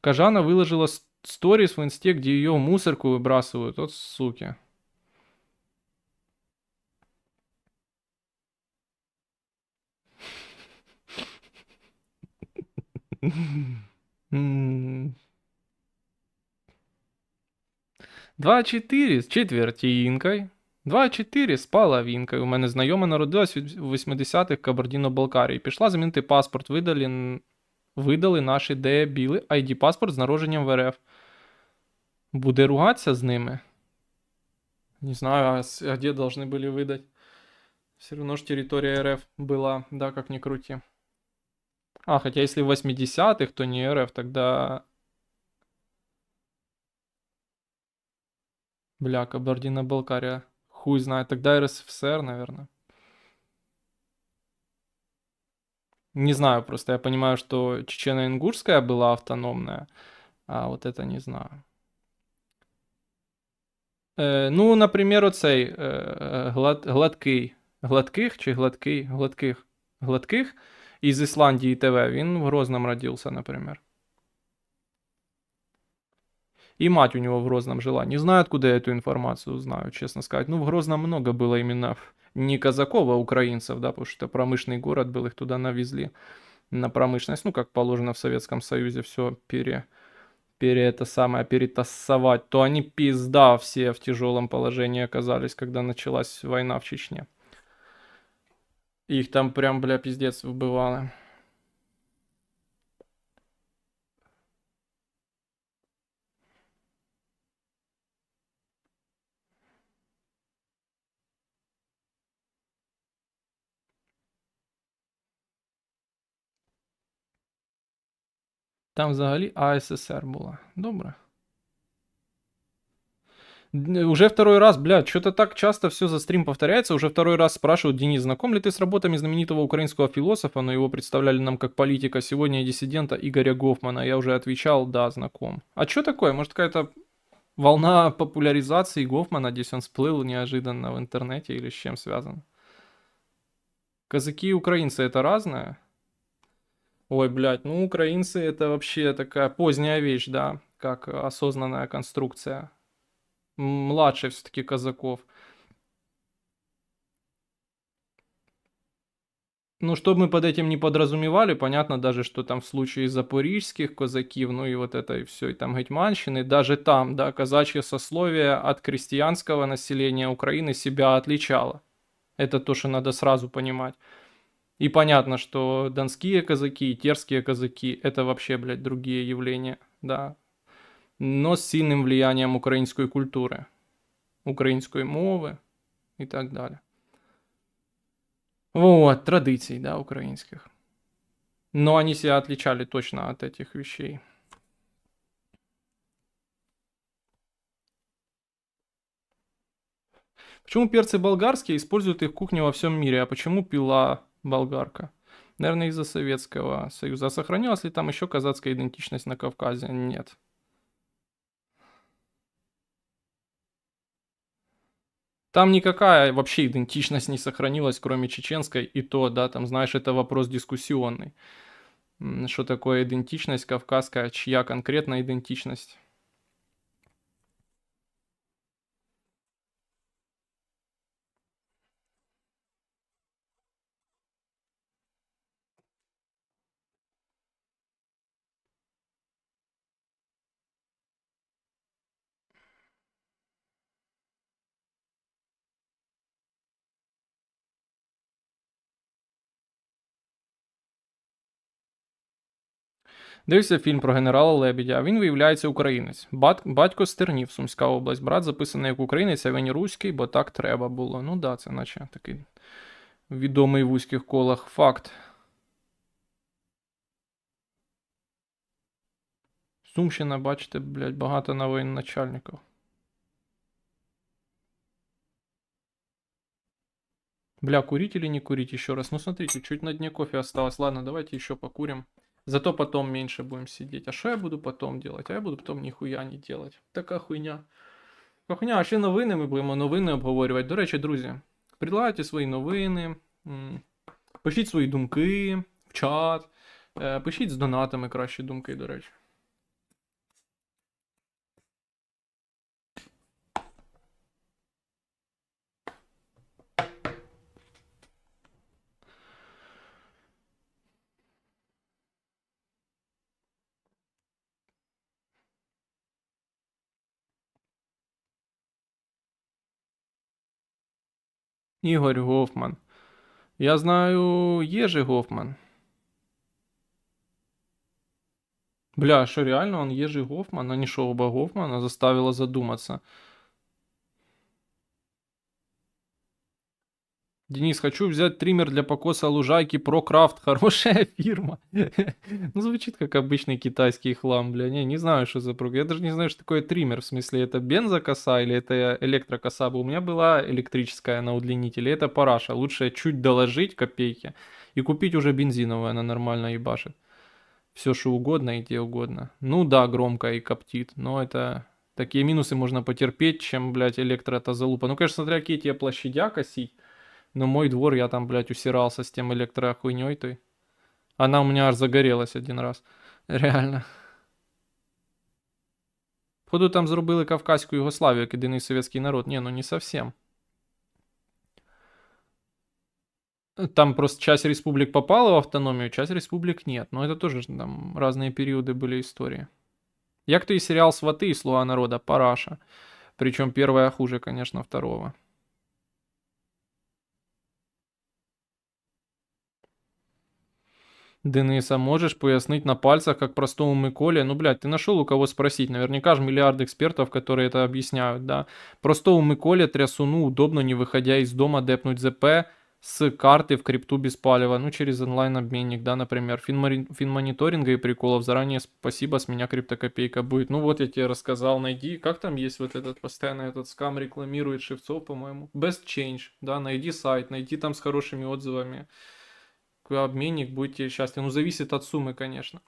Кажана выложила сторис в инсте, где ее в мусорку выбрасывают. Вот суки. М. 2,4 з четвертинкою. 2,4 з половинкою. У мене знайома народилась у 80-х в Кабардино-Балкарії. Пішла замінити паспорт. Видали наші дебіли ID-паспорт з народженням в РФ. Буде ругатися з ними? Не знаю, а где должны были выдать? Все равно ж территория РФ была, да, как ни крути. А, хотя если в 80-х, то не РФ, тогда... Бля, Кабардино-Балкария. Хуй знает, тогда РСФСР, наверное. Не знаю, просто я понимаю, что Чечено-Ингушская была автономная, а вот это не знаю. Ну, например, оцей гладкий. Гладких чи гладкий? Гладких. Гладких из Исландии ТВ. Він в Грозном родился, например. И мать у него в Грозном жила. Не знаю, откуда я эту информацию знаю, честно сказать. Ну, в Грозном много было именно не казаков, а украинцев, да, потому что это промышленный город был, их туда навезли на промышленность. Ну, как положено в Советском Союзе, все перетасовать. То они пизда все в тяжелом положении оказались, когда началась война в Чечне. Их там прям, бля, пиздец вбивали. Там взагалі АССР була. Добре. Уже второй раз, блядь, что-то так часто все за стрим повторяется. Уже второй раз спрашивают: Денис, знаком ли ты с работами знаменитого украинского философа, но его представляли нам как политика, сегодня и диссидента Игоря Гофмана? Я уже отвечал, да, знаком. А что такое? Может, какая-то волна популяризации Гофмана, здесь он всплыл неожиданно в интернете, или с чем связано? Казаки и украинцы это разное? Ой, блядь, ну украинцы это вообще такая поздняя вещь, да, как осознанная конструкция. Младше все-таки казаков. Ну, что бы мы под этим не подразумевали, понятно даже, что там в случае запорожских казаков, ну и вот это и все, и там гетьманщины, даже там, да, казачье сословие от крестьянского населения Украины себя отличало. Это то, что надо сразу понимать. И понятно, что донские казаки и терские казаки это вообще, блядь, другие явления, да. Но с сильным влиянием украинской культуры, украинской мовы и так далее. Вот, традиций, да, украинских. Но они себя отличали точно от этих вещей. Почему перцы болгарские используют их в кухне во всем мире, а почему пила болгарка? Наверное, из-за Советского Союза. А сохранилась ли там еще казацкая идентичность на Кавказе? Нет. Там никакая вообще идентичность не сохранилась, кроме чеченской, и то, да, там, знаешь, это вопрос дискуссионный. Что такое идентичность кавказская, чья конкретная идентичность? Дивився фільм про генерала Лебедя, а він виявляється українець. Батько з Тернів, Сумська область. Брат записаний як українець, а він руський, бо так треба було. Ну да, це наче такий відомий в вузьких колах факт. Сумщина, бачите, блядь, багато на воєначальників. Бля, курить или не курить еще раз? Ну смотрите, чуть на дне кофе осталось. Ладно, давайте еще покурим. Зато потом меньше будем сидеть. А что я буду потом делать? А я буду потом нихуя не делать. Така хуйня. Така хуйня, а ще новини ми будемо новини обговорювати. До речі, друзі, предлагайте свої новини. Пишіть свої думки в чат. Пишіть з донатами кращі думки, до речі. Ігор Гофман. Я знаю Ежи Гофман. Бля, что реально он Ежи Гофман, а не шо оба Гофмана, заставило задуматься. Денис, хочу взять триммер для покоса лужайки ProCraft. Хорошая фирма. Ну, звучит как обычный китайский хлам, бля. Не знаю, что за Я даже не знаю, что такое триммер. В смысле, это бензокоса или это электрокоса? У меня была электрическая на удлинителе. Это параша. Лучше чуть доложить копейки и купить уже бензиновую. Она нормально ебашит. Все, что угодно и где угодно. Ну да, громко и коптит. Но это... Такие минусы можно потерпеть, чем, блядь, электро-то залупа. Ну, конечно, смотря какие тебе площадя косить. Но мой двор, я там, блядь, усирался с тем электрохуйней той. Она у меня аж загорелась один раз. Реально. Походу там зробили Кавказьку Югославію, як єдиний совєтський народ. Не, ну не совсем. Там просто часть республик попала в автономию, часть республик нет. Но это тоже там разные периоды были истории. Як то и сериал «Сваты» и «Слуга народа», параша. Причем первая хуже, конечно, второго. Дениса, можешь пояснить на пальцах, как простому Миколе? Ну, блядь, ты нашел у кого спросить. Наверняка же миллиард экспертов, которые это объясняют, да. Простому Миколе, трясуну, удобно, не выходя из дома, депнуть ЗП с карты в крипту без палева, ну, через онлайн-обменник, да, например, финмониторинга и приколов, заранее спасибо, с меня криптокопейка будет. Ну, вот я тебе рассказал, найди, как там есть вот этот, постоянно этот скам рекламирует Шевцов, по-моему, Best Change, да, найди сайт, найди там с хорошими отзывами, обменник, будете счастливы, ну, зависит от суммы, конечно.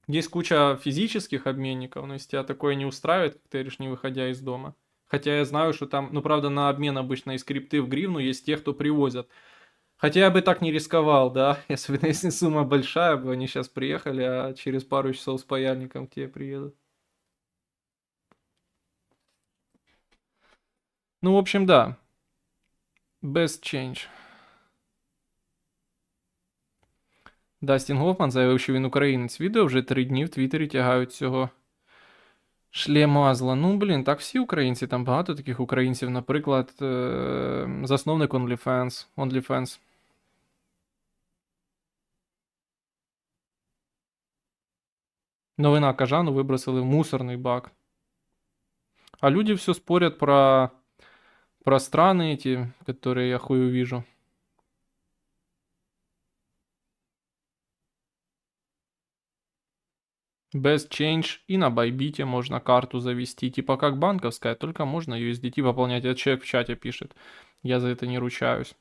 Есть куча физических обменников, но если тебя такое не устраивает, как ты говоришь, не выходя из дома. Хотя я знаю, что там, ну правда, на обмен обычно из крипты в гривну есть те, кто привозят. Хотя я бы так не рисковал, да, особенно если сумма большая, бы они сейчас приехали, а через пару часов с паяльником к тебе приедут. Ну, в общем, да. Best change. Дастін Гофман заявив, що він українець. Відео вже 3 дні в Твіттері тягають цього шлемазла. Ну, блін, так всі українці, там багато таких українців. Наприклад, засновник OnlyFans. Новина Кажану выбросили в мусорный бак. А люди все спорят про страны эти, которые я хуй увижу. Best Change и на Байбите можно карту завести. Типа как банковская, только можно USDT пополнять. Это человек в чате пишет. Я за это не ручаюсь.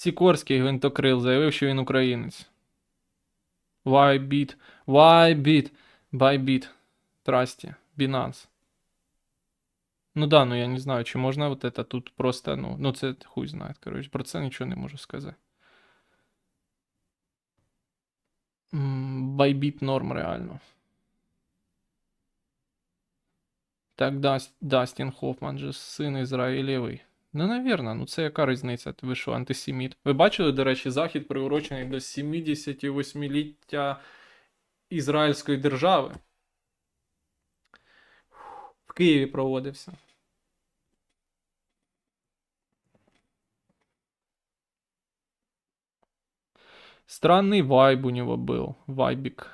Сікорський гвинтокрил заявив, що він українець. Bybit. Трасті. Binance. Ну да, ну я не знаю, чи можна вот это тут просто, ну це хуй знає, коротше, про це нічого не можу сказати. Bybit норм реально. Так, Дастін Хоффман же син Ізраїлєвий. Ну, навірно, ну це яка різниця? Ви що, антисеміт? Ви бачили, до речі, захід приурочений до 78-ліття Ізраїльської держави? В Києві проводився. Странный вайб у него был. Вайбик.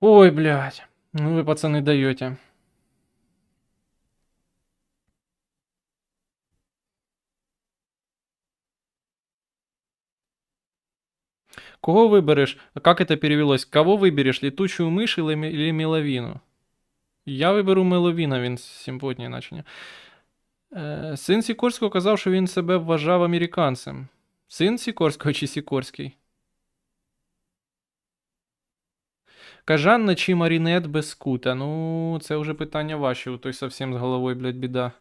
Ой, блядь. Ну вы, пацаны, даете. Кого выберешь? Как это перевелось? Кого выберешь? Летучую мышь или меловину? Я виберу меловіна, він симпотніє начиня. Син Сікорського казав, що він себе вважав американцем. Син Сікорського чи Сікорський? Кажан чи Марінет без кута? Ну, це вже питання ваші, у той совсем з головою, блядь, біда.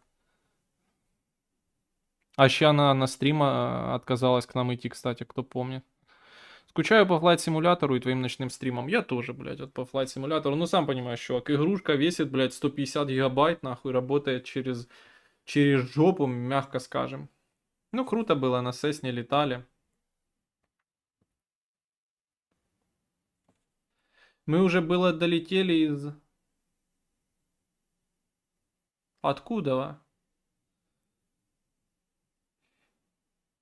А ще она на стрим отказалась к нам идти, кстати, кто помнит. Скучаю по флайт-симулятору и твоим ночным стримам. Я тоже, блядь, вот по флайт-симулятору. Ну, сам понимаешь, чувак, игрушка весит, блядь, 150 гигабайт, нахуй, работает через жопу, мягко скажем. Ну, круто было, на Сесне летали. Мы уже было долетели из... Откуда?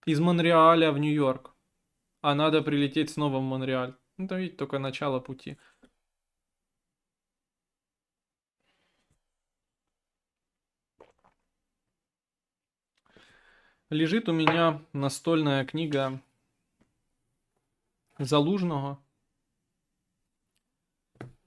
Из Монреаля в Нью-Йорк. А надо прилететь снова в Монреаль. Ну, это ведь только начало пути. Лежит у меня настольная книга Залужного.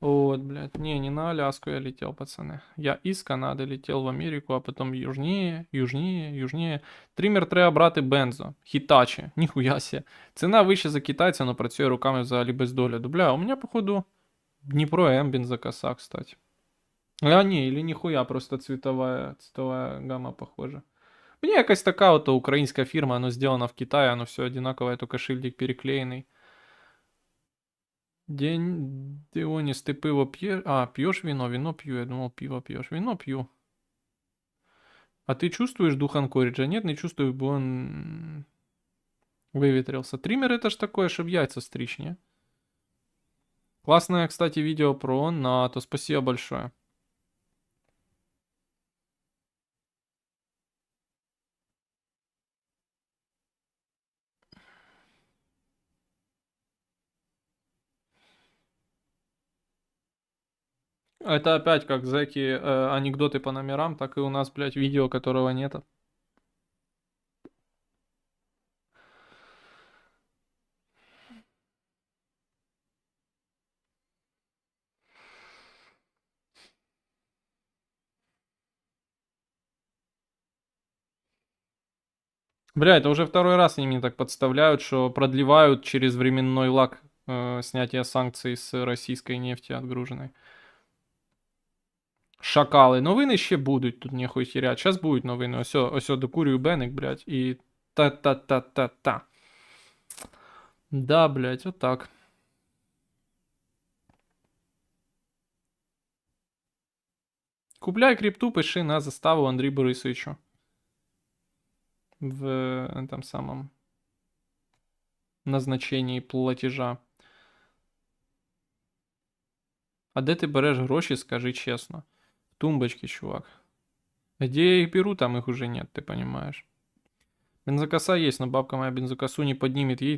Вот, блядь. Не на Аляску я летел, пацаны. Я из Канады летел в Америку, а потом южнее, южнее, южнее. Триммер треба брати Бензо. Хітачі. Ніхуя себе. Ціна вище за китайця, но працює руками взагалі без догляду. Бля, у меня, походу, Дніпро М бензокоса, кстати. А, не, или нихуя, просто цветовая гамма похожа. Мне якась така вот украинская фирма, оно сделано в Китае, оно все одинаковое, только шильдик переклеенный. День Дионис, ты пиво пьешь? А, пьешь вино? Вино пью. Я думал, пиво пьешь. Вино пью. А ты чувствуешь дух Анкориджа? Нет, не чувствую, бы он выветрился. Триммер это ж такое, чтоб яйца стричь, не? Классное, кстати, видео про НАТО. Спасибо большое. Это опять как зэки анекдоты по номерам, так и у нас, блядь, видео, которого нет. Бля, это уже второй раз они мне так подставляют, что продлевают через временной лаг снятие санкций с российской нефти отгруженной. Шакали. Новини ще будуть, тут нехуй терять. Сейчас будуть новини. Ось докурюю Бенник, блядь, і та-та-та-та-та. Да, блядь, вот так. Купляй крипту, пиши на заставу Андрію Борисовичу. В этом самом назначении платежа. А де ти береш гроші, скажи чесно. В тумбочке, чувак. Где я их беру, там их уже нет, ты понимаешь. Бензокоса есть, но бабка моя бензокосу не поднимет. Ей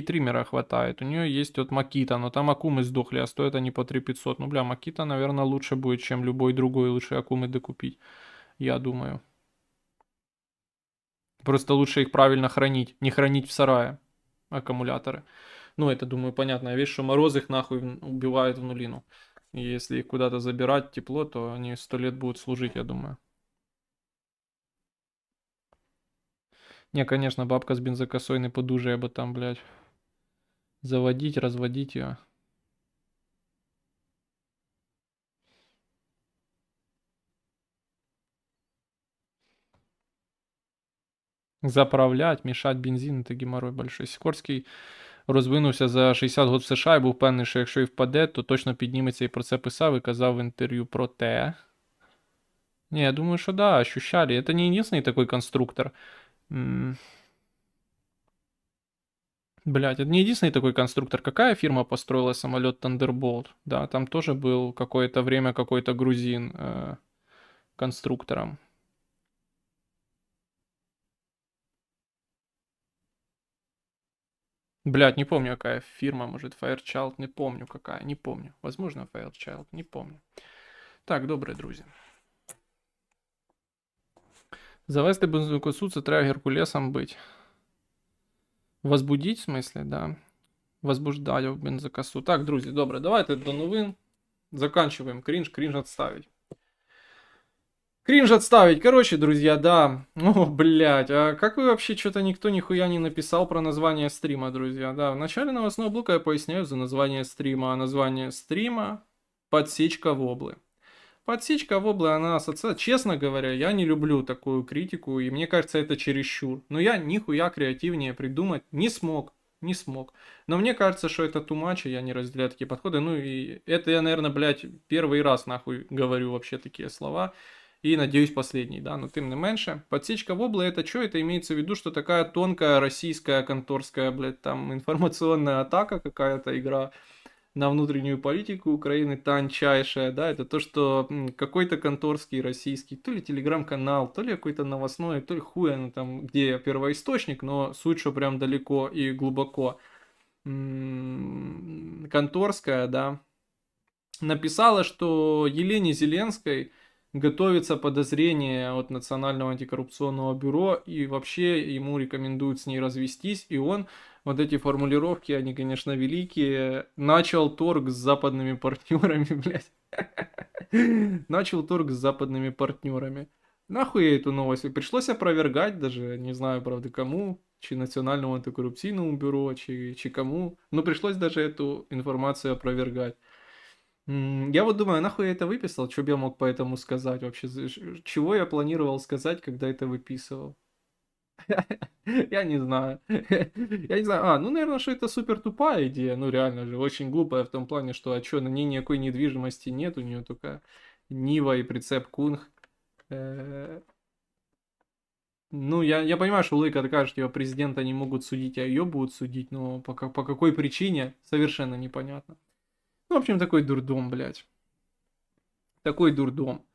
триммера хватает. У нее есть вот Макита, но там аккумы сдохли, а стоят они по 3500. Ну, бля, Макита, наверное, лучше будет, чем любой другой. Лучше аккумы докупить, я думаю. Просто лучше их правильно хранить. Не хранить в сарае аккумуляторы. Ну, это, думаю, понятная вещь, что мороз их нахуй убивает в нулину. И если их куда-то забирать тепло, то они 100 лет будут служить, я думаю. Не, конечно, бабка с бензокосой не подужає, бо там, блядь, заводить, разводить ее. Заправлять, мішати бензин, це геморрой большой. Сікорський розвинувся за 60 років в США і був певний, що якщо і впаде, то точно підніметься і про це писав і казав в інтерв'ю про те. Не, я думаю, что да, ощущали. Это не единственный такой конструктор. Блять, это не единственный такой конструктор. Какая фирма построила самолет Thunderbolt? Да, там тоже был какое-то время какой-то грузин конструктором. Блять, не помню, какая фирма, может, Fairchild, не помню какая, не помню. Возможно, Fairchild, не помню. Так, добре, друзі. Завести бензокосу, це треба Геркулесом бить. Возбудить, в смысле, да. Возбуждаю в бензокосу. Так, друзі, добре, давайте до новин. Заканчиваем кринж отставить. Кринж отставить. Короче, друзья, да. О, блядь, а как вы вообще, что-то никто нихуя не написал про название стрима, друзья. Да, в начале новостного блока я поясняю за название стрима. А название стрима — подсечка воблы. Подсечка воблы, она ассоциация. Честно говоря, я не люблю такую критику, и мне кажется, это чересчур. Но я нихуя креативнее придумать не смог. Не смог. Но мне кажется, что это too much, и я не разделяю такие подходы. Ну и это я, наверное, блядь, первый раз нахуй говорю вообще такие слова. И надеюсь последний, да, но тем не меньше. Подсечка воблы — это что? Это имеется в виду, что такая тонкая российская конторская, блядь, там информационная атака, какая-то игра на внутреннюю политику Украины тончайшая, да, это то, что какой-то конторский российский, то ли телеграм-канал, то ли какой-то новостной, то ли хуй оно там, где первоисточник, но суть, что прям далеко и глубоко конторская, да, написала, что Елене Зеленской готовится подозрение от Национального антикоррупционного бюро, и вообще ему рекомендуют с ней развестись, и он, вот эти формулировки, они, конечно, великие, начал торг с западными партнерами, блядь. Начал торг с западными партнерами. Нахуй я эту новость? Пришлось опровергать даже, не знаю, правда, кому, чи Национальному антикоррупционному бюро, чи кому, но пришлось даже эту информацию опровергать. Я вот думаю, нахуй я это выписал, что бы я мог по этому сказать вообще, чего я планировал сказать, когда это выписывал? Я не знаю. Я не знаю. Ну, наверное, что это супер тупая идея. Ну, реально же, очень глупая в том плане, что, а что, на ней никакой недвижимости нет, у нее только Нива и прицеп Кунг. Ну, я понимаю, что логика такая, что типа, президента не могут судить, а ее будут судить, но по какой причине, совершенно непонятно. Ну, в общем, такой дурдом, блядь. Такой дурдом.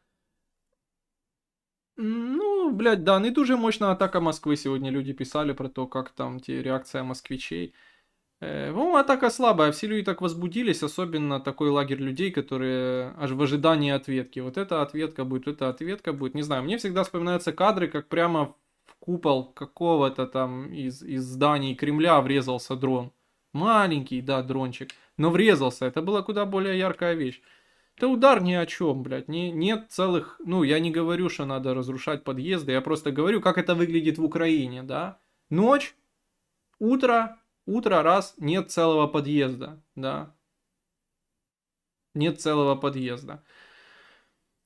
Ну, блядь, да, не дуже мощная атака Москвы. Сегодня люди писали про то, как там реакция москвичей. По-моему, атака слабая. Все люди так возбудились, особенно такой лагерь людей, которые аж в ожидании ответки. Вот эта ответка будет, эта ответка будет. Не знаю, мне всегда вспоминаются кадры, как прямо в купол какого-то там из зданий Кремля врезался дрон. Маленький, да, дрончик. Но врезался. Это была куда более яркая вещь. Это удар ни о чем, блядь. Нет целых... Ну, я не говорю, что надо разрушать подъезды. Я просто говорю, как это выглядит в Украине, да. Ночь, утро, раз, нет целого подъезда, да. Нет целого подъезда.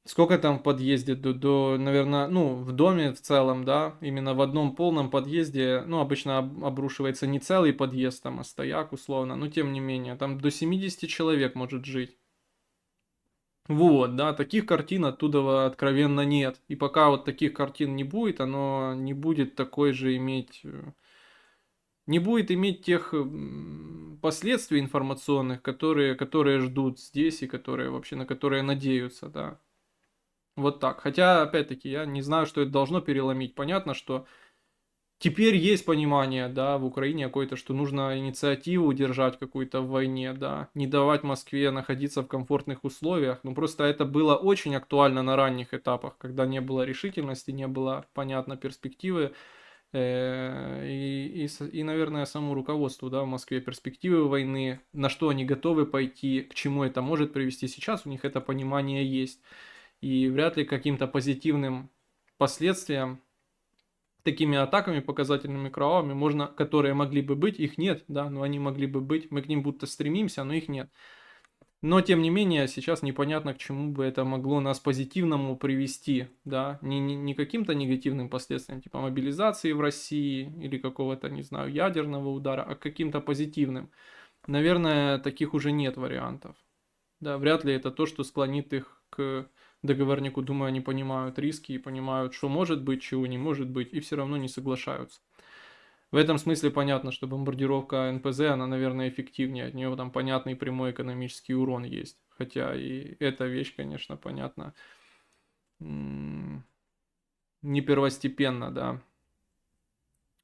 Сколько там в подъезде? Наверное, ну, в доме в целом, да, именно в одном полном подъезде, ну, обычно обрушивается не целый подъезд, там, а стояк, условно, но тем не менее, там до 70 человек может жить. Вот, да, таких картин оттуда откровенно нет. И пока вот таких картин не будет, оно не будет такой же иметь... Не будет иметь тех последствий информационных, которые ждут здесь и которые вообще на которые надеются, да. Вот так. Хотя, опять-таки, я не знаю, что это должно переломить. Понятно, что теперь есть понимание, да, в Украине какое-то, что нужно инициативу удержать какую-то в войне, да, не давать Москве находиться в комфортных условиях. Ну, просто это было очень актуально на ранних этапах, когда не было решительности, не было, понятно, перспективы. И, наверное, самому руководству, да, в Москве перспективы войны, на что они готовы пойти, к чему это может привести. Сейчас у них это понимание есть. И вряд ли каким-то позитивным последствиям, такими атаками показательными, кровавыми, можно, которые могли бы быть, их нет, да, но они могли бы быть, мы к ним будто стремимся, но их нет. Но, тем не менее, сейчас непонятно, к чему бы это могло нас позитивному привести, да, не каким-то негативным последствиям, типа мобилизации в России или какого-то, не знаю, ядерного удара, а к каким-то позитивным. Наверное, таких уже нет вариантов. Да, вряд ли это то, что склонит их к договорнику. Думаю, они понимают риски и понимают, что может быть, чего не может быть, и все равно не соглашаются. В этом смысле понятно, что бомбардировка НПЗ, она, наверное, эффективнее. От нее там понятный прямой экономический урон есть. Хотя и эта вещь, конечно, понятно, не первостепенно, да.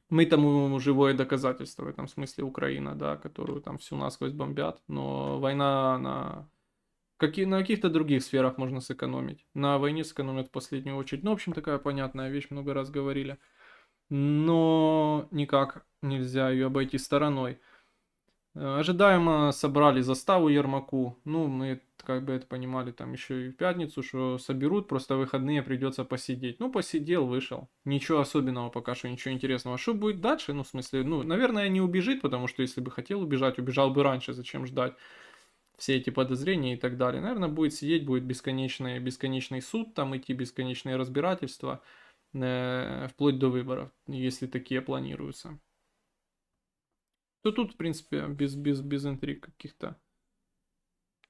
Мы тому живое доказательство в этом смысле Украина, да, которую там всю насквозь бомбят. Но война, на каких-то других сферах можно сэкономить. На войне сэкономят в последнюю очередь. Ну, в общем, такая понятная вещь, много раз говорили. Но никак нельзя ее обойти стороной. Ожидаемо собрали заставу Ермаку. Ну, мы как бы это понимали там еще и в пятницу, что соберут, просто в выходные придется посидеть. Ну, посидел, вышел. Ничего особенного пока что, ничего интересного. Что будет дальше? Ну, в смысле, ну, наверное, не убежит, потому что если бы хотел убежать, убежал бы раньше. Зачем ждать все эти подозрения и так далее? Наверное, будет сидеть, будет бесконечный суд, там идти бесконечные разбирательства. Вплоть до выборов, если такие планируются. То тут, в принципе, без интриг каких-то.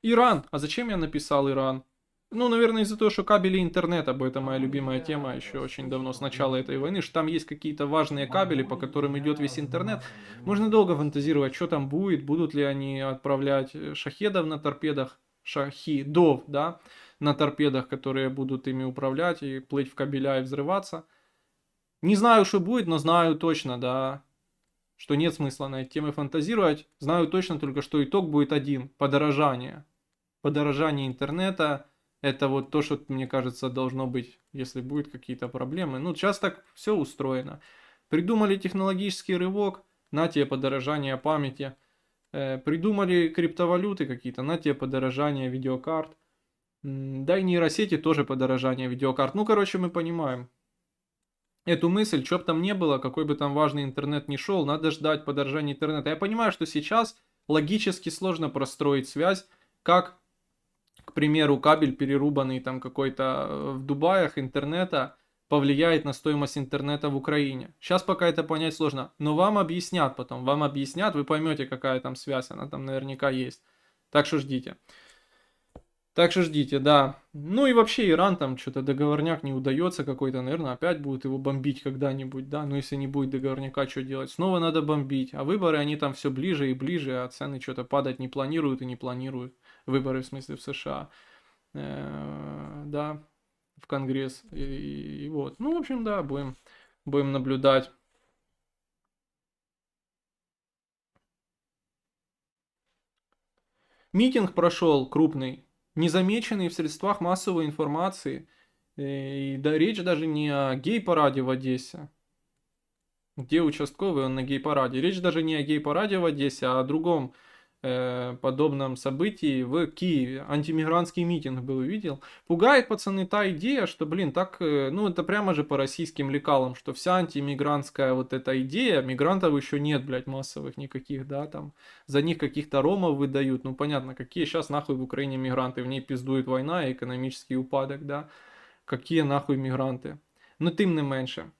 Иран. А зачем я написал Иран? Ну, наверное, из-за того, что кабели интернета, бо это моя любимая тема еще очень давно, с начала этой войны, что там есть какие-то важные кабели, по которым идет весь интернет. Можно долго фантазировать, что там будет, будут ли они отправлять шахедов на торпедах, шахидов, да, на торпедах, которые будут ими управлять и плыть в кабеля и взрываться. Не знаю, что будет, но знаю точно, да, что нет смысла на эти темы фантазировать. Знаю точно только, что итог будет один – подорожание. Подорожание интернета Это вот то, что, мне кажется, должно быть, если будут какие-то проблемы. Ну, сейчас так все устроено. Придумали технологический рывок, на тебе подорожание памяти. Придумали криптовалюты какие-то, на тебе подорожание видеокарт. Да и нейросети тоже подорожание видеокарт. Ну, короче, мы понимаем эту мысль, что бы там ни было, какой бы там важный интернет ни шел, надо ждать подорожания интернета. Я понимаю, что сейчас логически сложно простроить связь, как, к примеру, кабель, перерубанный там какой-то в Дубаях интернета, повлияет на стоимость интернета в Украине. Сейчас пока это понять сложно, но вам объяснят потом, вам объяснят, вы поймете, какая там связь, она там наверняка есть. Так что ждите. Так что ждите, да. Ну и вообще Иран там что-то договорняк не удается какой-то, наверное, опять будут его бомбить когда-нибудь, да. Но если не будет договорняка, что делать? Снова надо бомбить. А выборы, они там все ближе и ближе, а цены что-то падать не планируют и не планируют. Выборы, в смысле, в США. Да, в Конгресс. И вот. Ну, в общем, да, будем наблюдать. Митинг прошел крупный, незамеченный в средствах массовой информации. И да, речь даже не о гей-параде в Одессе. Где участковый, он на гей-параде. Речь даже не о гей-параде в Одессе, а о другом подобном событии в Киеве. Антимигрантский митинг был, видел. Пугает, пацаны, та идея, что, блин, так, ну это прямо же по российским лекалам, что вся антимигрантская вот эта идея, мигрантов еще нет, блядь, массовых никаких, да, там, за них каких-то ромов выдают, ну понятно, какие сейчас нахуй в Украине мигранты, в ней пиздует война и экономический упадок, да, какие нахуй мигранты. Ну тим не менше.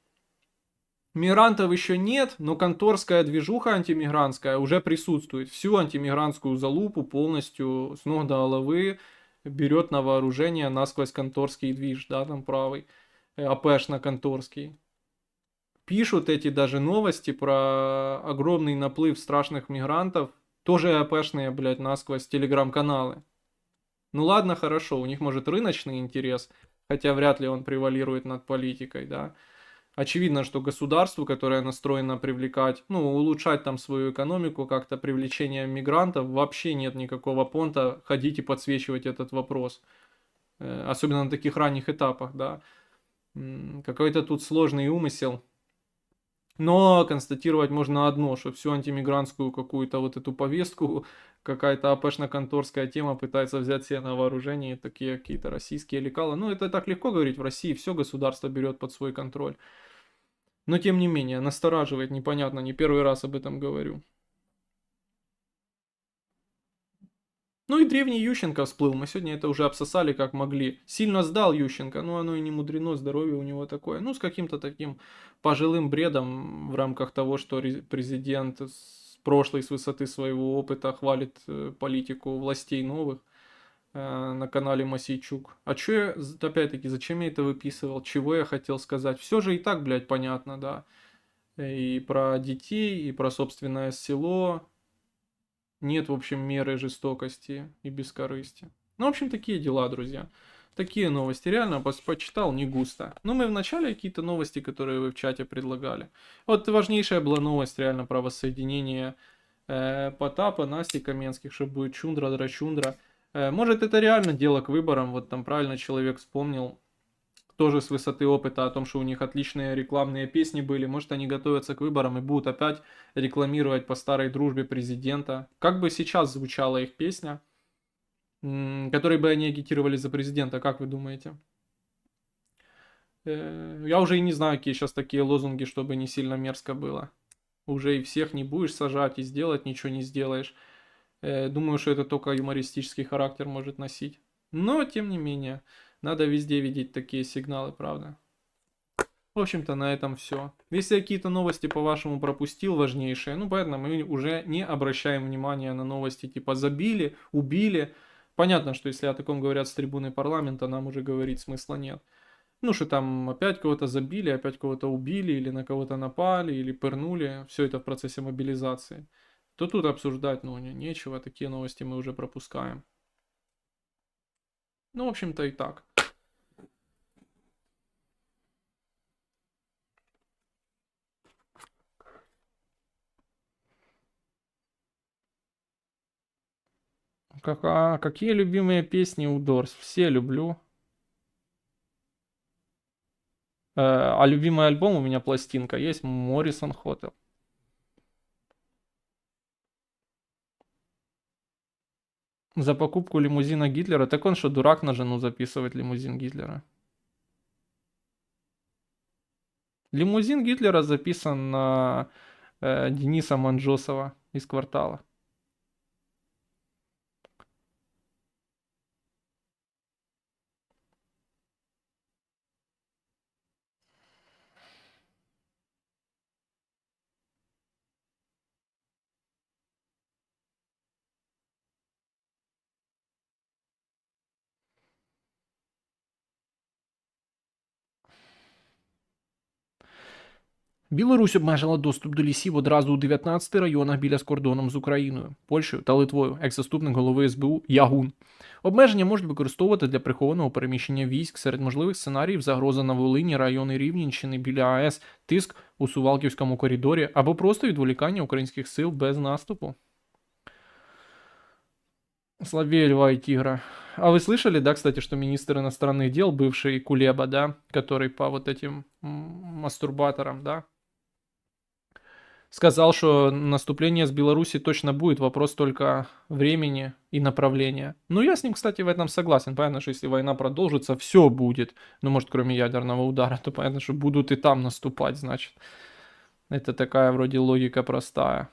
Мигрантов еще нет, но конторская движуха антимигрантская уже присутствует. Всю антимигрантскую залупу полностью с ног до головы берет на вооружение насквозь конторский движ, да, там правый, АПшно-конторский. Пишут эти даже новости про огромный наплыв страшных мигрантов, тоже АПшные, блядь, насквозь телеграм-каналы. Ну ладно, хорошо, у них может рыночный интерес, хотя вряд ли он превалирует над политикой, да. Очевидно, что государству, которое настроено привлекать, ну, улучшать там свою экономику, как-то привлечение мигрантов, вообще нет никакого понта ходить и подсвечивать этот вопрос. Особенно на таких ранних этапах, да. Какой-то тут сложный умысел. Но констатировать можно одно, что всю антимигрантскую какую-то вот эту повестку, какая-то АПшно-конторская тема пытается взять себе на вооружение, такие какие-то российские лекала. Ну, это так легко говорить, в России все государство берет под свой контроль. Но тем не менее, настораживает, непонятно, не первый раз об этом говорю. Ну и древний Ющенко всплыл, мы сегодня это уже обсосали как могли. Сильно сдал Ющенко, но оно и не мудрено, здоровье у него такое. Ну, с каким-то таким пожилым бредом в рамках того, что президент с прошлой, с высоты своего опыта хвалит политику властей новых на канале Масейчук. А чё я, опять-таки, зачем я это выписывал? Чего я хотел сказать? Все же и так, блядь, понятно, да. И про детей, и про собственное село. Нет, в общем, меры жестокости и бескорыстия. Ну, в общем, такие дела, друзья. Такие новости. Реально, почитал не густо. Ну, мы в начале какие-то новости, которые вы в чате предлагали. Вот важнейшая была новость реально про воссоединение Потапа, Насти Каменских, что будет Чундра, Драчундра. Может, это реально дело к выборам. Вот там правильно человек вспомнил тоже с высоты опыта о том, что у них отличные рекламные песни были. Может, они готовятся к выборам и будут опять рекламировать по старой дружбе президента. Как бы сейчас звучала их песня, которой бы они агитировали за президента, как вы думаете? Я уже и не знаю, какие сейчас такие лозунги, чтобы не сильно мерзко было. Уже и всех не будешь сажать, и сделать ничего не сделаешь. Думаю, что это только юмористический характер может носить. Но, тем не менее, надо везде видеть такие сигналы, правда? В общем-то, на этом все. Если я какие-то новости, по-вашему, пропустил важнейшие, ну, поэтому мы уже не обращаем внимания на новости типа «забили», «убили». Понятно, что если о таком говорят с трибуны парламента, нам уже говорить смысла нет. Ну, что там опять кого-то забили, опять кого-то убили, или на кого-то напали, или пырнули. Все это в процессе мобилизации. То тут обсуждать, ну, нечего, такие новости мы уже пропускаем. Ну, в общем-то, и так. Какие любимые песни у Дорс? Все люблю. А любимый альбом у меня пластинка есть Моррисон Хотел. За покупку лимузина Гитлера. Так он что, дурак на жену записывать лимузин Гитлера? Лимузин Гитлера записан на Дениса Манджосова из «Квартала». Білорусь обмежила доступ до лісів одразу у 19 районах біля з кордоном з Україною, Польщею та Литвою, екс-заступник голови СБУ Ягун. Обмеження можуть використовувати для прихованого переміщення військ. Серед можливих сценаріїв загроза на Волині, райони Рівненщини біля АЕС, тиск у Сувалківському коридорі або просто відволікання українських сил без наступу. Слабее льва и тигра. А вы слышали, да, кстати, что министр иностранных дел, бывший Кулеба, да, который по вот этим мастурбаторам, да, сказал, что наступление с Беларуси точно будет, вопрос только времени и направления. Ну, я с ним, кстати, в этом согласен. Понятно, что если война продолжится, все будет. Ну, может, кроме ядерного удара, то понятно, что будут и там наступать, значит. Это такая вроде логика простая.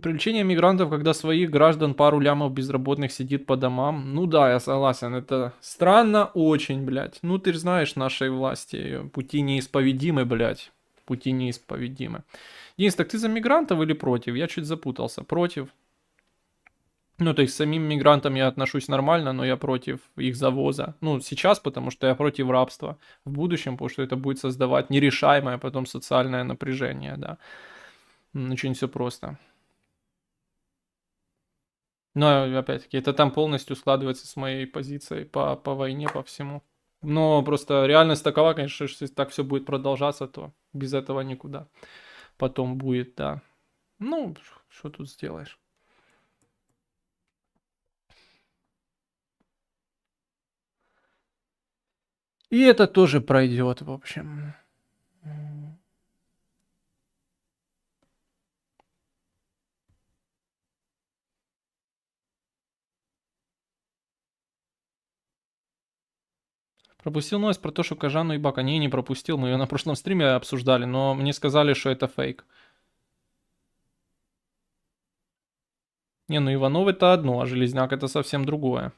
Привлечение мигрантов, когда своих граждан пару лямов безработных сидит по домам. Ну да, я согласен, это странно очень, блядь. Ну ты же знаешь нашей власти, пути неисповедимы, блядь. Пути неисповедимы. Денис, так ты за мигрантов или против? Я чуть запутался. Против. Ну, то есть, к самим мигрантам я отношусь нормально, но я против их завоза. Ну, сейчас, потому что я против рабства. В будущем, потому что это будет создавать нерешаемое потом социальное напряжение, да. Очень все просто. Но, опять-таки, это там полностью складывается с моей позицией по войне, по всему. Но просто реальность такова, конечно, что если так все будет продолжаться, то без этого никуда. Потом будет, да. Ну, что тут сделаешь? И это тоже пройдет, в общем. Пропустил новость про то, что Кажану и Бака. Не пропустил. Мы ее на прошлом стриме обсуждали, но мне сказали, что это фейк. Не, ну Иванов это одно, а Железняк это совсем другое.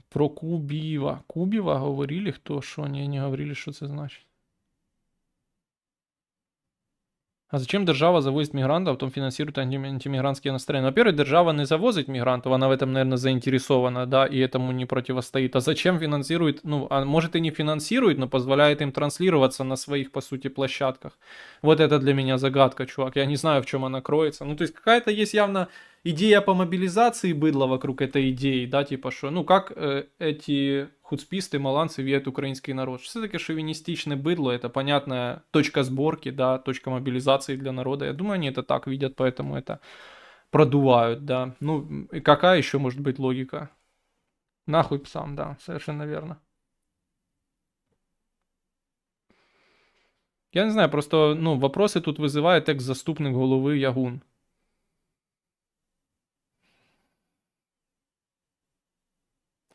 Про Кубіва. Кубіва говорили, хто що? Не говорили, що це значить. А зачем держава завозит мигрантов, а потом финансирует антимигрантские настроения? Во-первых, держава не завозит мигрантов, она в этом, наверное, заинтересована, да, и этому не противостоит. А зачем финансирует? Ну, а может и не финансирует, но позволяет им транслироваться на своих, по сути, площадках. Вот это для меня загадка, чувак. Я не знаю, в чем она кроется. Ну, то есть какая-то есть явно идея по мобилизации быдла вокруг этой идеи, да, типа что, ну, как эти хуцписты, маланцы видят украинский народ. Все-таки шовинистичное быдло, это понятная точка сборки, да, точка мобилизации для народа. Я думаю, они это так видят, поэтому это продувают, да. Ну, и какая еще может быть логика? Нахуй псам, да, совершенно верно. Я не знаю, просто, ну, вопросы тут вызывает экс-заступник головы Ягун.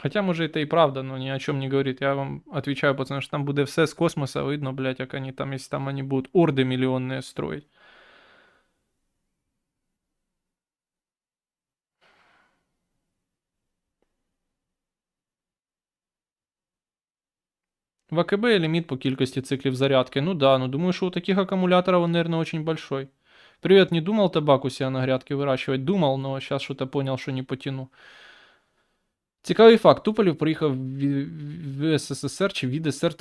Хотя, може, это и правда, но ни о чем не говорит. Я вам отвечаю, пацаны, что там буде все з космоса видно, блядь, як они там, если там они будут орды миллионные строить. В АКБ лимит по кількості циклів зарядки. Ну да, но думаю, что у таких аккумуляторов он, наверное, очень большой. Привет, не думал табак у себя на грядке выращивать? Думал, но сейчас что-то понял, что не потяну. Цікавий факт. Туполєв приїхав в СССР чи від СССР,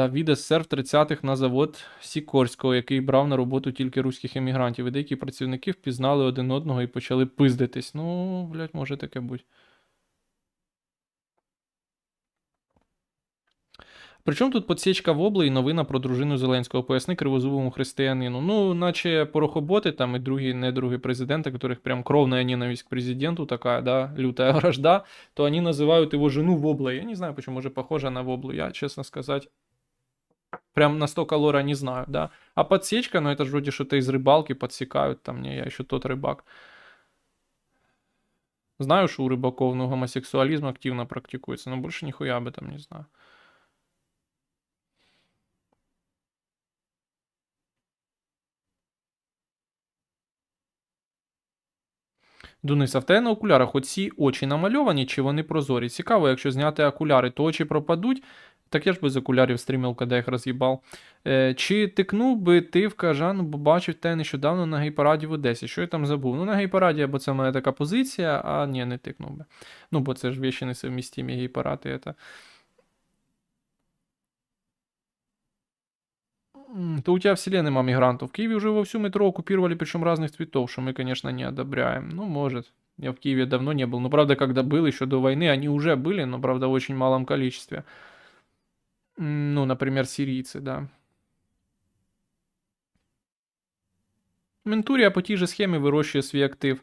від СССР в 30-х на завод Сікорського, який брав на роботу тільки руських емігрантів. І деякі працівники впізнали один одного і почали пиздитись. Ну, блядь, може таке бути. Причому тут подсічка вобли і новина про дружину Зеленського, поясни кривозубому християнину. Ну, наче порохоботи там і другі недруги президента, которых прям кровная ненависть к президенту такая, да, лютая вражда, то они называют его жену воблой. Я не знаю, почему, может, похожа на воблу. Я, честно сказать, прям настолько лора не знаю, да. А подсечка, ну это же вроде что-то из рыбалки подсекают там, не, я еще тот рыбак. Знаю, что у рыбаков, ну, гомосексуализм активно практикуется, но больше нихуя об этом не знаю. Дунис, а в тебе на окулярах оці очі намальовані, чи вони прозорі? Цікаво, якщо зняти окуляри, то очі пропадуть. Так я ж без окулярів стрімив, коли їх роз'їбав. Чи тикнув би ти в кажан, бо бачив те нещодавно на гей-параді в Одесі? Що я там забув? Ну, на гей-параді, або це моя така позиція, а ні, не тикнув би. Ну, бо це ж вещі несовмістимі, гей-парад і це. То у тебя в селе нема мигрантов. В Киеве уже вовсю метро оккупировали, причем разных цветов, что мы, конечно, не одобряем. Ну, может. Я в Киеве давно не был. Но, правда, когда был, еще до войны, они уже были, но, правда, в очень малом количестве. Ну, например, сирийцы, да. Ментурія по тій же схемі вирощує свій актив.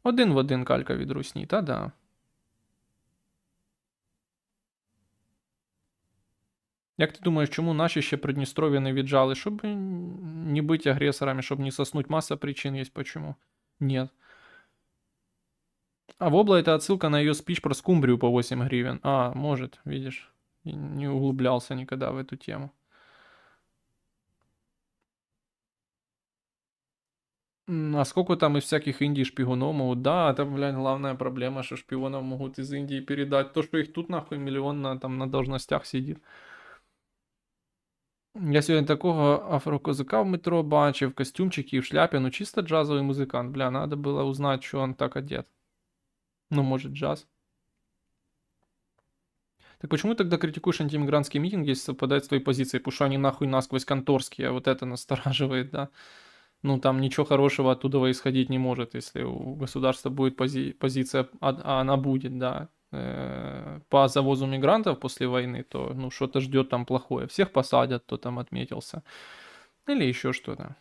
Один в один калька від русні, та да. Як ти думаєш, чому наші ще Придністров'я не віджали? Щоб не бути агресорами, щоб не соснуть. Масса причин есть почему. Нет. А вобла это отсылка на ее спич про скумбрию по 8 гривен. А, может, видишь. Не углублялся никогда в эту тему. А сколько там из всяких Индий шпигунов могут? Да, это, блядь, главная проблема, что шпионов могут из Индии передать. То, что их тут нахуй миллион там на должностях сидит. Я сьогодні такого афрокозака в метро бачив, в костюмчике и в шляпе, ну чисто джазовый музыкант. Бля, надо было узнать, что он так одет. Ну, может, джаз. Так почему тогда критикуешь антииммигрантские митинги, если совпадает с твоей позицией? Потому что они нахуй насквозь конторские, а вот это настораживает, да. Ну, там ничего хорошего оттуда исходить не может, если у государства будет позиция, а она будет, да, по завозу мигрантов после войны, то, ну, что-то ждет там плохое. Всех посадят, кто там отметился. Или еще что-то.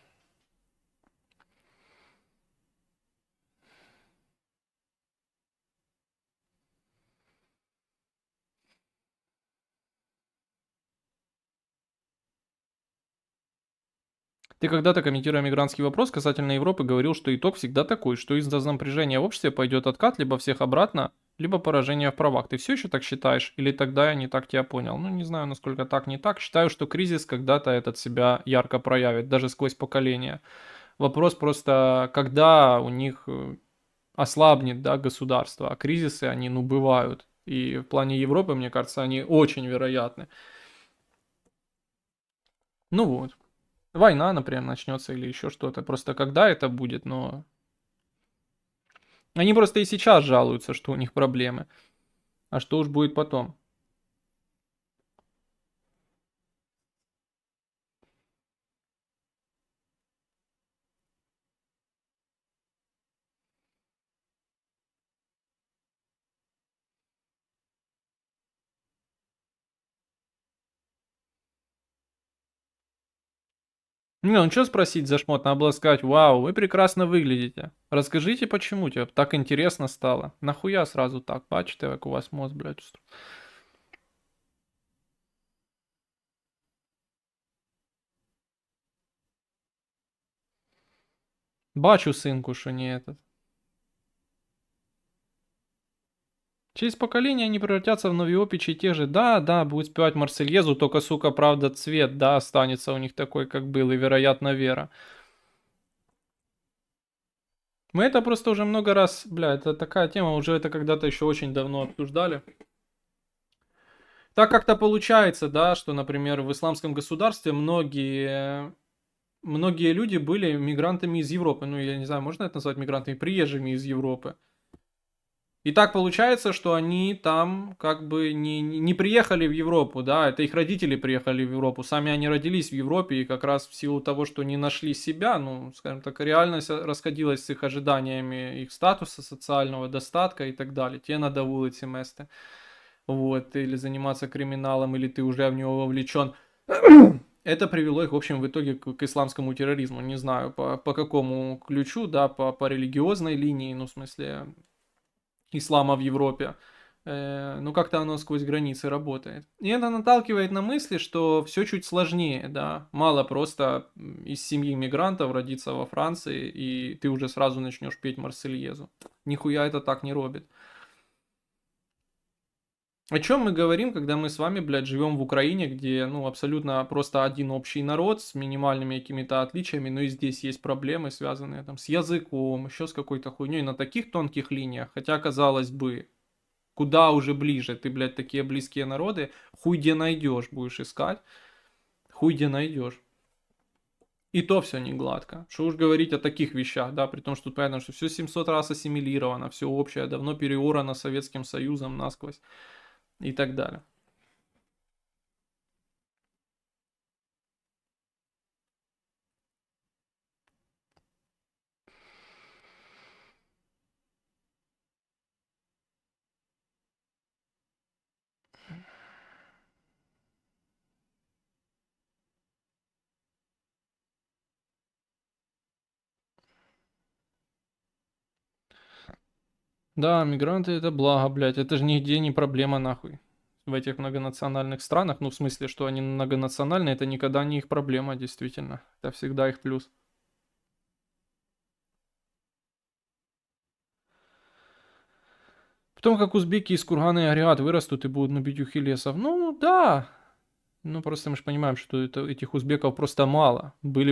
Ты когда-то, комментируя мигрантский вопрос касательно Европы, говорил, что итог всегда такой, что из-за напряжения в обществе пойдет откат либо всех обратно, либо поражение в правах. Ты все еще так считаешь? Или тогда я не так тебя понял? Ну, не знаю, насколько так, не так. Считаю, что кризис когда-то этот себя ярко проявит, даже сквозь поколения. Вопрос просто, когда у них ослабнет, да, государство. А кризисы, они, ну, бывают. И в плане Европы, мне кажется, они очень вероятны. Ну вот. Война, например, начнется или еще что-то. Просто когда это будет, но... Они просто и сейчас жалуются, что у них проблемы. А что уж будет потом? Не, ну что спросить за шмот? Надо было сказать, вау, вы прекрасно выглядите. Расскажите, почему тебе так интересно стало. Нахуя сразу так? Бачите, как у вас мозг, блядь, Бачу, сынку, что не этот. Через поколение они превратятся в новиопичи тех же. Да, да, будут спевать Марсельезу, только, сука, правда, цвет, да, останется у них такой, как был, и, вероятно, вера. Мы это просто уже много раз, бля, это такая тема, уже это когда-то еще очень давно обсуждали. Так как-то получается, да, что, например, в исламском государстве многие люди были мигрантами из Европы. Ну, я не знаю, можно это назвать мигрантами, приезжими из Европы. И так получается, что они там как бы не приехали в Европу, да, это их родители приехали в Европу, сами они родились в Европе, и как раз в силу того, что не нашли себя, ну, скажем так, реальность расходилась с их ожиданиями их статуса социального, достатка и так далее. Тебе надо вулиці мести, вот, или заниматься криминалом, или ты уже в него вовлечен. Это привело их, в общем, в итоге к исламскому терроризму. Не знаю, по какому ключу, да, по религиозной линии, ну, в смысле, ислама в Европе. Ну, как-то оно сквозь границы работает. И это наталкивает на мысли, что все чуть сложнее, да. Мало просто из семьи мигрантов родиться во Франции, и ты уже сразу начнешь петь Марсельезу. Нихуя это так не робит. О чем мы говорим, когда мы с вами, блядь, живем в Украине, где, ну, абсолютно просто один общий народ с минимальными какими-то отличиями, но и здесь есть проблемы, связанные там с языком, еще с какой-то хуйней на таких тонких линиях, хотя, казалось бы, куда уже ближе, ты, блядь, такие близкие народы, хуй где найдешь, будешь искать, хуй где найдешь. И то все не гладко. Что уж говорить о таких вещах, да, при том, что тут понятно, что все 700 раз ассимилировано, все общее, давно переорано Советским Союзом насквозь. И так далее. Да, мигранты это благо, блядь, это же нигде не проблема нахуй. В этих многонациональных странах, ну в смысле, что они многонациональные, это никогда не их проблема, действительно. Это всегда их плюс. Потом, как узбеки из Кургана и Ариат вырастут и будут на битюхе лесов. Ну, да. Ну, просто мы же понимаем, что этих узбеков просто мало. Были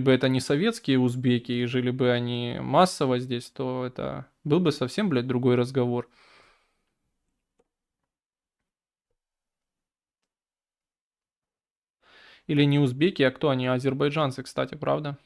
бы это не советские узбеки, и жили бы они массово здесь, то это был бы совсем, блядь, другой разговор. Или не узбеки, а кто они? Азербайджанцы, кстати, правда?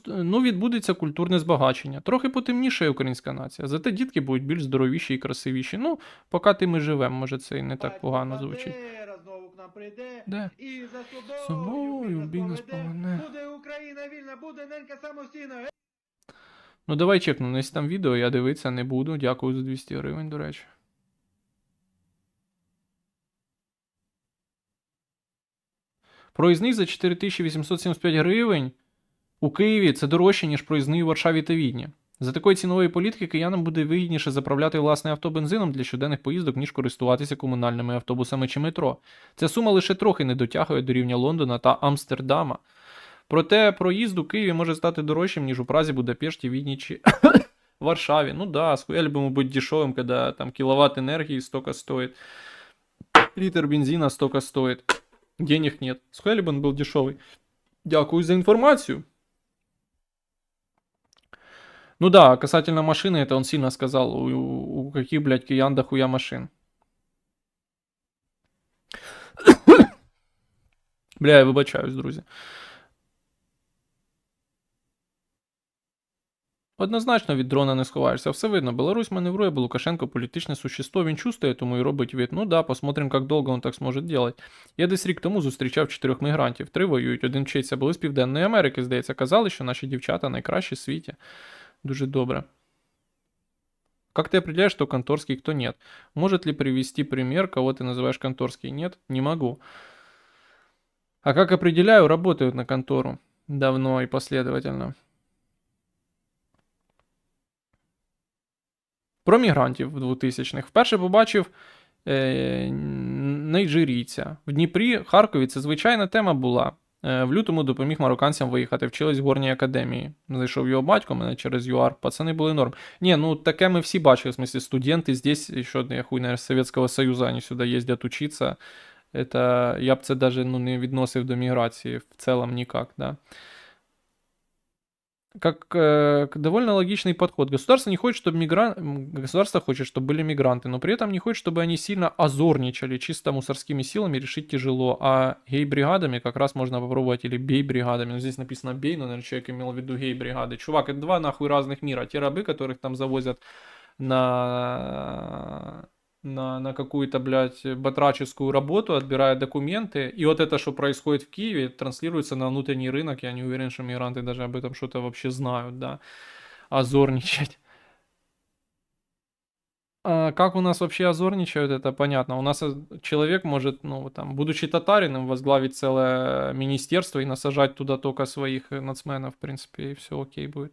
Ну, відбудеться культурне збагачення. Трохи потемнішає українська нація, зате дітки будуть більш здоровіші і красивіші. Ну, поки ти ми живемо, може це і не так погано звучить. Бандера знову к нам прийде Де? і за Собою собою бій нас поведе. поверне. Буде Україна вільна, буде ненька самостійна. Ну, давай чекну, якщо там відео, я дивитися не буду. Дякую за 200 гривень, до речі. Проїзний за 4875 гривень у Києві це дорожче, ніж проїзний у Варшаві та Відні. За такої цінової політики киянам буде вигідніше заправляти власне авто бензином для щоденних поїздок, ніж користуватися комунальними автобусами чи метро. Ця сума лише трохи не дотягує до рівня Лондона та Амстердама. Проте проїзд у Києві може стати дорожчим, ніж у Празі, Будапешті, Відні чи Варшаві. Ну да, схуяли бы мы быть дешевым, когда там киловатт энергии столько стоит, литр бензина столько стоит, денег нет. Схуяли бы он был дешевый. Дякую за информацию. Ну да, касательно машины, это он сильно сказал, у каких, блядь, киян дохуя машин. Бля, я вибачаюсь, друзі. Однозначно від дрона не сховаєшся. Все видно, Беларусь маневрує, бо Лукашенко політичне существо, він чувствує, тому і робить вид. Ну да, посмотрим, як довго він так зможе делать. Я десь рік тому зустрічав 4 мігрантів. 3 воюють, 1 вчиться, були з Південної Америки, здається. Казали, що наші дівчата найкращі в світі. Дуже добре. Как ты определяешь, кто конторский, кто нет? Может ли привести пример, кого ты называешь конторский? Нет, не могу. А как определяю, работают на контору. Давно и последовательно. Про мігрантів в 2000-х. Вперше побачив найджирійця. В Дніпрі, Харкові це звичайна тема була. В лютому допоміг марокканцям виїхати, вчились в горній академії. Знайшов його батько, мене через ЮАР. Пацани були норм. Ні, ну таке ми всі бачили, в смысле, студенти здесь, еще я хуй, наверное, з Советского Союза, вони сюди їздять учиться. Это, я б це даже не відносив до міграції в цілому ніяк, да. как довольно логичный подход. Государство не хочет, чтобы государство хочет, чтобы были мигранты, но при этом не хочет, чтобы они сильно озорничали. Чисто мусорскими силами решить тяжело. А гей-бригадами как раз можно попробовать, или бей-бригадами. Но здесь написано бей, но, наверное, человек имел в виду гей-бригады. Чувак, это два нахуй разных мира. Те рабы, которых там завозят на какую-то, блядь, батраческую работу, отбирая документы. И вот это, что происходит в Киеве, транслируется на внутренний рынок. Я не уверен, что мигранты даже об этом что-то вообще знают, да. Озорничать. А как у нас вообще озорничают, это понятно. У нас человек может, ну, там, будучи татарином, возглавить целое министерство и насажать туда только своих нацменов, в принципе, и все окей будет.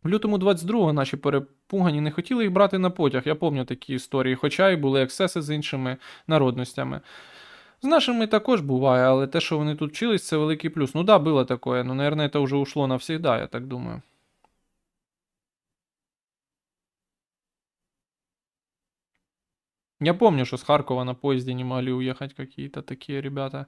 В лютому 22-го наші перепугані не хотіли їх брати на потяг. Я пам'ятаю такі історії, хоча й були ексеси з іншими народностями. З нашими також буває, але те, що вони тут вчились, це великий плюс. Ну да, було таке, ну, наверное, це вже ушло навсегда, я так думаю. Я помню, что с Харькова на поезде не могли уехать какие-то такие ребята.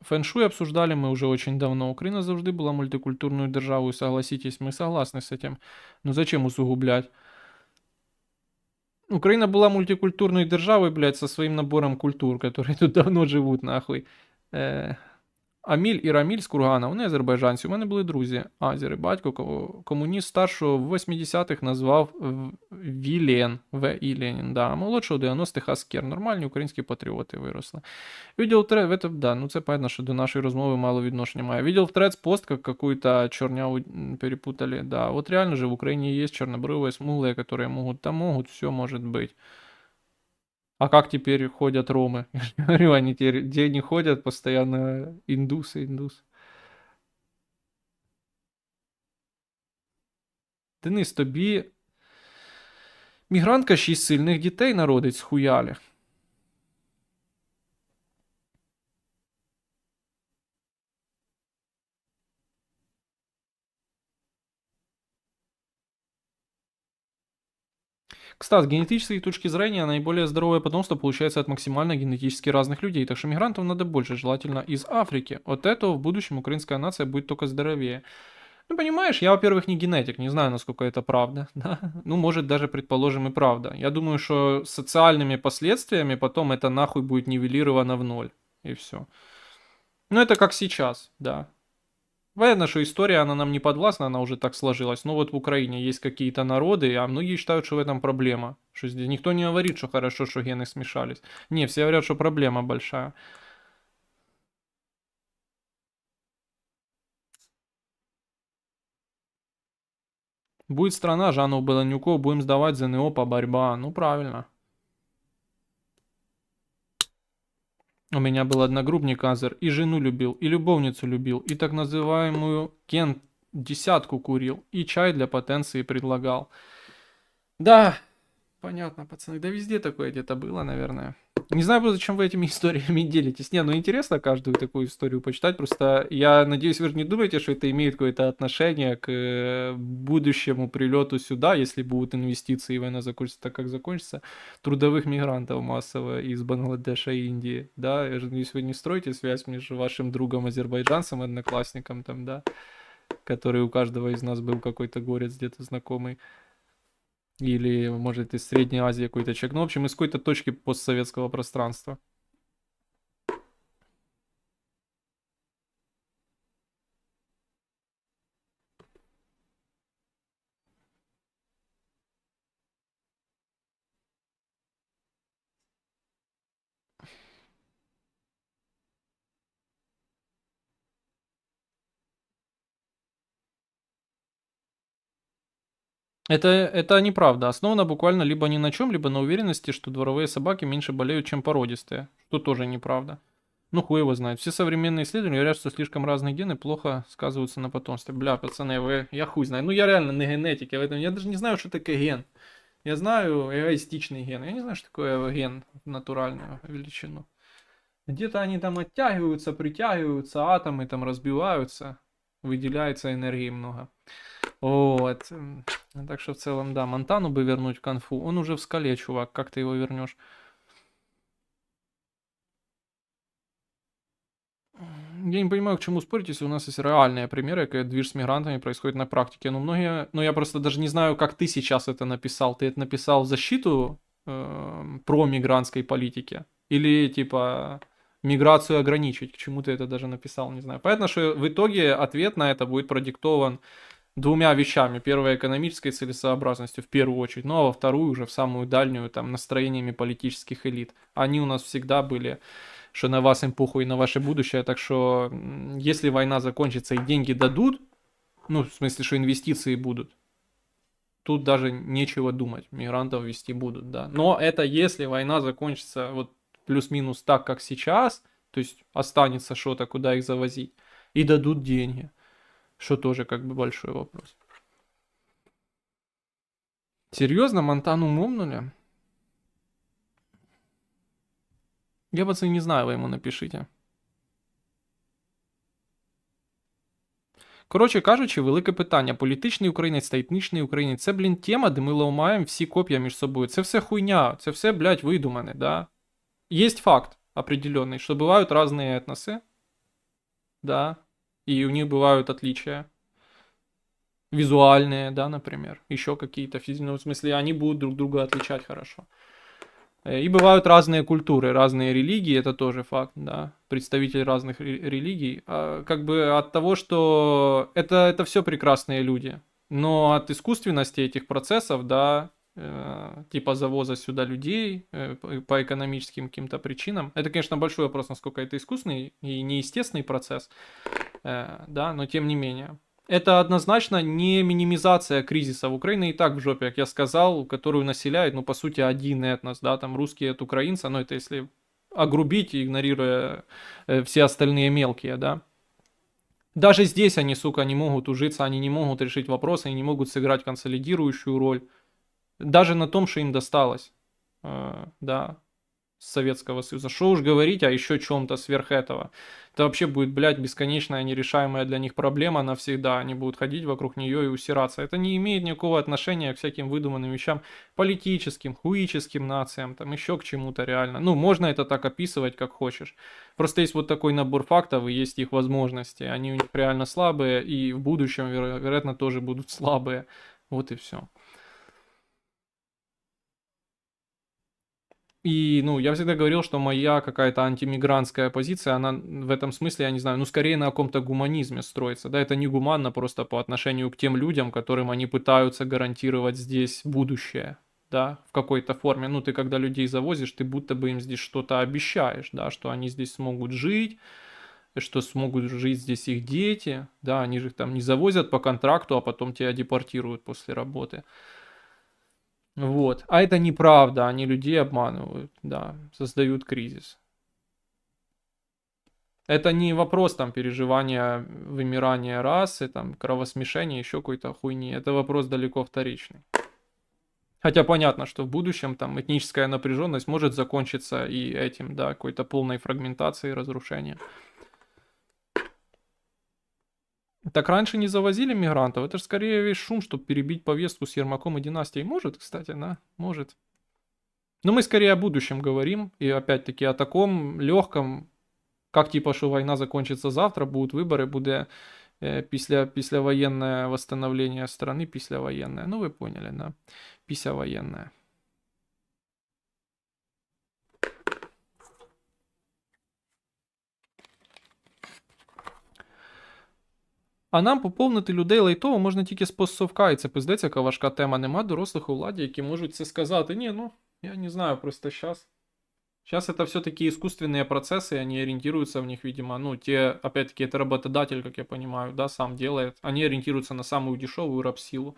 Фэншуй обсуждали мы уже очень давно. Украина завжди была мультикультурной державой, согласитесь, мы согласны с этим. Но зачем усугублять? Украина была мультикультурной державой, блядь, со своим набором культур, которые тут давно живут, нахуй. Аміль і Раміль з Кургана, вони азербайджанці. У мене були друзі. Азери, батько, комуніст старшого в 80-х назвав Вілен, В. І Ленін, да. Молодшого 90-х Аскер. Нормальні українські патріоти виросли. Видел тред, да, ну це понятно, що до нашої розмови мало відношення має. Видел в тред пост, как какую-то черняву перепутали, да. Вот реально же в Украине есть чернобровые смуглые, которые могут, все может быть. А как теперь ходят ромы? Я же говорю, они теперь где не ходят, постоянно индусы. Денис, тобі мігрантка 6 сильних дітей народить з хуялі. Кстати, с генетической точки зрения наиболее здоровое потомство получается от максимально генетически разных людей, так что мигрантов надо больше, желательно из Африки. От этого в будущем украинская нация будет только здоровее. Ну, понимаешь, я, во-первых, не генетик, не знаю, насколько это правда, да? Ну, может, даже, предположим, и правда. Я думаю, что социальными последствиями потом это нахуй будет нивелировано в ноль, и все. Ну, это как сейчас, да. Понятно, что история, она нам не подвластна, она уже так сложилась. Но вот в Украине есть какие-то народы, а многие считают, что в этом проблема. Что здесь никто не говорит, что хорошо, что гены смешались. Не, все говорят, что проблема большая. Будет страна, Жанну Беленюку, будем сдавать ЗНО по борьба. Ну, правильно. У меня был одногруппник Азер, и жену любил, и любовницу любил, и так называемую Кен десятку курил, и чай для потенции предлагал. Да, понятно, пацаны, да везде такое где-то было, наверное. Не знаю, зачем вы этими историями делитесь. Не, ну интересно каждую такую историю почитать. Просто я надеюсь, вы же не думаете, что это имеет какое-то отношение к будущему прилету сюда, если будут инвестиции и война закончится так, как закончится, трудовых мигрантов массово из Бангладеша и Индии. Да, я же надеюсь, вы не строите связь между вашим другом азербайджанцем, одноклассником там, да, который у каждого из нас был какой-то горец где-то знакомый. Или, может, из Средней Азии какой-то человек. Ну, в общем, из какой-то точки постсоветского пространства. Это неправда. Основано буквально либо ни на чем, либо на уверенности, что дворовые собаки меньше болеют, чем породистые. Что тоже неправда. Ну, хуй его знает. Все современные исследования говорят, что слишком разные гены плохо сказываются на потомстве. Бля, пацаны, я хуй знаю. Ну, я реально не генетик. Я даже не знаю, что такое ген. Я знаю эгоистичный ген. Я не знаю, что такое ген натуральную величину. Где-то они там оттягиваются, притягиваются, атомы там разбиваются. Выделяется энергии много. Вот. Так что в целом, да, Монтану бы вернуть в конфу. Он уже в скале, чувак. Как ты его вернешь? Я не понимаю, к чему спорить, если у нас есть реальные примеры, как движ с мигрантами происходит на практике. Ну, многие... Ну, я просто даже не знаю, как ты сейчас это написал. Ты это написал в защиту про мигрантской политики? Или, типа, миграцию ограничить? К чему ты это даже написал, не знаю. Понятно, что в итоге ответ на это будет продиктован двумя вещами. Первая — экономической целесообразностью в первую очередь, ну а во вторую уже в самую дальнюю там настроениями политических элит. Они у нас всегда были, что на вас им похуй и на ваше будущее, так что если война закончится и деньги дадут, ну в смысле, что инвестиции будут, тут даже нечего думать, мигрантов вести будут, да. Но это если война закончится вот плюс-минус так, как сейчас, то есть останется что-то, куда их завозить, и дадут деньги. Что тоже как бы большой вопрос. Серьезно, Монтану мовнули? Я, пацаны, не знаю, вы ему напишите. Коротше кажучи, велике питання. Політичний українець та етнічний українець. Це, блін, тема, де ми ламаємо всі коп'я між собою. Це все хуйня, це все, блядь, видумане, да? Есть факт определенный, что бывают разные этносы, да, и у них бывают отличия. Визуальные, да, например, еще какие-то физические, ну, в смысле, они будут друг друга отличать хорошо. И бывают разные культуры, разные религии, это тоже факт, да, представители разных религий. Как бы от того, что это все прекрасные люди, но от искусственности этих процессов, да, типа завоза сюда людей по экономическим каким-то причинам, это, конечно, большой вопрос, насколько это искусственный и неестественный процесс, да, но тем не менее. Это однозначно не минимизация кризиса. В Украине и так в жопе, как я сказал, которую населяет, ну, по сути, один этнос, да, там русские от украинца, но это если огрубить, игнорируя все остальные мелкие, да. Даже здесь они, сука, не могут ужиться, они не могут решить вопросы, они не могут сыграть консолидирующую роль. Даже на том, что им досталось, да, с Советского Союза. Что уж говорить о еще чем-то сверх этого. Это вообще будет, блядь, бесконечная нерешаемая для них проблема навсегда. Они будут ходить вокруг нее и усираться. Это не имеет никакого отношения к всяким выдуманным вещам, политическим, хуическим нациям, там еще к чему-то реально. Ну, можно это так описывать, как хочешь. Просто есть вот такой набор фактов и есть их возможности. Они у них реально слабые и в будущем, вероятно, тоже будут слабые. Вот и все. И, ну, я всегда говорил, что моя какая-то антимигрантская позиция, она в этом смысле, я не знаю, ну, скорее на каком-то гуманизме строится, да, это не гуманно просто по отношению к тем людям, которым они пытаются гарантировать здесь будущее, да, в какой-то форме. Ну, ты когда людей завозишь, ты будто бы им здесь что-то обещаешь, да, что они здесь смогут жить, что смогут жить здесь их дети, да, они же их там не завозят по контракту, а потом тебя депортируют после работы. Вот. А это неправда, они людей обманывают, да, создают кризис. Это не вопрос там переживания вымирания расы, там кровосмешения, еще какой-то хуйни. Это вопрос далеко вторичный. Хотя понятно, что в будущем там этническая напряженность может закончиться и этим, да, какой-то полной фрагментацией, разрушением. Так раньше не завозили мигрантов, это же скорее весь шум, чтобы перебить повестку с Ермаком и династией. Может, кстати, да, может. Но мы скорее о будущем говорим, и опять-таки о таком легком, как типа, что война закончится завтра, будут выборы, будет післявоєнне восстановление страны, післявоєнне. Ну, вы поняли, да, післявоєнне. А нам поповнити людей лайтово можна тільки з постсовка, і це пиздець, яка важка тема. Нема дорослих у владі, які можуть це сказати. Ні, ну, я не знаю, просто сейчас. Сейчас это все-таки искусственные процессы, они ориентируются в них, видимо, ну, те, опять-таки, это работодатель, как я понимаю, да, сам делает. Они ориентируются на самую дешевую рабсилу.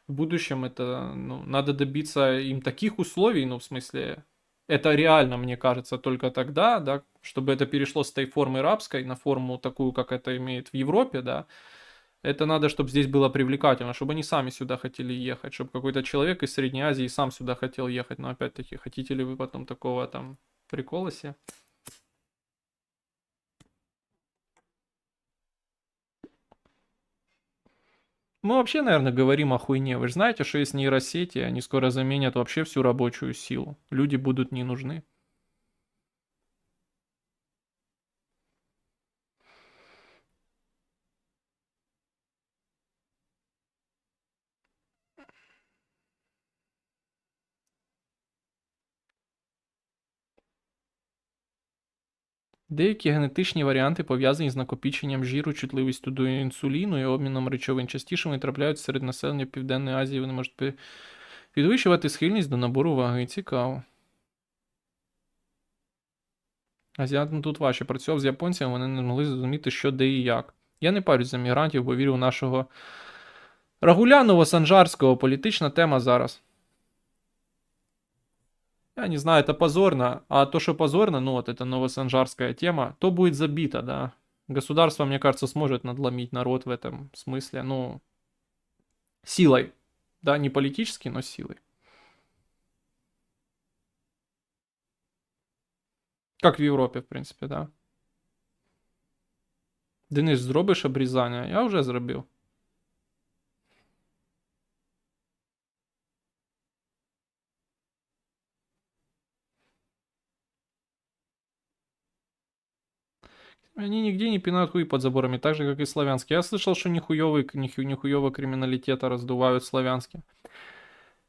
В будущем это, ну, надо добиться им таких условий, ну, в смысле, это реально, мне кажется, только тогда, да, чтобы это перешло с той формы рабской на форму такую, как это имеет в Европе, да. Это надо, чтобы здесь было привлекательно, чтобы они сами сюда хотели ехать, чтобы какой-то человек из Средней Азии сам сюда хотел ехать. Но опять-таки, хотите ли вы потом такого там прикола себе? Мы вообще, наверное, говорим о хуйне. Вы же знаете, что есть нейросети, они скоро заменят вообще всю рабочую силу. Люди будут не нужны. Деякі генетичні варіанти пов'язані з накопиченням жиру, чутливістю до інсуліну і обміном речовин. Частіше вони трапляються серед населення Південної Азії. Вони можуть підвищувати схильність до набору ваги. Цікаво. Азіатам тут важче. Працював з японцями, вони не могли зрозуміти, що, де і як. Я не парюсь за мігрантів, бо вірю в нашого Рагуля Новосанжарського. Політична тема зараз. Я не знаю, это позорно. А то, что позорно, ну вот эта новосанжарская тема, то будет забито, да. Государство, мне кажется, сможет надломить народ в этом смысле, ну, силой. Да, не политически, но силой. Как в Європі, в принципі, да. Денис, зробиш обрізання? Я вже зробив. Они нигде не пинают хуи под заборами, так же, как и славянские. Я слышал, что нихуёво криминалитета раздувают славянские.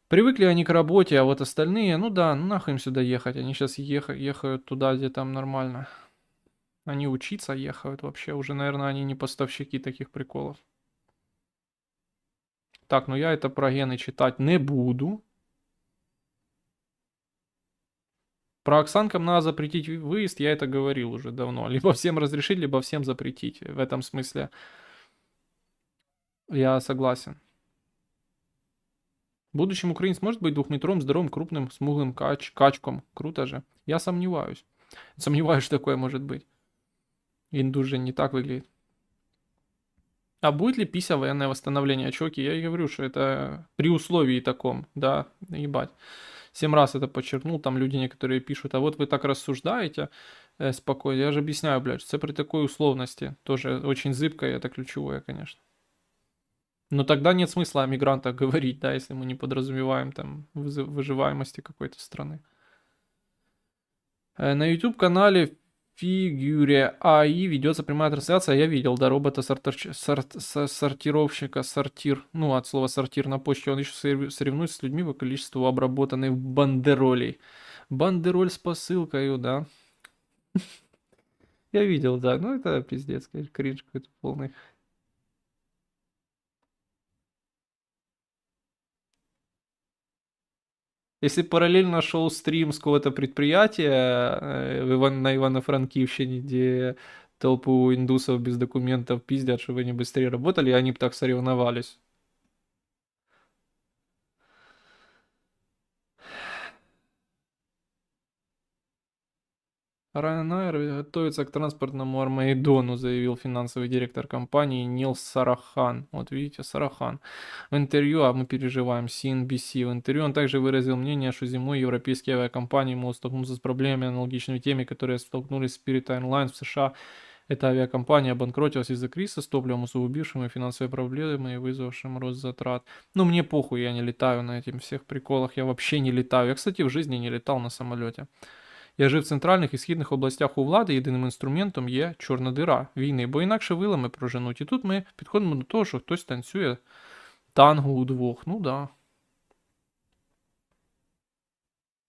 Привыкли они к работе, а вот остальные, ну да, ну нахуй им сюда ехать. Они сейчас ехают туда, где там нормально. Они учиться ехают вообще. Уже, наверное, они не поставщики таких приколов. Так, ну я это про гены читать не буду. Про Оксанкам надо запретить выезд, я это говорил уже давно. Либо всем разрешить, либо всем запретить. В этом смысле я согласен. Будущим украинец может быть двухметровым, здоровым, крупным, смуглым качком. Круто же. Я сомневаюсь. Сомневаюсь, что такое может быть. Индус же не так выглядит. А будет ли пися военное восстановление? Чуваки, я и говорю, что это при условии таком. Да, ебать. 7 раз это подчеркнул, там люди некоторые пишут, а вот вы так рассуждаете спокойно. Я же объясняю, блядь, что при такой условности, тоже очень зыбкое, это ключевое, конечно. Но тогда нет смысла о мигрантах говорить, да, если мы не подразумеваем там выживаемости какой-то страны. На YouTube-канале Фигуре АИ ведется прямая трансляция. Я видел, да, робота-сортировщика, сортир, ну, от слова сортир на почте. Он еще соревнуется с людьми по количеству обработанных бандеролей. Бандероль с посылкой, да. Я видел, да. Ну, это пиздец, конечно, кринж какой-то полный. Если параллельно шел стрим с какого-то предприятия на Ивано-Франкивщине, где толпу индусов без документов пиздят, чтобы они быстрее работали, и они бы так соревновались. Ryanair готовится к транспортному Армагеддону, заявил финансовый директор компании Нил Сарахан. Вот видите, Сарахан. В интервью, а мы переживаем, CNBC, в интервью он также выразил мнение, что зимой европейские авиакомпании могут столкнуться с проблемами, аналогичными теми, которые столкнулись с Spirit Airlines в США. Эта авиакомпания обанкротилась из-за кризиса с топливом, усугубившим финансовые проблемы и вызвавшим рост затрат. Ну, мне похуй, я не летаю на этих всех приколах, я вообще не летаю. Я, кстати, в жизни не летал на самолете. Я жив в центральних і східних областях у влади, єдиним інструментом є чорна дира війни, бо інакше вилами проженуть. І тут ми підходимо до того, що хтось танцює танго удвох. Ну да.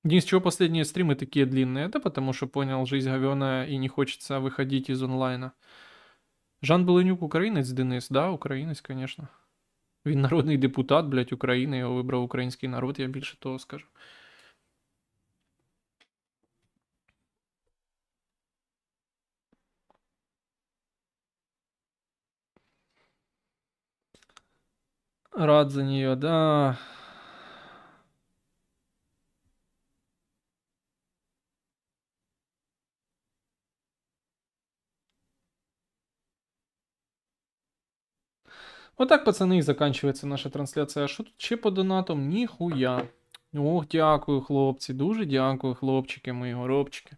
Денис, чего последние стримы такие длинные? Да потому что понял, жизнь говёная и не хочется выходить из онлайна. Жан Беленюк українець, Денис? Да, українець, конечно. Він народний депутат, блядь, України, його вибрав український народ, я більше того скажу. Рад за нее, да. Вот так, пацаны, и заканчивается наша трансляція. А що тут ще по донатам? Ніхуя. Ох, дякую, хлопці. Дуже дякую, хлопчики, мої горобчики.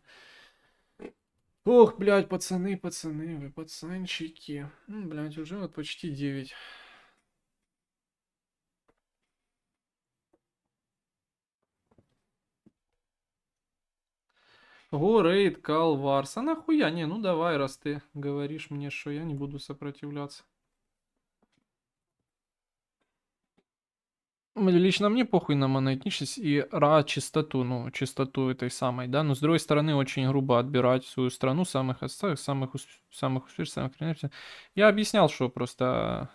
Ох, блядь, пацаны, вы пацанчики. Блядь, уже вот почти 9. Горейд, Калварс. А нахуя? Не, ну давай, раз ты говоришь мне, что я не буду сопротивляться. Лично мне похуй на моноэтничность и чистоту, ну, чистоту этой самой, да, но с другой стороны очень грубо отбирать свою страну самых отсталых, самых успешных, самых кринжовых. Я объяснял, что просто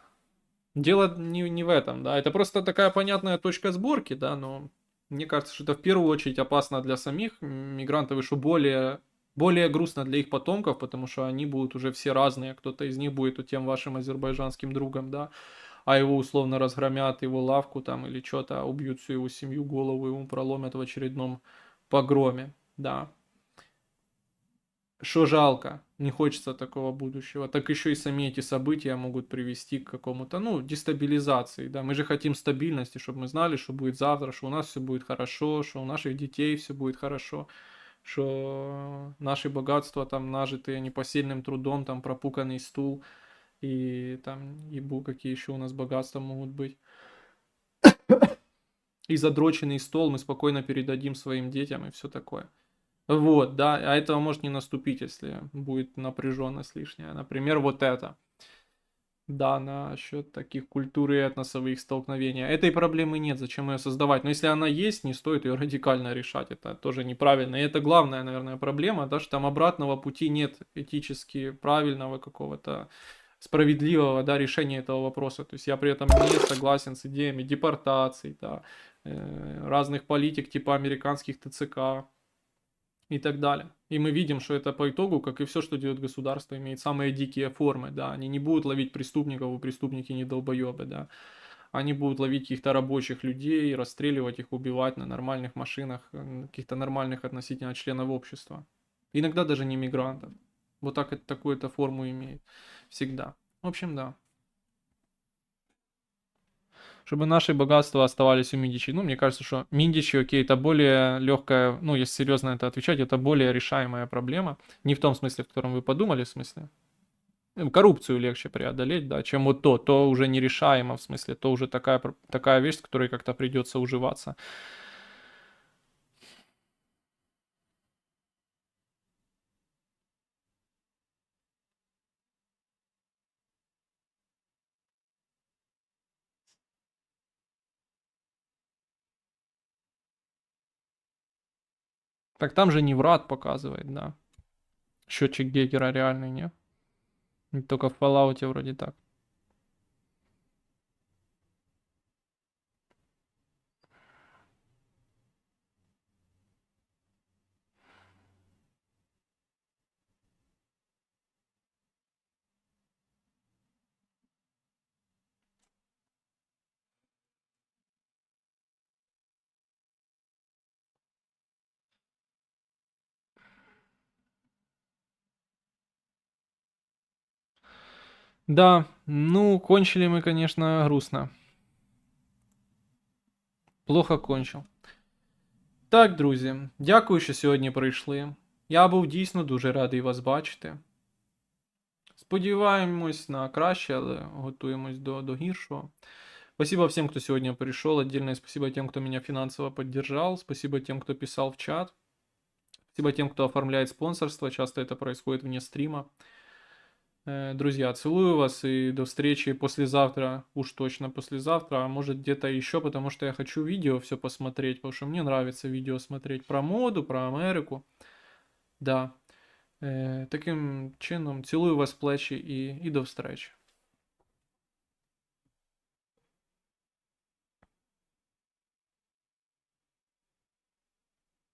дело не в этом, да, это просто такая понятная точка сборки, да, но мне кажется, что это в первую очередь опасно для самих мигрантов и что более грустно для их потомков, потому что они будут уже все разные, кто-то из них будет тем вашим азербайджанским другом, да, а его условно разгромят, его лавку там или что-то, убьют всю его семью, голову ему проломят в очередном погроме, да. Что жалко, не хочется такого будущего. Так еще и сами эти события могут привести к какому-то, ну, дестабилизации, да. Мы же хотим стабильности, чтобы мы знали, что будет завтра, что у нас все будет хорошо, что у наших детей все будет хорошо, что наши богатства там нажитые непосильным трудом, там пропуканный стул и там ебу, какие еще у нас богатства могут быть. И задроченный стол мы спокойно передадим своим детям и все такое. Вот, да, а этого может не наступить, если будет напряженность лишняя. Например, вот это. Да, насчет таких культур и этносовых столкновений. Этой проблемы нет, зачем ее создавать? Но если она есть, не стоит ее радикально решать. Это тоже неправильно. И это главная, наверное, проблема, да, что там обратного пути нет этически правильного какого-то справедливого, да, решения этого вопроса. То есть я при этом не согласен с идеями депортаций, да, разных политик типа американских ТЦК и так далее. И мы видим, что это по итогу, как и все, что делает государство, имеет самые дикие формы, да. Они не будут ловить преступников, и преступники не долбоебы, да. Они будут ловить каких-то рабочих людей, расстреливать их, убивать на нормальных машинах, каких-то нормальных относительно членов общества. Иногда даже не мигрантов. Вот так это такую-то форму имеет. Всегда. В общем, да. Чтобы наши богатства оставались у Медичи. Ну, мне кажется, что Медичи, окей, это более легкая, ну, если серьезно это отвечать, это более решаемая проблема. Не в том смысле, в котором вы подумали, в смысле. Коррупцию легче преодолеть, да, чем вот то уже нерешаемо, в смысле, то уже такая вещь, с которой как-то придется уживаться. Так там же не врат показывает, да. Счетчик Гейгера реальный, не? Только в Fallout вроде так. Да, ну, кончили мы, конечно, грустно. Плохо кончив. Так, друзі, дякую, що сьогодні прийшли. Я був дійсно дуже радий вас бачити. Сподіваємось на краще, але готуємось до гіршого. Спасибо всем, кто сегодня пришел. Отдельное спасибо тем, кто меня финансово поддержал. Спасибо тем, кто писал в чат. Спасибо тем, кто оформляет спонсорство. Часто это происходит вне стрима. Друзья, целую вас и до встречи послезавтра, уж точно послезавтра, а может где-то еще, потому что я хочу видео все посмотреть, потому что мне нравится видео смотреть про моду, про Америку. Да. Таким чином, цілую вас в плечі і до встречі.